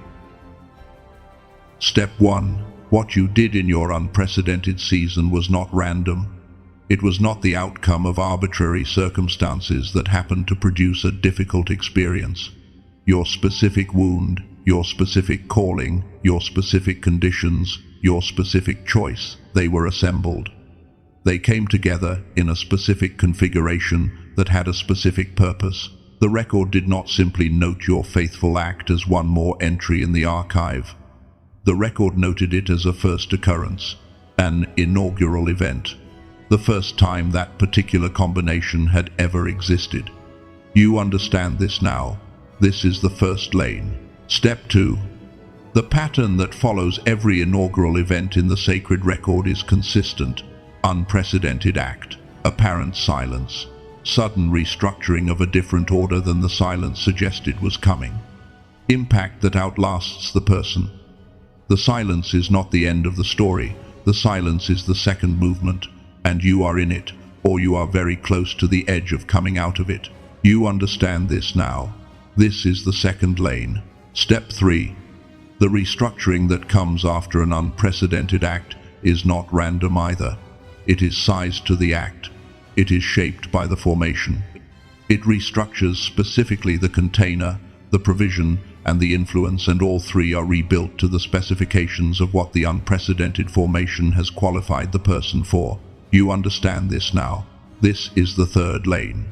Step 1. What you did in your unprecedented season was not random. It was not the outcome of arbitrary circumstances that happened to produce a difficult experience. Your specific wound, your specific calling, your specific conditions, your specific choice, they were assembled. They came together in a specific configuration that had a specific purpose. The record did not simply note your faithful act as one more entry in the archive. The record noted it as a first occurrence, an inaugural event, the first time that particular combination had ever existed. You understand this now. This is the first lane. Step 2. The pattern that follows every inaugural event in the sacred record is consistent. Unprecedented act, apparent silence, sudden restructuring of a different order than the silence suggested was coming. Impact that outlasts the person. The silence is not the end of the story. The silence is the second movement, and you are in it, or you are very close to the edge of coming out of it. You understand this now. This is the second lane. Step 3. The restructuring that comes after an unprecedented act is not random either. It is sized to the act. It is shaped by the formation. It restructures specifically the container, the provision, and the influence, and all three are rebuilt to the specifications of what the unprecedented formation has qualified the person for. You understand this now. This is the third lane.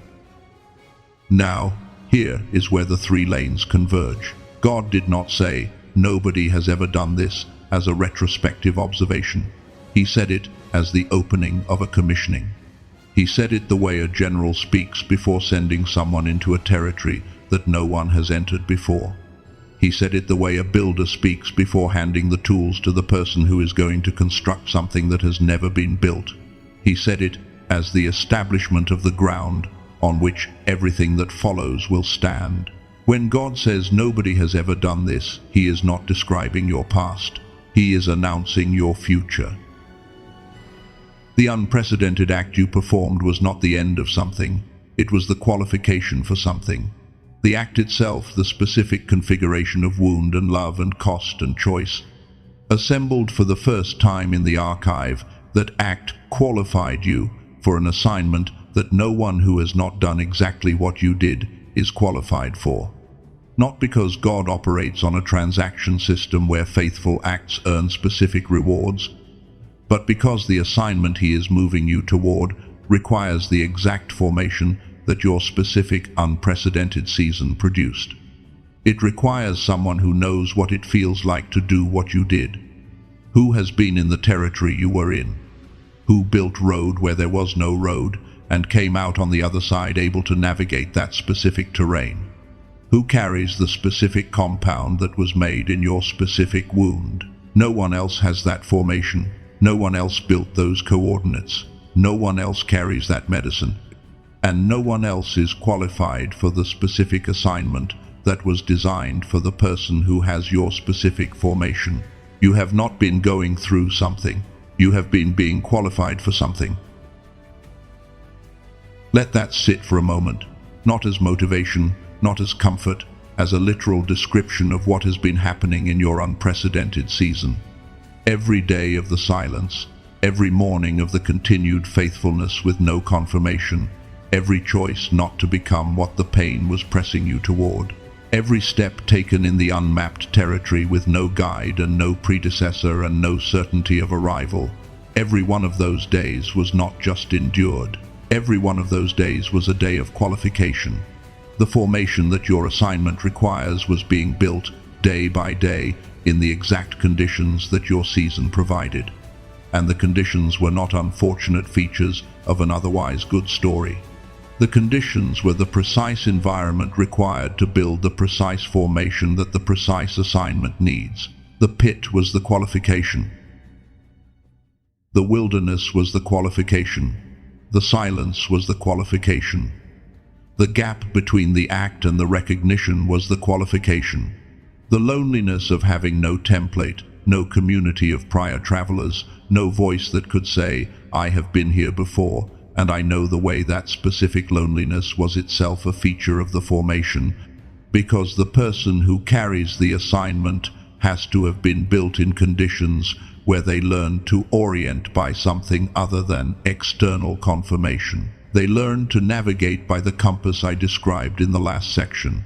Now, here is where the three lanes converge. God did not say, "Nobody has ever done this," as a retrospective observation. He said it as the opening of a commissioning. He said it the way a general speaks before sending someone into a territory that no one has entered before. He said it the way a builder speaks before handing the tools to the person who is going to construct something that has never been built. He said it as the establishment of the ground on which everything that follows will stand. When God says nobody has ever done this, He is not describing your past. He is announcing your future. The unprecedented act you performed was not the end of something. It was the qualification for something. The act itself, the specific configuration of wound and love and cost and choice, assembled for the first time in the archive, that act qualified you for an assignment that no one who has not done exactly what you did is qualified for. Not because God operates on a transaction system where faithful acts earn specific rewards, but because the assignment He is moving you toward requires the exact formation that your specific unprecedented season produced. It requires someone who knows what it feels like to do what you did, who has been in the territory you were in, who built road where there was no road and came out on the other side able to navigate that specific terrain, who carries the specific compound that was made in your specific wound. No one else has that formation. No one else built those coordinates. No one else carries that medicine. And no one else is qualified for the specific assignment that was designed for the person who has your specific formation. You have not been going through something. You have been being qualified for something. Let that sit for a moment, not as motivation, not as comfort, as a literal description of what has been happening in your unprecedented season. Every day of the silence, every morning of the continued faithfulness with no confirmation, every choice not to become what the pain was pressing you toward, every step taken in the unmapped territory with no guide and no predecessor and no certainty of arrival. Every one of those days was not just endured. Every one of those days was a day of qualification. The formation that your assignment requires was being built day by day in the exact conditions that your season provided. And the conditions were not unfortunate features of an otherwise good story. The conditions were the precise environment required to build the precise formation that the precise assignment needs. The pit was the qualification. The wilderness was the qualification. The silence was the qualification. The gap between the act and the recognition was the qualification. The loneliness of having no template, no community of prior travelers, no voice that could say, I have been here before, and I know the way. That specific loneliness was itself a feature of the formation, because the person who carries the assignment has to have been built in conditions where they learn to orient by something other than external confirmation. They learn to navigate by the compass I described in the last section,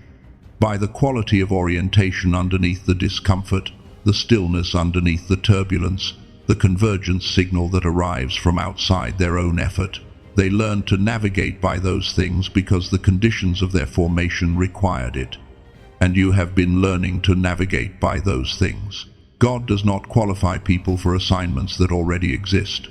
by the quality of orientation underneath the discomfort, the stillness underneath the turbulence, the convergence signal that arrives from outside their own effort. They learn to navigate by those things because the conditions of their formation required it. And you have been learning to navigate by those things. God does not qualify people for assignments that already exist.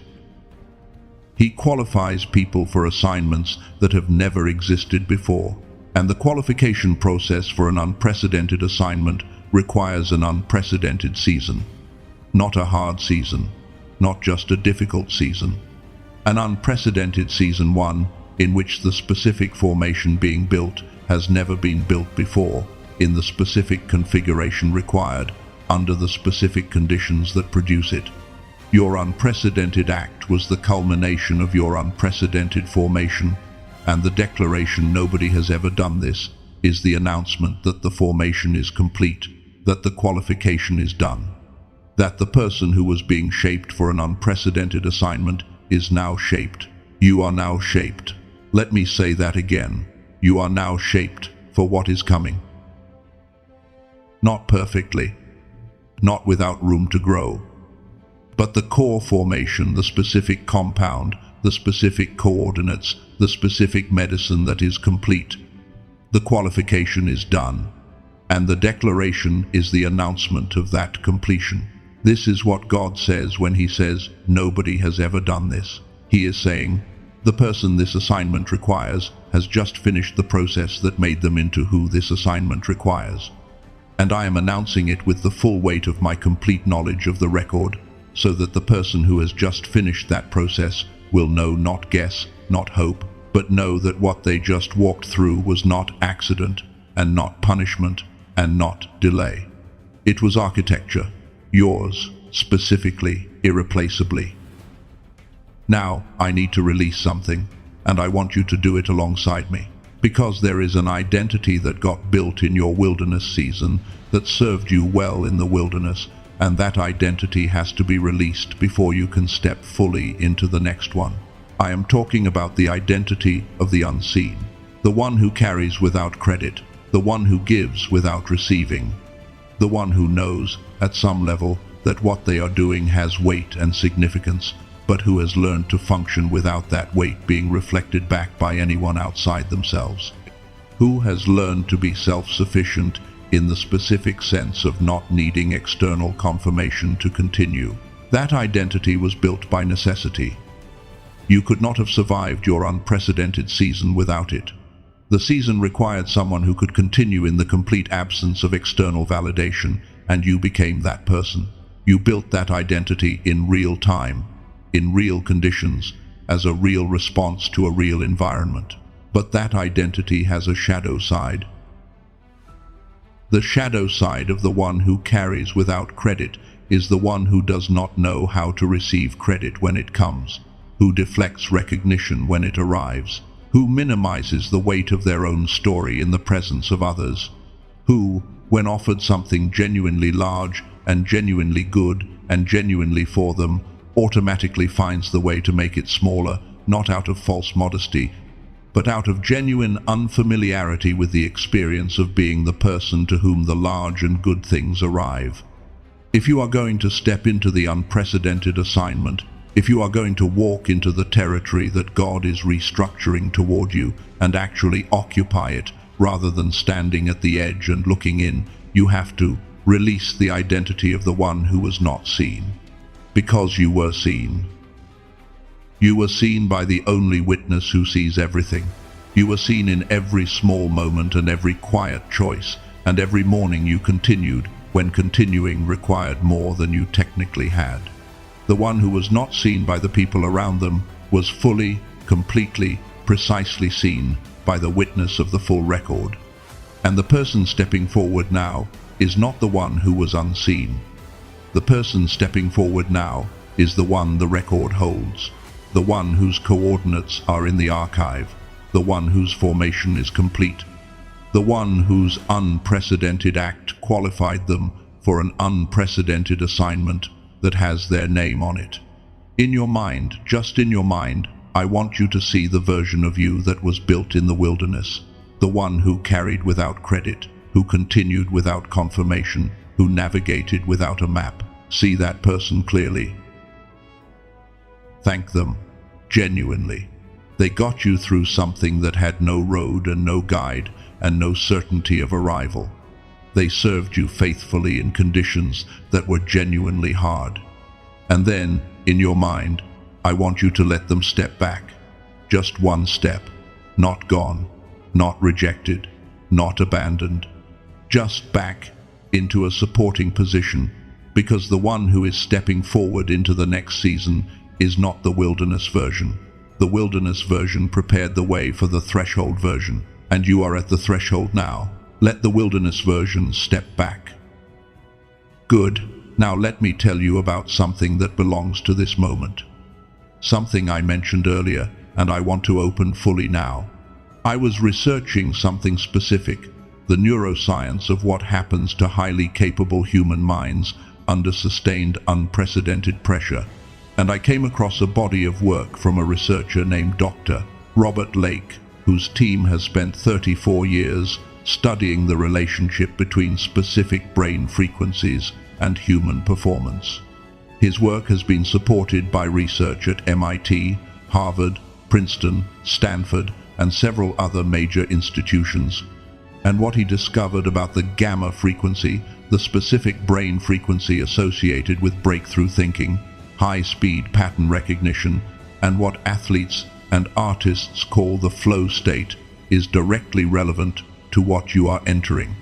He qualifies people for assignments that have never existed before. And the qualification process for an unprecedented assignment requires an unprecedented season. Not a hard season, not just a difficult season. An unprecedented season one in which the specific formation being built has never been built before, in the specific configuration required, under the specific conditions that produce it. Your unprecedented act was the culmination of your unprecedented formation, and the declaration "nobody has ever done this" is the announcement that the formation is complete, that the qualification is done, that the person who was being shaped for an unprecedented assignment is now shaped. You are now shaped. Let me say that again. You are now shaped for what is coming. Not perfectly, not without room to grow, but the core formation, the specific compound, the specific coordinates, the specific medicine that is complete. The qualification is done, and the declaration is the announcement of that completion. This is what God says when He says, "Nobody has ever done this." He is saying, the person this assignment requires has just finished the process that made them into who this assignment requires. And I am announcing it with the full weight of my complete knowledge of the record, so that the person who has just finished that process will know, not guess, not hope, but know that what they just walked through was not accident, and not punishment, and not delay. It was architecture, yours, specifically, irreplaceably. Now, I need to release something, and I want you to do it alongside me, because there is an identity that got built in your wilderness season that served you well in the wilderness, and that identity has to be released before you can step fully into the next one. I am talking about the identity of the unseen, the one who carries without credit, the one who gives without receiving, the one who knows, at some level, that what they are doing has weight and significance, but who has learned to function without that weight being reflected back by anyone outside themselves, who has learned to be self-sufficient in the specific sense of not needing external confirmation to continue. That identity was built by necessity. You could not have survived your unprecedented season without it. The season required someone who could continue in the complete absence of external validation, and you became that person. You built that identity in real time, in real conditions, as a real response to a real environment. But that identity has a shadow side. The shadow side of the one who carries without credit is the one who does not know how to receive credit when it comes, who deflects recognition when it arrives, who minimizes the weight of their own story in the presence of others, who, when offered something genuinely large and genuinely good and genuinely for them, automatically finds the way to make it smaller, not out of false modesty, but out of genuine unfamiliarity with the experience of being the person to whom the large and good things arrive. If you are going to step into the unprecedented assignment, if you are going to walk into the territory that God is restructuring toward you and actually occupy it rather than standing at the edge and looking in, you have to release the identity of the one who was not seen. Because you were seen. You were seen by the only witness who sees everything. You were seen in every small moment and every quiet choice, and every morning you continued when continuing required more than you technically had. The one who was not seen by the people around them was fully, completely, precisely seen by the witness of the full record. And the person stepping forward now is not the one who was unseen. The person stepping forward now is the one the record holds, the one whose coordinates are in the archive, the one whose formation is complete, the one whose unprecedented act qualified them for an unprecedented assignment that has their name on it. In your mind, just in your mind, I want you to see the version of you that was built in the wilderness, the one who carried without credit, who continued without confirmation, who navigated without a map. See that person clearly. Thank them, genuinely. They got you through something that had no road and no guide and no certainty of arrival. They served you faithfully in conditions that were genuinely hard. And then, in your mind, I want you to let them step back. Just one step. Not gone, not rejected, not abandoned. Just back into a supporting position, because the one who is stepping forward into the next season is not the wilderness version. The wilderness version prepared the way for the threshold version, and you are at the threshold now. Let the wilderness version step back. Good. Now let me tell you about something that belongs to this moment. Something I mentioned earlier, and I want to open fully now. I was researching something specific, the neuroscience of what happens to highly capable human minds under sustained, unprecedented pressure, and I came across a body of work from a researcher named Dr. Robert Lake, whose team has spent 34 years studying the relationship between specific brain frequencies and human performance. His work has been supported by research at MIT, Harvard, Princeton, Stanford, and several other major institutions. And what he discovered about the gamma frequency, the specific brain frequency associated with breakthrough thinking, high-speed pattern recognition, and what athletes and artists call the flow state, is directly relevant to what you are entering.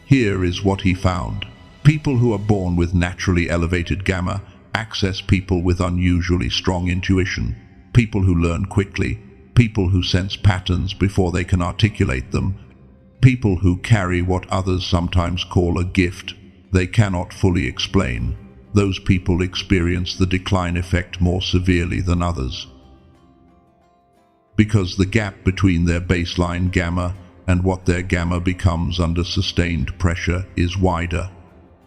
Here is what he found. People who are born with naturally elevated gamma access people with unusually strong intuition, people who learn quickly, people who sense patterns before they can articulate them, people who carry what others sometimes call a gift they cannot fully explain. Those people experience the decline effect more severely than others, because the gap between their baseline gamma and what their gamma becomes under sustained pressure is wider.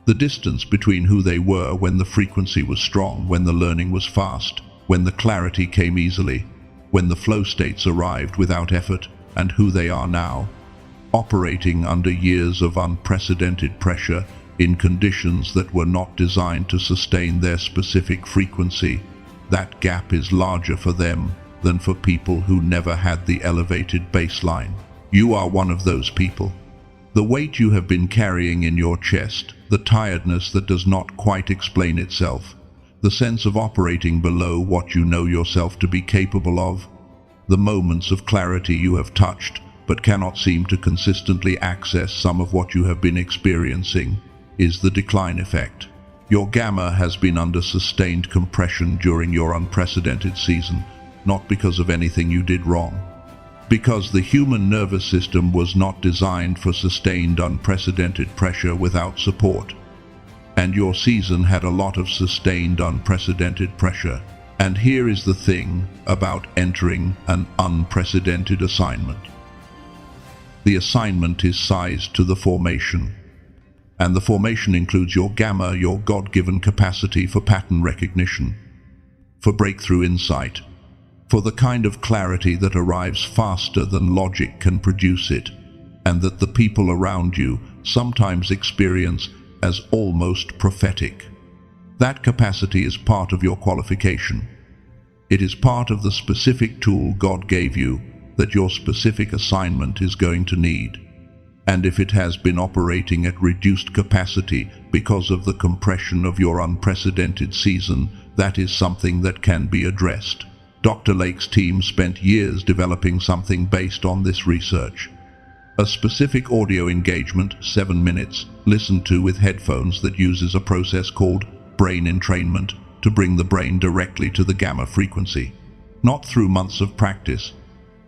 The distance between who they were when the frequency was strong, when the learning was fast, when the clarity came easily, when the flow states arrived without effort, and who they are now, operating under years of unprecedented pressure in conditions that were not designed to sustain their specific frequency. That gap is larger for them than for people who never had the elevated baseline. You are one of those people. The weight you have been carrying in your chest, the tiredness that does not quite explain itself, the sense of operating below what you know yourself to be capable of, the moments of clarity you have touched but cannot seem to consistently access some of what you have been experiencing, is the decline effect. Your gamma has been under sustained compression during your unprecedented season, not because of anything you did wrong. Because the human nervous system was not designed for sustained unprecedented pressure without support. And your season had a lot of sustained unprecedented pressure. And here is the thing about entering an unprecedented assignment. The assignment is sized to the formation. And the formation includes your gamma, your God-given capacity for pattern recognition, for breakthrough insight, for the kind of clarity that arrives faster than logic can produce it, and that the people around you sometimes experience as almost prophetic. That capacity is part of your qualification. It is part of the specific tool God gave you that your specific assignment is going to need. And if it has been operating at reduced capacity because of the compression of your unprecedented season, that is something that can be addressed. Dr. Lake's team spent years developing something based on this research. A specific audio engagement, 7 minutes, listened to with headphones that uses a process called brain entrainment to bring the brain directly to the gamma frequency. Not through months of practice,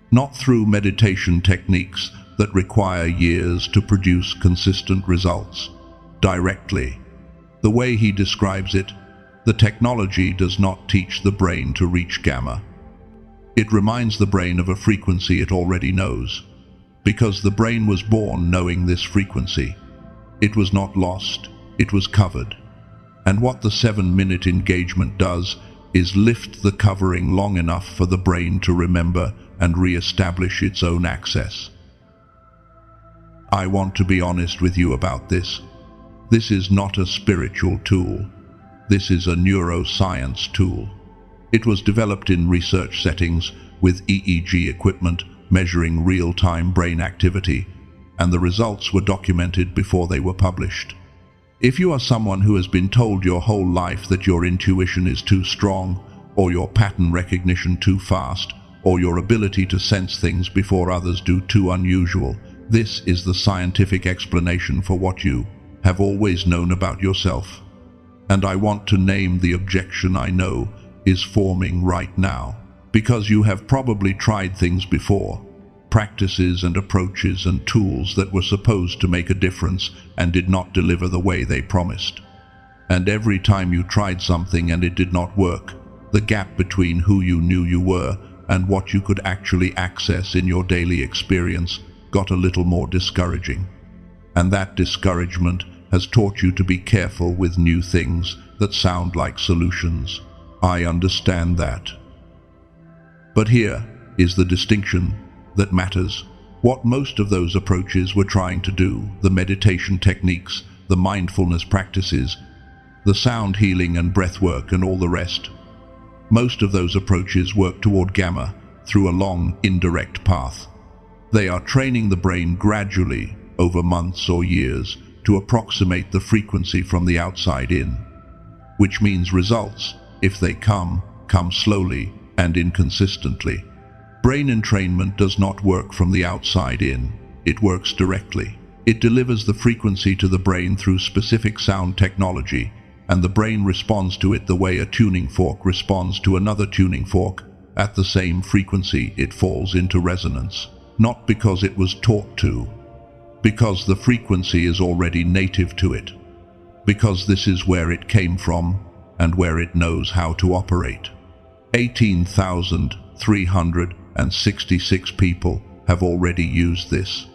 not through meditation techniques that require years to produce consistent results. Directly. The way he describes it, the technology does not teach the brain to reach gamma. It reminds the brain of a frequency it already knows. Because the brain was born knowing this frequency. It was not lost, it was covered. And what the 7-minute engagement does is lift the covering long enough for the brain to remember and re-establish its own access. I want to be honest with you about this. This is not a spiritual tool. This is a neuroscience tool. It was developed in research settings with EEG equipment measuring real-time brain activity, and the results were documented before they were published. If you are someone who has been told your whole life that your intuition is too strong, or your pattern recognition too fast, or your ability to sense things before others do too unusual, this is the scientific explanation for what you have always known about yourself. And I want to name the objection I know is forming right now, because you have probably tried things before, practices and approaches and tools that were supposed to make a difference and did not deliver the way they promised. And every time you tried something and it did not work, the gap between who you knew you were and what you could actually access in your daily experience got a little more discouraging. And that discouragement has taught you to be careful with new things that sound like solutions. I understand that. But here is the distinction that matters. What most of those approaches were trying to do, the meditation techniques, the mindfulness practices, the sound healing and breath work and all the rest, most of those approaches work toward gamma through a long, indirect path. They are training the brain gradually, over months or years, to approximate the frequency from the outside in, which means results, if they come slowly and inconsistently. Brain entrainment does not work from the outside in, it works directly. It delivers the frequency to the brain through specific sound technology, and the brain responds to it the way a tuning fork responds to another tuning fork. At the same frequency, it falls into resonance. Not because it was taught to, because the frequency is already native to it, because this is where it came from and where it knows how to operate. 18,366 people have already used this,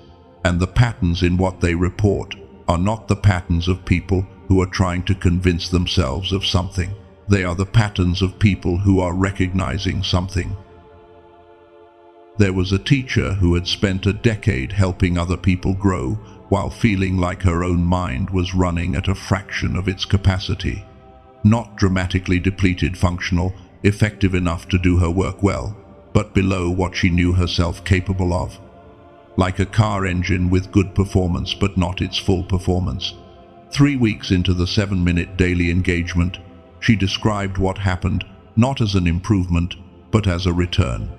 and the patterns in what they report are not the patterns of people who are trying to convince themselves of something. They are the patterns of people who are recognizing something. There was a teacher who had spent a decade helping other people grow while feeling like her own mind was running at a fraction of its capacity. Not dramatically depleted, functional, effective enough to do her work well, but below what she knew herself capable of. Like a car engine with good performance but not its full performance. 3 weeks into the 7-minute daily engagement, she described what happened not as an improvement, but as a return.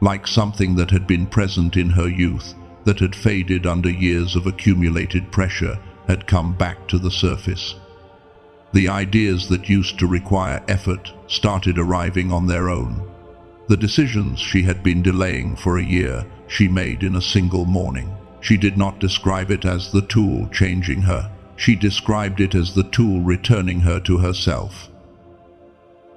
Like something that had been present in her youth, that had faded under years of accumulated pressure, had come back to the surface. The ideas that used to require effort started arriving on their own. The decisions she had been delaying for a year, she made in a single morning. She did not describe it as the tool changing her. She described it as the tool returning her to herself.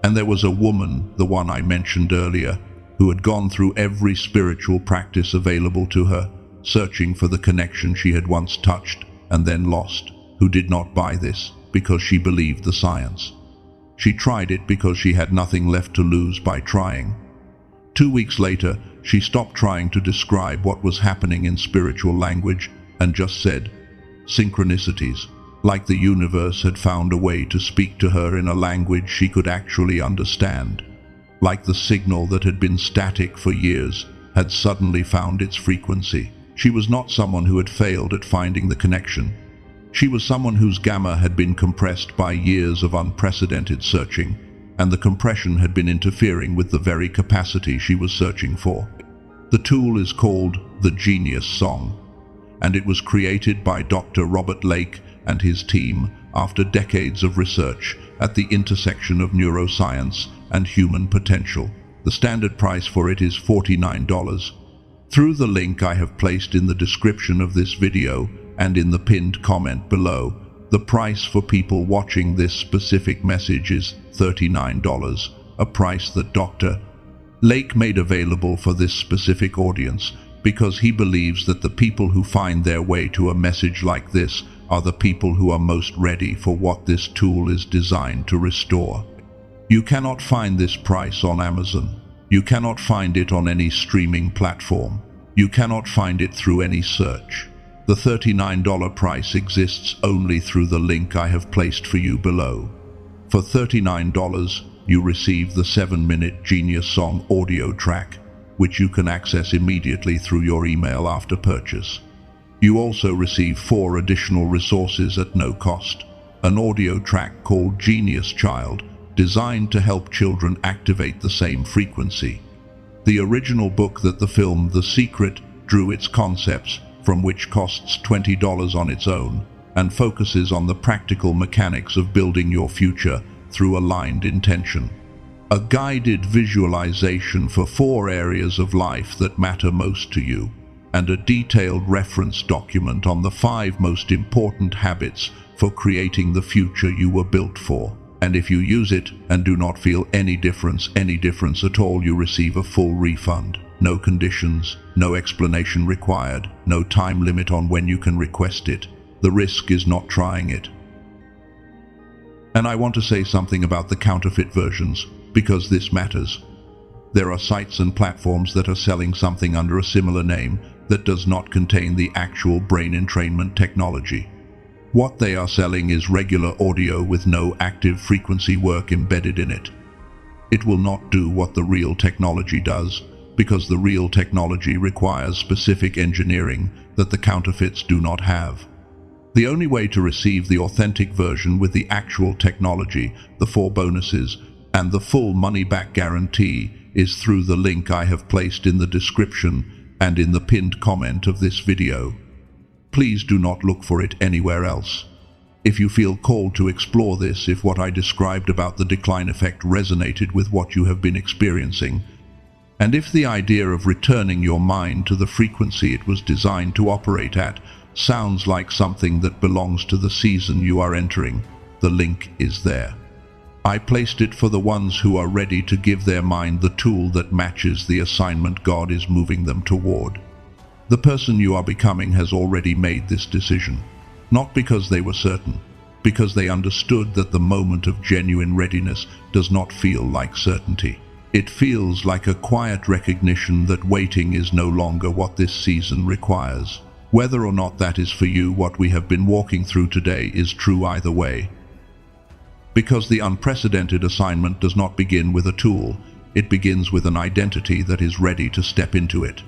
And there was a woman, the one I mentioned earlier, who had gone through every spiritual practice available to her, searching for the connection she had once touched and then lost, who did not buy this because she believed the science. She tried it because she had nothing left to lose by trying. 2 weeks later, she stopped trying to describe what was happening in spiritual language and just said, synchronicities, like the universe had found a way to speak to her in a language she could actually understand. Like the signal that had been static for years had suddenly found its frequency. She was not someone who had failed at finding the connection. She was someone whose gamma had been compressed by years of unprecedented searching, and the compression had been interfering with the very capacity she was searching for. The tool is called the Genius Song, and it was created by Dr. Robert Lake and his team after decades of research at the intersection of neuroscience and human potential. The standard price for it is $49. Through the link I have placed in the description of this video and in the pinned comment below, the price for people watching this specific message is $39, a price that Dr. Lake made available for this specific audience because he believes that the people who find their way to a message like this are the people who are most ready for what this tool is designed to restore. You cannot find this price on Amazon. You cannot find it on any streaming platform. You cannot find it through any search. The $39 price exists only through the link I have placed for you below. For $39, you receive the 7-minute Genius Song audio track, which you can access immediately through your email after purchase. You also receive 4 additional resources at no cost. An audio track called Genius Child, designed to help children activate the same frequency. The original book that the film The Secret drew its concepts from, which costs $20 on its own, and focuses on the practical mechanics of building your future through aligned intention. A guided visualization for 4 areas of life that matter most to you, and a detailed reference document on the 5 most important habits for creating the future you were built for. And if you use it and do not feel any difference at all, you receive a full refund. No conditions, no explanation required, no time limit on when you can request it. The risk is not trying it. And I want to say something about the counterfeit versions, because this matters. There are sites and platforms that are selling something under a similar name that does not contain the actual brain entrainment technology. What they are selling is regular audio with no active frequency work embedded in it. It will not do what the real technology does, because the real technology requires specific engineering that the counterfeits do not have. The only way to receive the authentic version with the actual technology, the 4 bonuses, and the full money-back guarantee is through the link I have placed in the description and in the pinned comment of this video. Please do not look for it anywhere else. If you feel called to explore this, if what I described about the decline effect resonated with what you have been experiencing, and if the idea of returning your mind to the frequency it was designed to operate at sounds like something that belongs to the season you are entering, the link is there. I placed it for the ones who are ready to give their mind the tool that matches the assignment God is moving them toward. The person you are becoming has already made this decision, not because they were certain, because they understood that the moment of genuine readiness does not feel like certainty. It feels like a quiet recognition that waiting is no longer what this season requires. Whether or not that is for you, what we have been walking through today is true either way. Because the unprecedented assignment does not begin with a tool, it begins with an identity that is ready to step into it.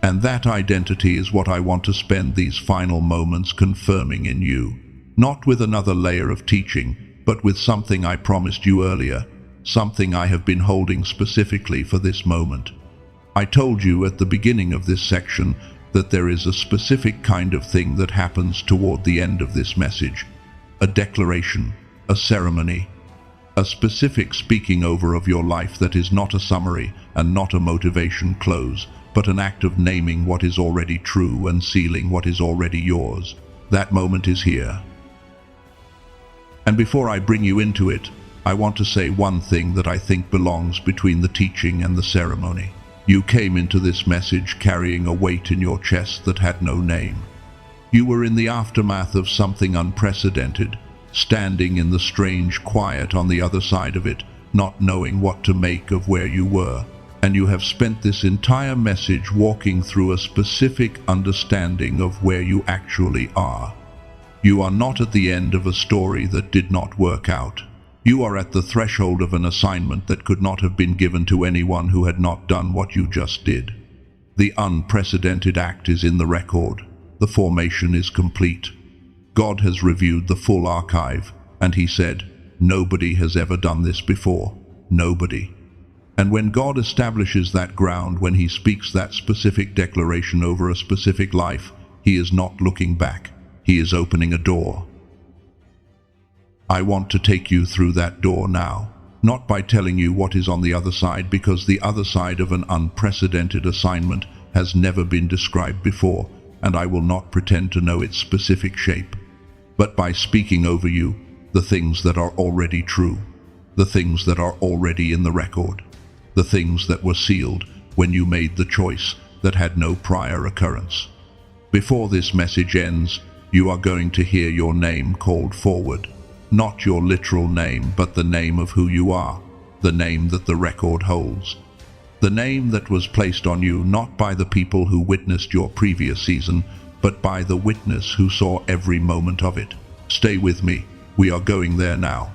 And that identity is what I want to spend these final moments confirming in you. Not with another layer of teaching, but with something I promised you earlier, something I have been holding specifically for this moment. I told you at the beginning of this section that there is a specific kind of thing that happens toward the end of this message. A declaration, a ceremony, a specific speaking over of your life that is not a summary and not a motivation close, but an act of naming what is already true and sealing what is already yours. That moment is here. And before I bring you into it, I want to say one thing that I think belongs between the teaching and the ceremony. You came into this message carrying a weight in your chest that had no name. You were in the aftermath of something unprecedented, standing in the strange quiet on the other side of it, not knowing what to make of where you were. And you have spent this entire message walking through a specific understanding of where you actually are. You are not at the end of a story that did not work out. You are at the threshold of an assignment that could not have been given to anyone who had not done what you just did. The unprecedented act is in the record. The formation is complete. God has reviewed the full archive, and he said, "Nobody has ever done this before. Nobody." And when God establishes that ground, when he speaks that specific declaration over a specific life, he is not looking back. He is opening a door. I want to take you through that door now, not by telling you what is on the other side, because the other side of an unprecedented assignment has never been described before, and I will not pretend to know its specific shape, but by speaking over you the things that are already true, the things that are already in the record, the things that were sealed when you made the choice that had no prior occurrence. Before this message ends, you are going to hear your name called forward. Not your literal name, but the name of who you are, the name that the record holds. The name that was placed on you not by the people who witnessed your previous season, but by the witness who saw every moment of it. Stay with me, we are going there now.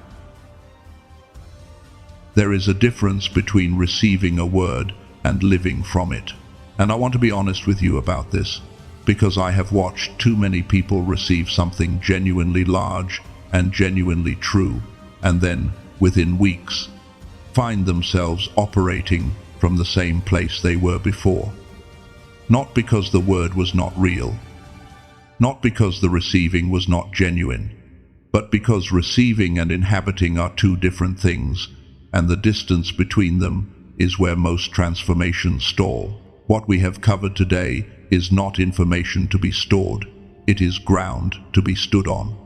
There is a difference between receiving a word and living from it. And I want to be honest with you about this, because I have watched too many people receive something genuinely large and genuinely true, and then, within weeks, find themselves operating from the same place they were before. Not because the word was not real, not because the receiving was not genuine, but because receiving and inhabiting are two different things, and the distance between them is where most transformations stall. What we have covered today is not information to be stored, it is ground to be stood on.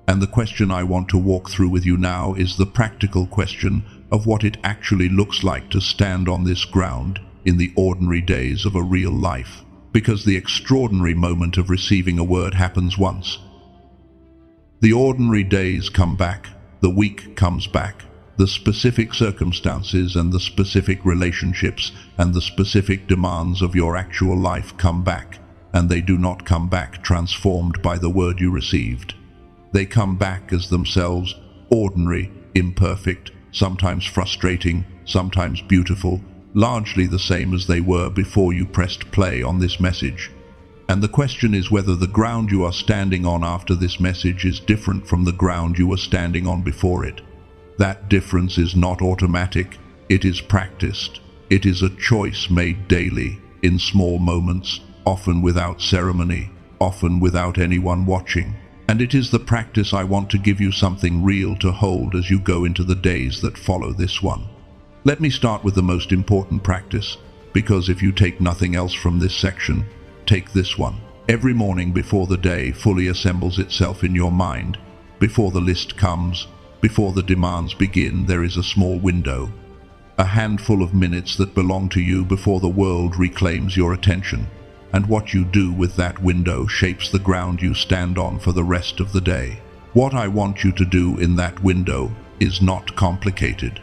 And the question I want to walk through with you now is the practical question of what it actually looks like to stand on this ground in the ordinary days of a real life. Because the extraordinary moment of receiving a word happens once. The ordinary days come back, the week comes back, the specific circumstances and the specific relationships and the specific demands of your actual life come back, and they do not come back transformed by the word you received. They come back as themselves, ordinary, imperfect, sometimes frustrating, sometimes beautiful, largely the same as they were before you pressed play on this message. And the question is whether the ground you are standing on after this message is different from the ground you were standing on before it. That difference is not automatic, it is practiced. It is a choice made daily, in small moments, often without ceremony, often without anyone watching. And it is the practice I want to give you something real to hold as you go into the days that follow this one. Let me start with the most important practice, because if you take nothing else from this section, take this one. Every morning before the day fully assembles itself in your mind, before the list comes, before the demands begin, there is a small window, a handful of minutes that belong to you before the world reclaims your attention. And what you do with that window shapes the ground you stand on for the rest of the day. What I want you to do in that window is not complicated.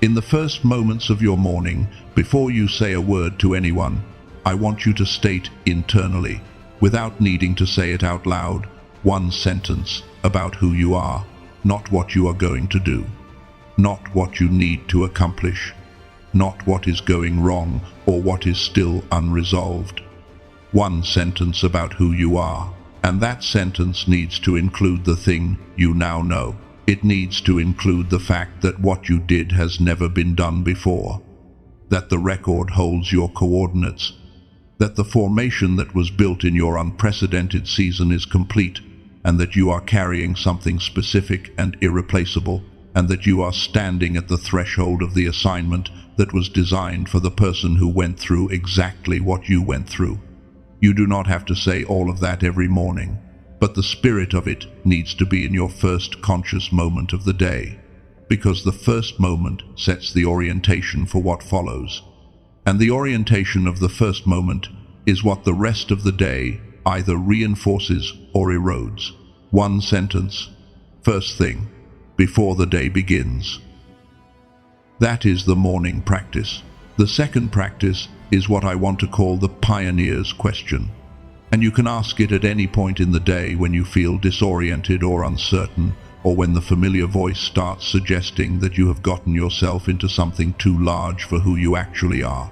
In the first moments of your morning, before you say a word to anyone, I want you to state internally, without needing to say it out loud, one sentence about who you are, not what you are going to do, not what you need to accomplish, not what is going wrong or what is still unresolved. One sentence about who you are, and that sentence needs to include the thing you now know. It needs to include the fact that what you did has never been done before, that the record holds your coordinates, that the formation that was built in your unprecedented season is complete, and that you are carrying something specific and irreplaceable, and that you are standing at the threshold of the assignment that was designed for the person who went through exactly what you went through. You do not have to say all of that every morning, but the spirit of it needs to be in your first conscious moment of the day, because the first moment sets the orientation for what follows. And the orientation of the first moment is what the rest of the day either reinforces or erodes. One sentence, first thing, before the day begins. That is the morning practice. The second practice is what I want to call the pioneer's question. And you can ask it at any point in the day when you feel disoriented or uncertain, or when the familiar voice starts suggesting that you have gotten yourself into something too large for who you actually are.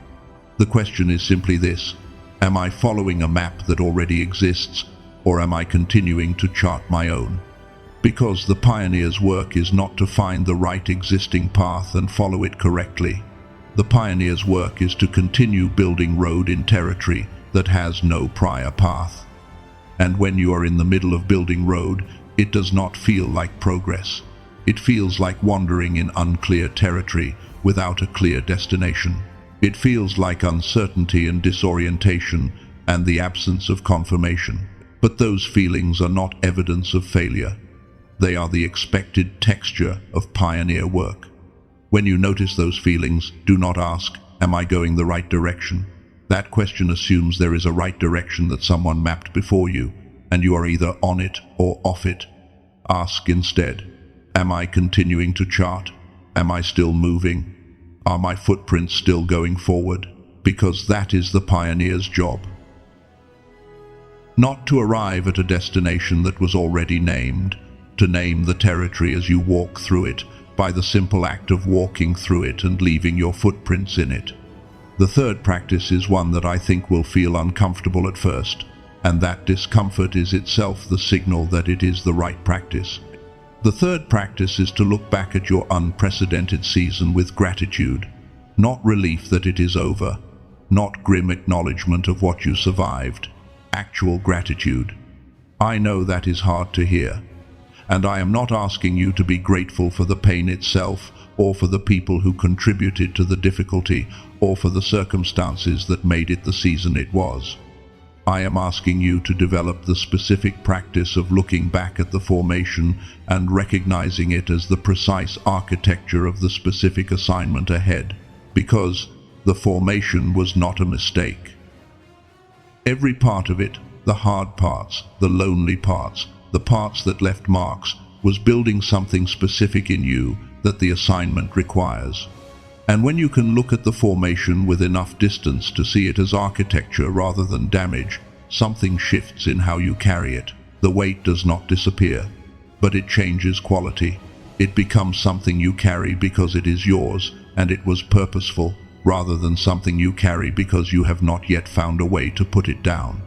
The question is simply this: am I following a map that already exists, or am I continuing to chart my own? Because the pioneer's work is not to find the right existing path and follow it correctly. The pioneer's work is to continue building road in territory that has no prior path. And when you are in the middle of building road, it does not feel like progress. It feels like wandering in unclear territory without a clear destination. It feels like uncertainty and disorientation and the absence of confirmation. But those feelings are not evidence of failure. They are the expected texture of pioneer work. When you notice those feelings, do not ask, "Am I going the right direction?" That question assumes there is a right direction that someone mapped before you, and you are either on it or off it. Ask instead, "Am I continuing to chart? Am I still moving? Are my footprints still going forward?" Because that is the pioneer's job. Not to arrive at a destination that was already named, to name the territory as you walk through it, by the simple act of walking through it and leaving your footprints in it. The third practice is one that I think will feel uncomfortable at first, and that discomfort is itself the signal that it is the right practice. The third practice is to look back at your unprecedented season with gratitude, not relief that it is over, not grim acknowledgement of what you survived, actual gratitude. I know that is hard to hear, and I am not asking you to be grateful for the pain itself, or for the people who contributed to the difficulty, or for the circumstances that made it the season it was. I am asking you to develop the specific practice of looking back at the formation and recognizing it as the precise architecture of the specific assignment ahead, because the formation was not a mistake. Every part of it, the hard parts, the lonely parts, the parts that left marks, was building something specific in you that the assignment requires. And when you can look at the formation with enough distance to see it as architecture rather than damage, something shifts in how you carry it. The weight does not disappear, but it changes quality. It becomes something you carry because it is yours and it was purposeful, rather than something you carry because you have not yet found a way to put it down.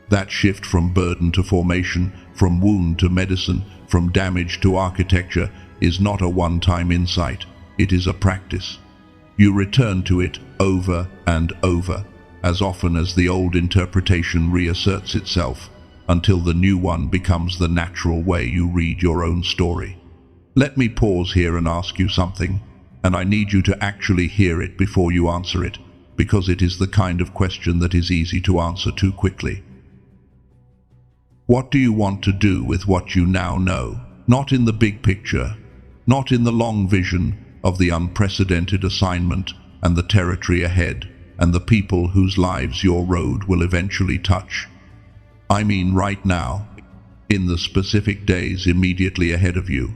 That shift from burden to formation, from wound to medicine, from damage to architecture, is not a one-time insight. It is a practice. You return to it over and over, as often as the old interpretation reasserts itself, until the new one becomes the natural way you read your own story. Let me pause here and ask you something, and I need you to actually hear it before you answer it, because it is the kind of question that is easy to answer too quickly. What do you want to do with what you now know? Not in the big picture, not in the long vision of the unprecedented assignment and the territory ahead and the people whose lives your road will eventually touch. I mean right now, in the specific days immediately ahead of you.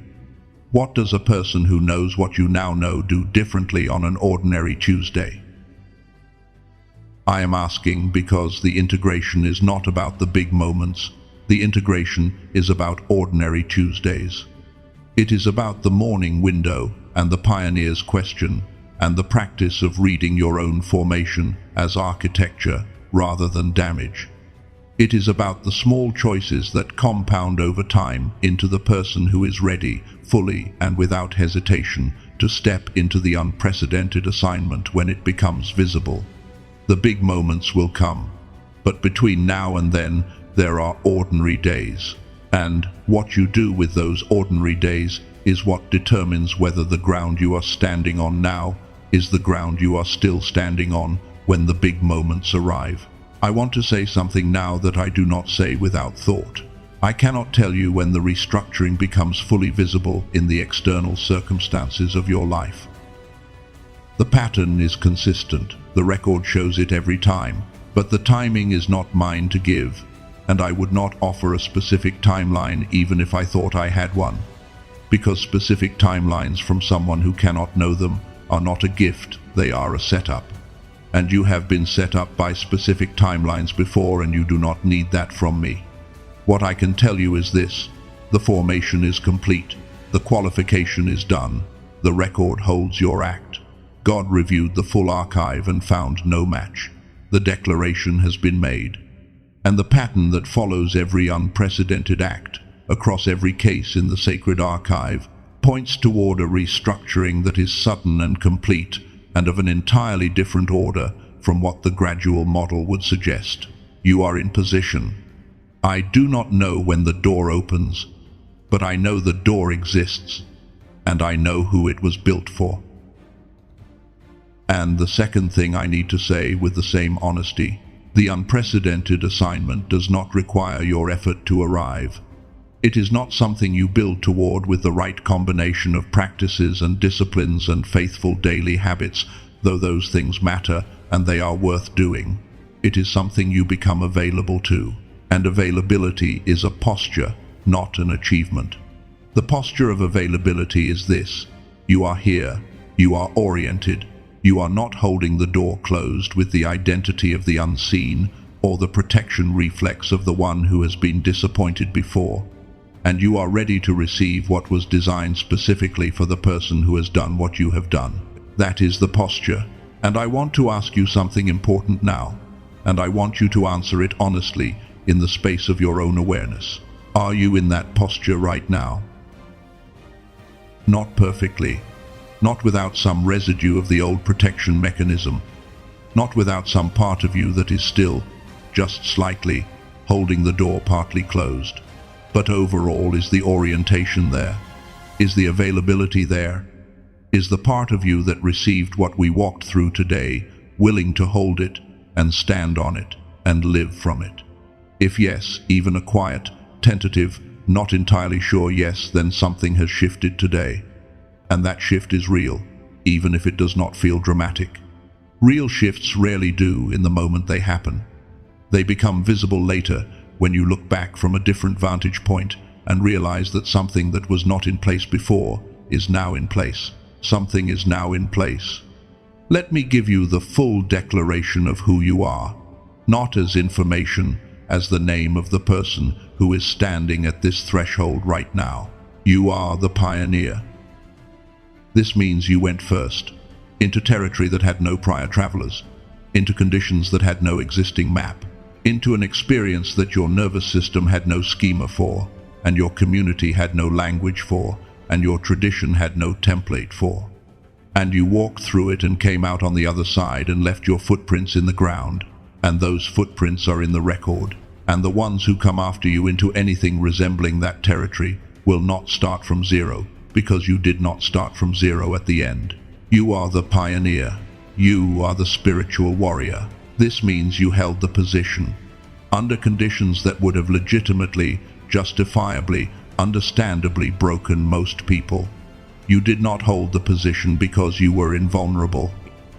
What does a person who knows what you now know do differently on an ordinary Tuesday? I am asking because the integration is not about the big moments. The integration is about ordinary Tuesdays. It is about the morning window and the pioneer's question and the practice of reading your own formation as architecture rather than damage. It is about the small choices that compound over time into the person who is ready, fully and without hesitation, to step into the unprecedented assignment when it becomes visible. The big moments will come, but between now and then, there are ordinary days. And what you do with those ordinary days is what determines whether the ground you are standing on now is the ground you are still standing on when the big moments arrive. I want to say something now that I do not say without thought. I cannot tell you when the restructuring becomes fully visible in the external circumstances of your life. The pattern is consistent, the record shows it every time, but the timing is not mine to give, and I would not offer a specific timeline even if I thought I had one, because specific timelines from someone who cannot know them are not a gift, they are a setup. And you have been set up by specific timelines before, and you do not need that from me. What I can tell you is this: the formation is complete, the qualification is done, the record holds your act. God reviewed the full archive and found no match. The declaration has been made. And the pattern that follows every unprecedented act, across every case in the sacred archive, points toward a restructuring that is sudden and complete, and of an entirely different order from what the gradual model would suggest. You are in position. I do not know when the door opens, but I know the door exists, and I know who it was built for. And the second thing I need to say with the same honesty: the unprecedented assignment does not require your effort to arrive. It is not something you build toward with the right combination of practices and disciplines and faithful daily habits, though those things matter and they are worth doing. It is something you become available to, and availability is a posture, not an achievement. The posture of availability is this: you are here, you are oriented, you are not holding the door closed with the identity of the unseen or the protection reflex of the one who has been disappointed before. And you are ready to receive what was designed specifically for the person who has done what you have done. That is the posture. And I want to ask you something important now, and I want you to answer it honestly in the space of your own awareness. Are you in that posture right now? Not perfectly, not without some residue of the old protection mechanism, not without some part of you that is still, just slightly, holding the door partly closed. But overall, is the orientation there? Is the availability there? Is the part of you that received what we walked through today willing to hold it and stand on it and live from it? If yes, even a quiet, tentative, not entirely sure yes, then something has shifted today. And that shift is real, even if it does not feel dramatic. Real shifts rarely do in the moment they happen. They become visible later, when you look back from a different vantage point and realize that something that was not in place before is now in place. Something is now in place. Let me give you the full declaration of who you are, not as information, as the name of the person who is standing at this threshold right now. You are the pioneer. This means you went first, into territory that had no prior travelers, into conditions that had no existing map, into an experience that your nervous system had no schema for, and your community had no language for, and your tradition had no template for. And you walked through it and came out on the other side and left your footprints in the ground, and those footprints are in the record. And the ones who come after you into anything resembling that territory will not start from zero, because you did not start from zero at the end. You are the pioneer. You are the spiritual warrior. This means you held the position, under conditions that would have legitimately, justifiably, understandably broken most people. You did not hold the position because you were invulnerable.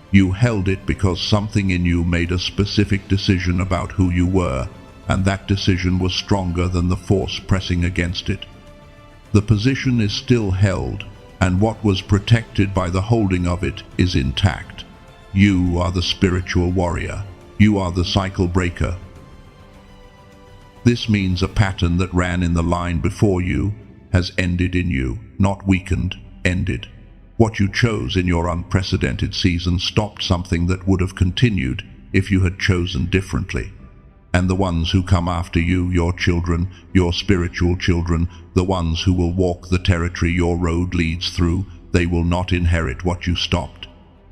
You held it because something in you made a specific decision about who you were, and that decision was stronger than the force pressing against it. The position is still held, and what was protected by the holding of it is intact. You are the spiritual warrior. You are the cycle breaker. This means a pattern that ran in the line before you has ended in you, not weakened, ended. What you chose in your unprecedented season stopped something that would have continued if you had chosen differently. And the ones who come after you, your children, your spiritual children, the ones who will walk the territory your road leads through, they will not inherit what you stopped.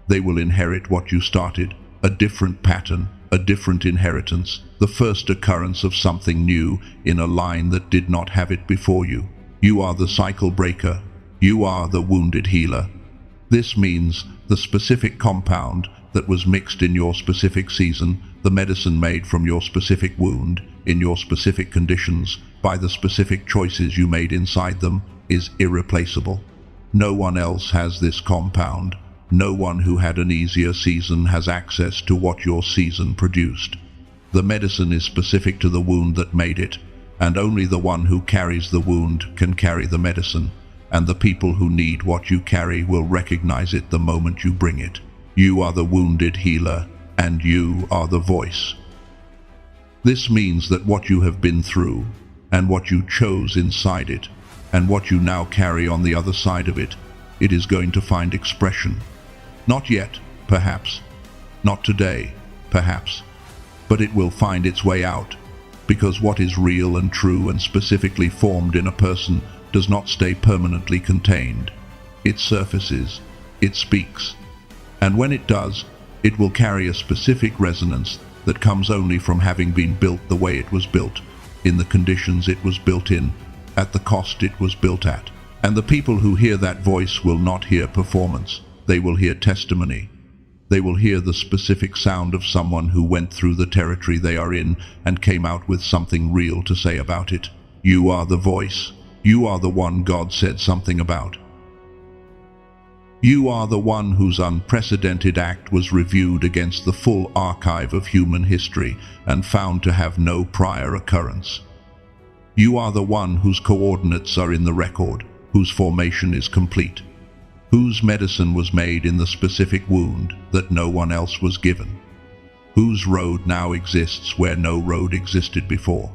They will inherit what you started, a different pattern, a different inheritance, the first occurrence of something new in a line that did not have it before you. You are the cycle breaker. You are the wounded healer. This means the specific compound that was mixed in your specific season, the medicine made from your specific wound, in your specific conditions, by the specific choices you made inside them, is irreplaceable. No one else has this compound. No one who had an easier season has access to what your season produced. The medicine is specific to the wound that made it, and only the one who carries the wound can carry the medicine, and the people who need what you carry will recognize it the moment you bring it. You are the wounded healer, and you are the voice. This means that what you have been through, and what you chose inside it, and what you now carry on the other side of it, it is going to find expression. Not yet, perhaps. Not today, perhaps. But it will find its way out, because what is real and true and specifically formed in a person does not stay permanently contained. It surfaces, it speaks, and when it does, it will carry a specific resonance that comes only from having been built the way it was built, in the conditions it was built in, at the cost it was built at. And the people who hear that voice will not hear performance. They will hear testimony. They will hear the specific sound of someone who went through the territory they are in and came out with something real to say about it. You are the voice. You are the one God said something about. You are the one whose unprecedented act was reviewed against the full archive of human history and found to have no prior occurrence. You are the one whose coordinates are in the record, whose formation is complete, whose medicine was made in the specific wound that no one else was given, whose road now exists where no road existed before.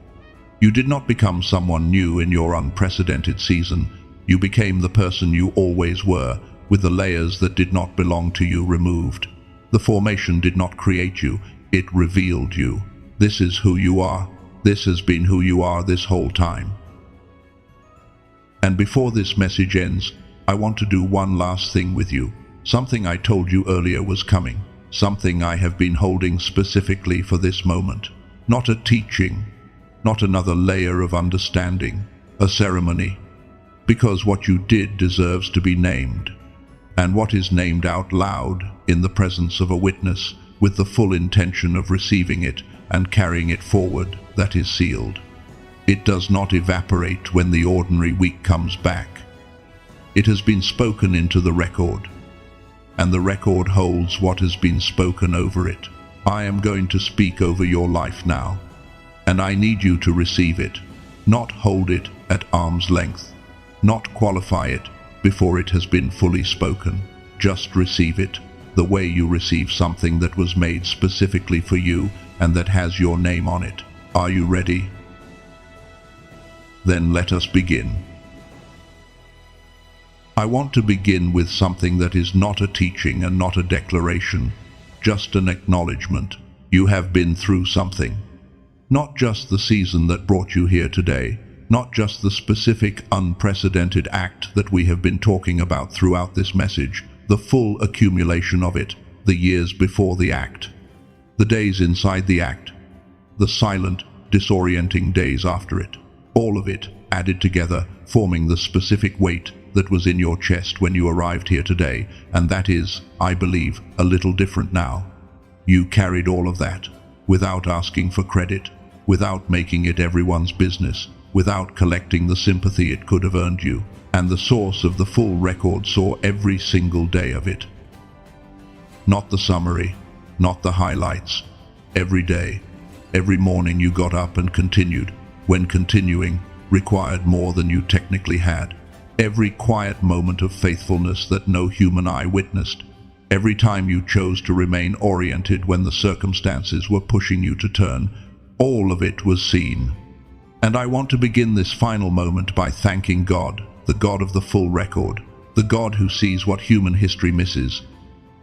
You did not become someone new in your unprecedented season. You became the person you always were, with the layers that did not belong to you removed. The formation did not create you, it revealed you. This is who you are. This has been who you are this whole time. And before this message ends, I want to do one last thing with you. Something I told you earlier was coming. Something I have been holding specifically for this moment. Not a teaching, not another layer of understanding, a ceremony. Because what you did deserves to be named. And what is named out loud, in the presence of a witness, with the full intention of receiving it and carrying it forward, that is sealed. It does not evaporate when the ordinary week comes back. It has been spoken into the record, and the record holds what has been spoken over it. I am going to speak over your life now, and I need you to receive it, not hold it at arm's length, not qualify it before it has been fully spoken. Just receive it, the way you receive something that was made specifically for you and that has your name on it. Are you ready? Then let us begin. I want to begin with something that is not a teaching and not a declaration, just an acknowledgement. You have been through something. Not just the season that brought you here today, not just the specific unprecedented act that we have been talking about throughout this message, the full accumulation of it, the years before the act, the days inside the act, the silent, disorienting days after it, all of it added together, forming the specific weight that was in your chest when you arrived here today, and that is, I believe, a little different now. You carried all of that, without asking for credit, without making it everyone's business, without collecting the sympathy it could have earned you, and the source of the full record saw every single day of it. Not the summary, not the highlights. Every day, every morning you got up and continued. When continuing, required more than you technically had. Every quiet moment of faithfulness that no human eye witnessed. Every time you chose to remain oriented when the circumstances were pushing you to turn, all of it was seen. And I want to begin this final moment by thanking God, the God of the full record, the God who sees what human history misses,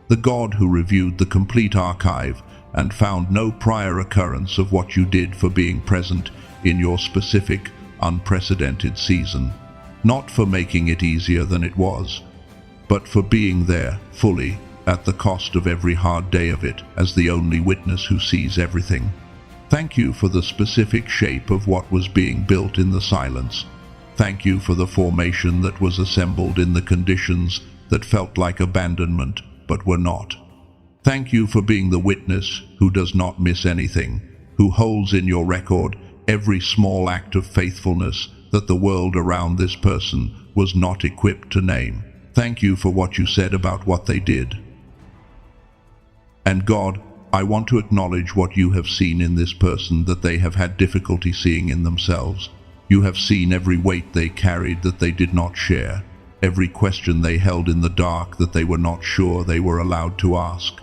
the God who reviewed the complete archive and found no prior occurrence of what you did for being present in your specific, unprecedented season, not for making it easier than it was, but for being there, fully, at the cost of every hard day of it, as the only witness who sees everything. Thank you for the specific shape of what was being built in the silence. Thank you for the formation that was assembled in the conditions that felt like abandonment, but were not. Thank you for being the witness who does not miss anything, who holds in your record every small act of faithfulness that the world around this person was not equipped to name. Thank you for what you said about what they did. And God, I want to acknowledge what you have seen in this person that they have had difficulty seeing in themselves. You have seen every weight they carried that they did not share, every question they held in the dark that they were not sure they were allowed to ask.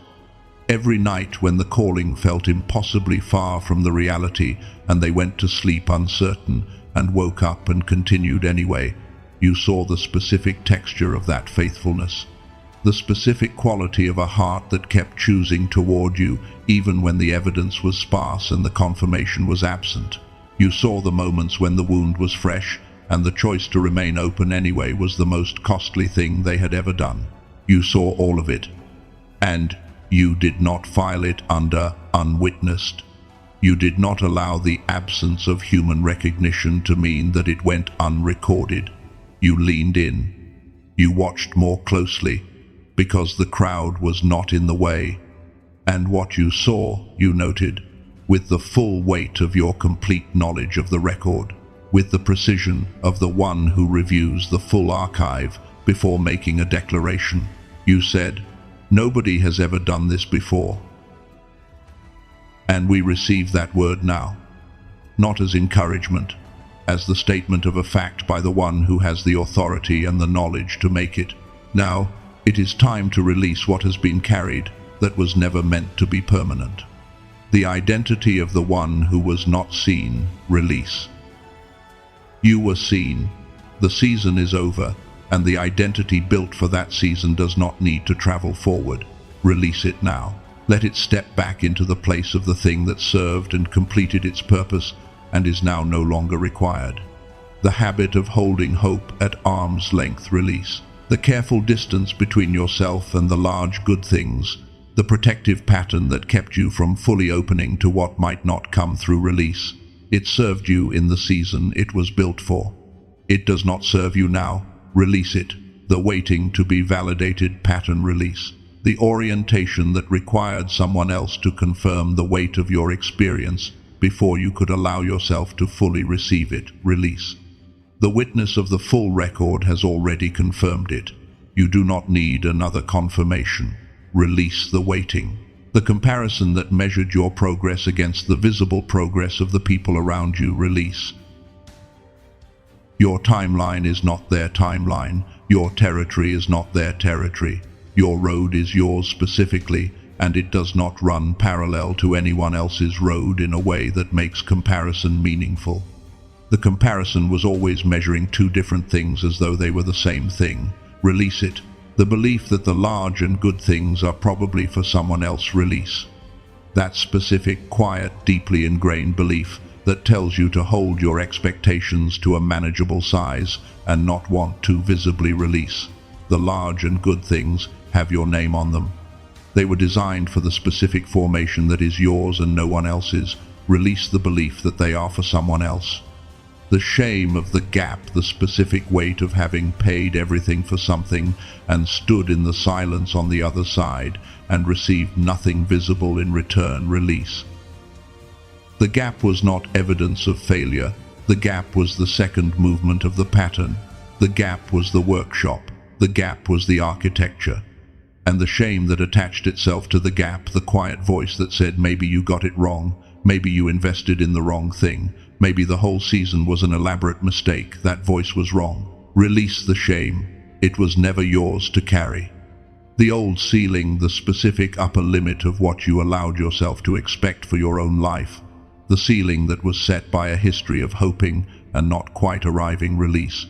Every night when the calling felt impossibly far from the reality and they went to sleep uncertain and woke up and continued anyway, you saw the specific texture of that faithfulness. The specific quality of a heart that kept choosing toward you even when the evidence was sparse and the confirmation was absent. You saw the moments when the wound was fresh and the choice to remain open anyway was the most costly thing they had ever done. You saw all of it. And you did not file it under unwitnessed. You did not allow the absence of human recognition to mean that it went unrecorded. You leaned in. You watched more closely, because the crowd was not in the way. And what you saw, you noted, with the full weight of your complete knowledge of the record, with the precision of the one who reviews the full archive before making a declaration. You said, "Nobody has ever done this before." And we receive that word now, not as encouragement, as the statement of a fact by the one who has the authority and the knowledge to make it. Now, it is time to release what has been carried that was never meant to be permanent. The identity of the one who was not seen, release. You were seen. The season is over, and the identity built for that season does not need to travel forward. Release it now. Let it step back into the place of the thing that served and completed its purpose and is now no longer required. The habit of holding hope at arm's length, release. The careful distance between yourself and the large good things, the protective pattern that kept you from fully opening to what might not come through, release. It served you in the season it was built for. It does not serve you now. Release it. The waiting to be validated pattern, release. The orientation that required someone else to confirm the weight of your experience before you could allow yourself to fully receive it, release. The witness of the full record has already confirmed it. You do not need another confirmation. Release the waiting. The comparison that measured your progress against the visible progress of the people around you, release. Your timeline is not their timeline. Your territory is not their territory. Your road is yours specifically, and it does not run parallel to anyone else's road in a way that makes comparison meaningful. The comparison was always measuring two different things as though they were the same thing. Release it. The belief that the large and good things are probably for someone else, release. That specific, quiet, deeply ingrained belief that tells you to hold your expectations to a manageable size and not want to visibly release. The large and good things have your name on them. They were designed for the specific formation that is yours and no one else's. Release the belief that they are for someone else. The shame of the gap, the specific weight of having paid everything for something and stood in the silence on the other side and received nothing visible in return, release. The gap was not evidence of failure. The gap was the second movement of the pattern. The gap was the workshop. The gap was the architecture. And the shame that attached itself to the gap, the quiet voice that said, maybe you got it wrong, maybe you invested in the wrong thing, Maybe the whole season was an elaborate mistake. That voice was wrong. Release the shame. It was never yours to carry. The old ceiling, the specific upper limit of what you allowed yourself to expect for your own life. The ceiling that was set by a history of hoping and not quite arriving. Release.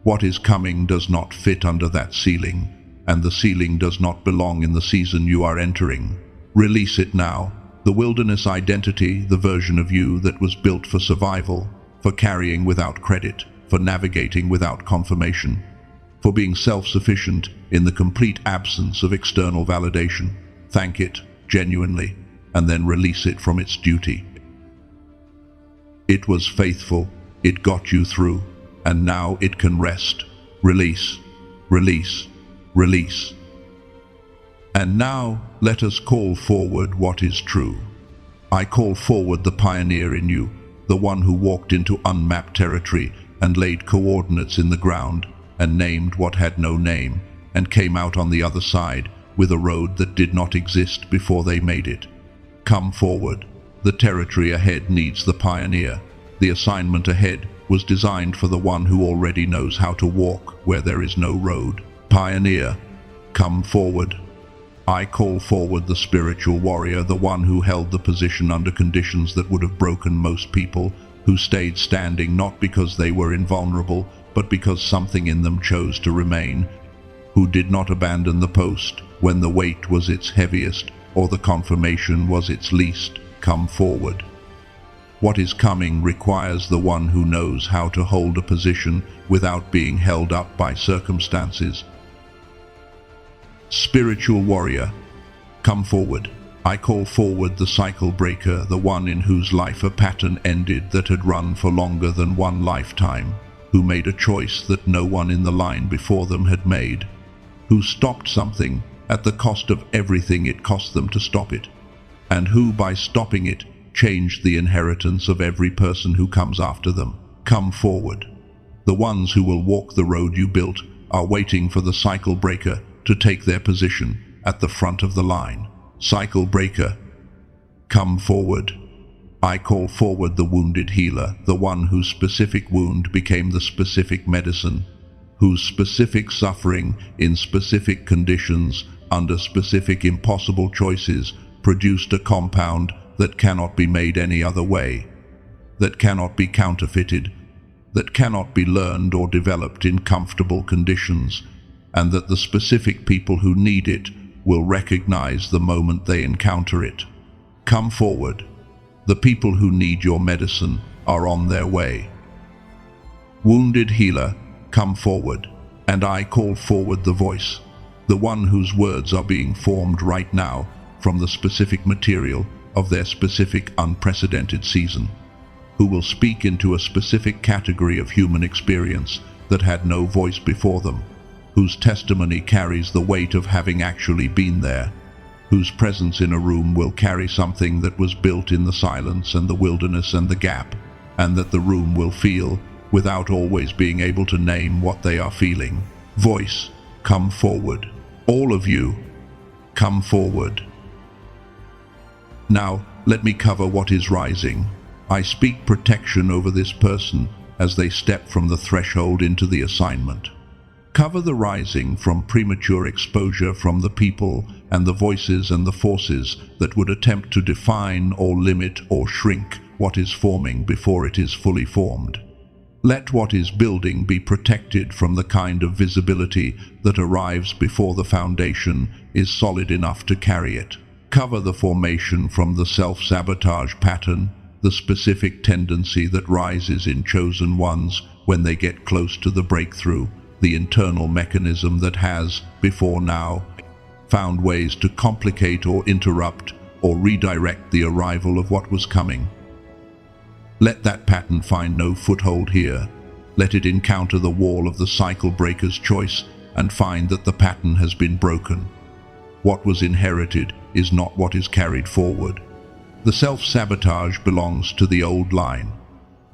What is coming does not fit under that ceiling, and the ceiling does not belong in the season you are entering. Release it now. The wilderness identity, the version of you that was built for survival, for carrying without credit, for navigating without confirmation, for being self-sufficient in the complete absence of external validation. Thank it genuinely, and then release it from its duty. It was faithful, it got you through, and now it can rest. Release, release, release. And now let us call forward what is true. I call forward the pioneer in you, the one who walked into unmapped territory and laid coordinates in the ground and named what had no name, and came out on the other side with a road that did not exist before they made it. Come forward. The territory ahead needs the pioneer. The assignment ahead was designed for the one who already knows how to walk where there is no road. Pioneer, come forward. I call forward the spiritual warrior, the one who held the position under conditions that would have broken most people, who stayed standing not because they were invulnerable, but because something in them chose to remain, who did not abandon the post when the weight was its heaviest or the confirmation was its least. Come forward. What is coming requires the one who knows how to hold a position without being held up by circumstances. Spiritual warrior, come forward. I call forward the cycle breaker, the one in whose life a pattern ended that had run for longer than one lifetime, who made a choice that no one in the line before them had made, who stopped something at the cost of everything it cost them to stop it, and who, by stopping it, changed the inheritance of every person who comes after them. Come forward. The ones who will walk the road you built are waiting for the cycle breaker to take their position at the front of the line. Cycle breaker, come forward. I call forward the wounded healer, the one whose specific wound became the specific medicine, whose specific suffering in specific conditions under specific impossible choices produced a compound that cannot be made any other way, that cannot be counterfeited, that cannot be learned or developed in comfortable conditions, and that the specific people who need it will recognize the moment they encounter it. Come forward. The people who need your medicine are on their way. Wounded healer, come forward. And I call forward the voice, the one whose words are being formed right now from the specific material of their specific unprecedented season, who will speak into a specific category of human experience that had no voice before them, whose testimony carries the weight of having actually been there, whose presence in a room will carry something that was built in the silence and the wilderness and the gap, and that the room will feel without always being able to name what they are feeling. Voice, come forward. All of you, come forward. Now, let me cover what is rising. I speak protection over this person as they step from the threshold into the assignment. Cover the rising from premature exposure from the people and the voices and the forces that would attempt to define or limit or shrink what is forming before it is fully formed. Let what is building be protected from the kind of visibility that arrives before the foundation is solid enough to carry it. Cover the formation from the self-sabotage pattern, the specific tendency that rises in chosen ones when they get close to the breakthrough, the internal mechanism that has, before now, found ways to complicate or interrupt or redirect the arrival of what was coming. Let that pattern find no foothold here. Let it encounter the wall of the cycle breaker's choice and find that the pattern has been broken. What was inherited is not what is carried forward. The self-sabotage belongs to the old line.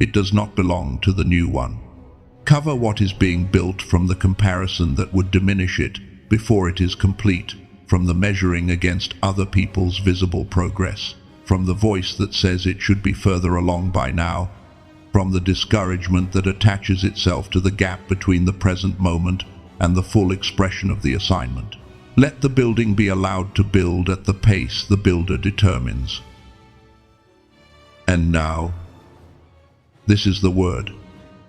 It does not belong to the new one. Cover what is being built from the comparison that would diminish it before it is complete, from the measuring against other people's visible progress, from the voice that says it should be further along by now, from the discouragement that attaches itself to the gap between the present moment and the full expression of the assignment. Let the building be allowed to build at the pace the builder determines. And now, this is the word,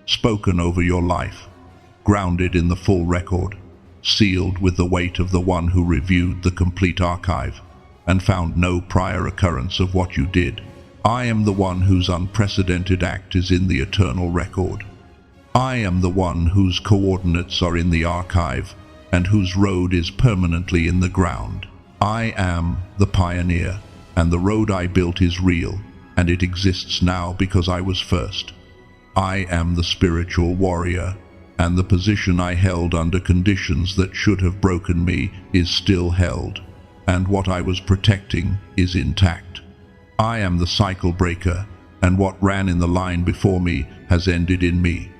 spoken over your life, grounded in the full record, sealed with the weight of the one who reviewed the complete archive and found no prior occurrence of what you did. I am the one whose unprecedented act is in the eternal record. I am the one whose coordinates are in the archive and whose road is permanently in the ground. I am the pioneer, and the road I built is real, and it exists now because I was first. I am the spiritual warrior, and the position I held under conditions that should have broken me is still held, and what I was protecting is intact. I am the cycle breaker, and what ran in the line before me has ended in me,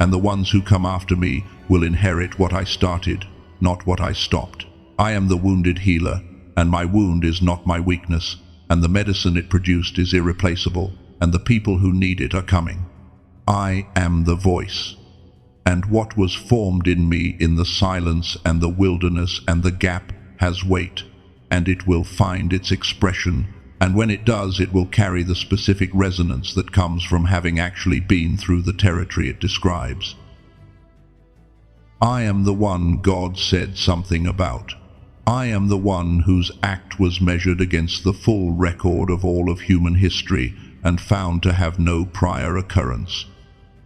and the ones who come after me will inherit what I started, not what I stopped. I am the wounded healer, and my wound is not my weakness, and the medicine it produced is irreplaceable, and the people who need it are coming. I am the voice, and what was formed in me in the silence and the wilderness and the gap has weight, and it will find its expression, and when it does, it will carry the specific resonance that comes from having actually been through the territory it describes. I am the one God said something about. I am the one whose act was measured against the full record of all of human history and found to have no prior occurrence.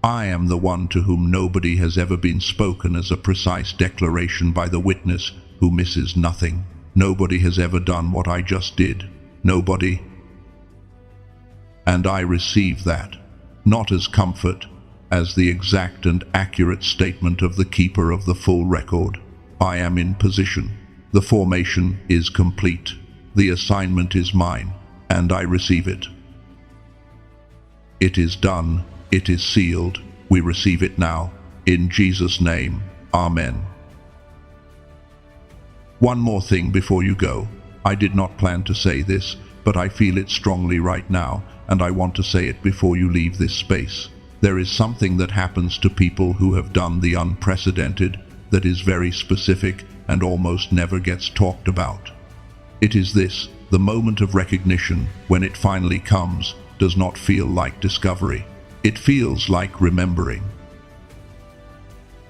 I am the one to whom nobody has ever been spoken as a precise declaration by the witness who misses nothing. Nobody has ever done what I just did. Nobody. And I receive that, not as comfort, as the exact and accurate statement of the keeper of the full record. I am in position. The formation is complete. The assignment is mine, and I receive it. It is done. It is sealed. We receive it now. In Jesus' name, Amen. One more thing before you go. I did not plan to say this, but I feel it strongly right now, and I want to say it before you leave this space. There is something that happens to people who have done the unprecedented that is very specific and almost never gets talked about. It is this: the moment of recognition, when it finally comes, does not feel like discovery. It feels like remembering.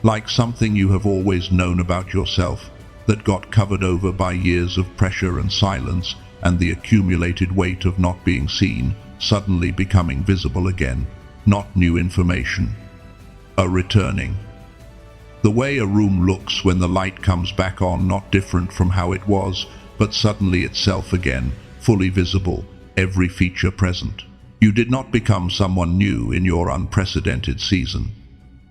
Like something you have always known about yourself that got covered over by years of pressure and silence and the accumulated weight of not being seen, suddenly becoming visible again. Not new information. A returning. The way a room looks when the light comes back on, not different from how it was, but suddenly itself again, fully visible, every feature present. You did not become someone new in your unprecedented season.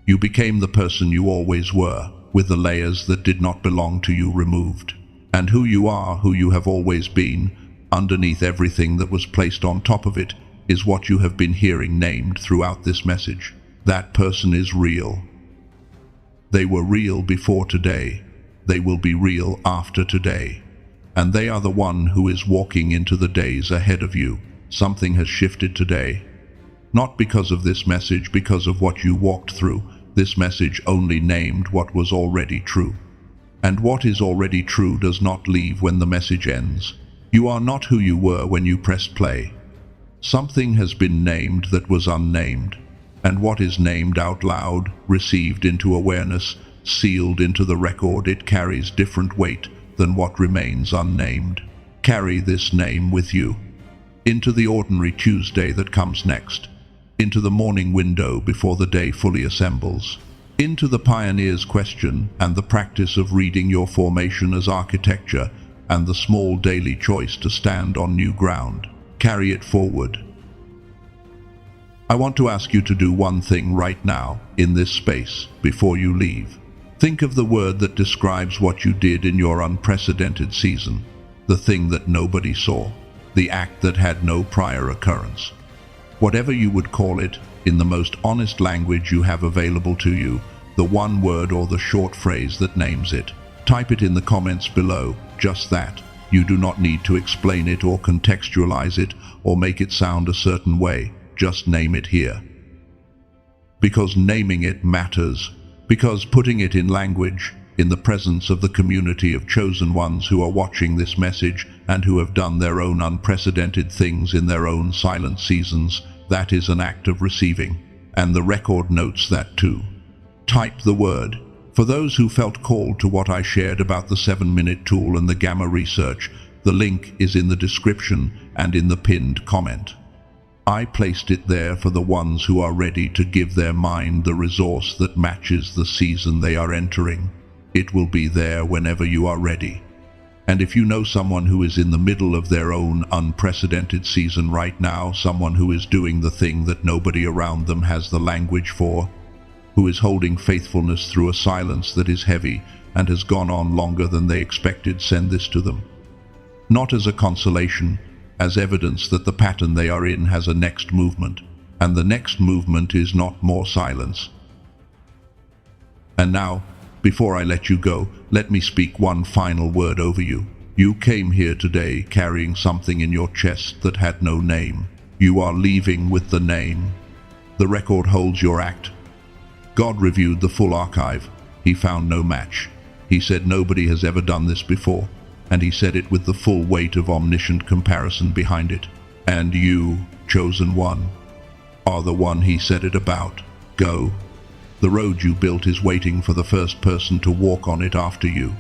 You became the person you always were, with the layers that did not belong to you removed. And who you are, who you have always been, underneath everything that was placed on top of it, is what you have been hearing named throughout this message. That person is real. They were real before today. They will be real after today. And they are the one who is walking into the days ahead of you. Something has shifted today. Not because of this message, because of what you walked through. This message only named what was already true. And what is already true does not leave when the message ends. You are not who you were when you pressed play. Something has been named that was unnamed, and what is named out loud, received into awareness, sealed into the record, it carries different weight than what remains unnamed. Carry this name with you into the ordinary Tuesday that comes next, into the morning window before the day fully assembles, into the pioneer's question and the practice of reading your formation as architecture and the small daily choice to stand on new ground. Carry it forward. I want to ask you to do one thing right now, in this space, before you leave. Think of the word that describes what you did in your unprecedented season, the thing that nobody saw, the act that had no prior occurrence. Whatever you would call it, in the most honest language you have available to you, the one word or the short phrase that names it. Type it in the comments below, just that. You do not need to explain it or contextualize it or make it sound a certain way. Just name it here. because naming it matters, because putting it in language, in the presence of the community of chosen ones who are watching this message and who have done their own unprecedented things in their own silent seasons, that is an act of receiving. And the record notes that too. Type the word. For those who felt called to what I shared about the 7-minute tool and the gamma research, the link is in the description and in the pinned comment. I placed it there for the ones who are ready to give their mind the resource that matches the season they are entering. It will be there whenever you are ready. And if you know someone who is in the middle of their own unprecedented season right now, someone who is doing the thing that nobody around them has the language for, who is holding faithfulness through a silence that is heavy and has gone on longer than they expected, send this to them. Not as a consolation, as evidence that the pattern they are in has a next movement, and the next movement is not more silence. And now, before I let you go, let me speak one final word over you. You came here today carrying something in your chest that had no name. You are leaving with the name. The record holds your act. God reviewed the full archive. He found no match. He said nobody has ever done this before, and he said it with the full weight of omniscient comparison behind it. And you, chosen one, are the one he said it about. Go. The road you built is waiting for the first person to walk on it after you.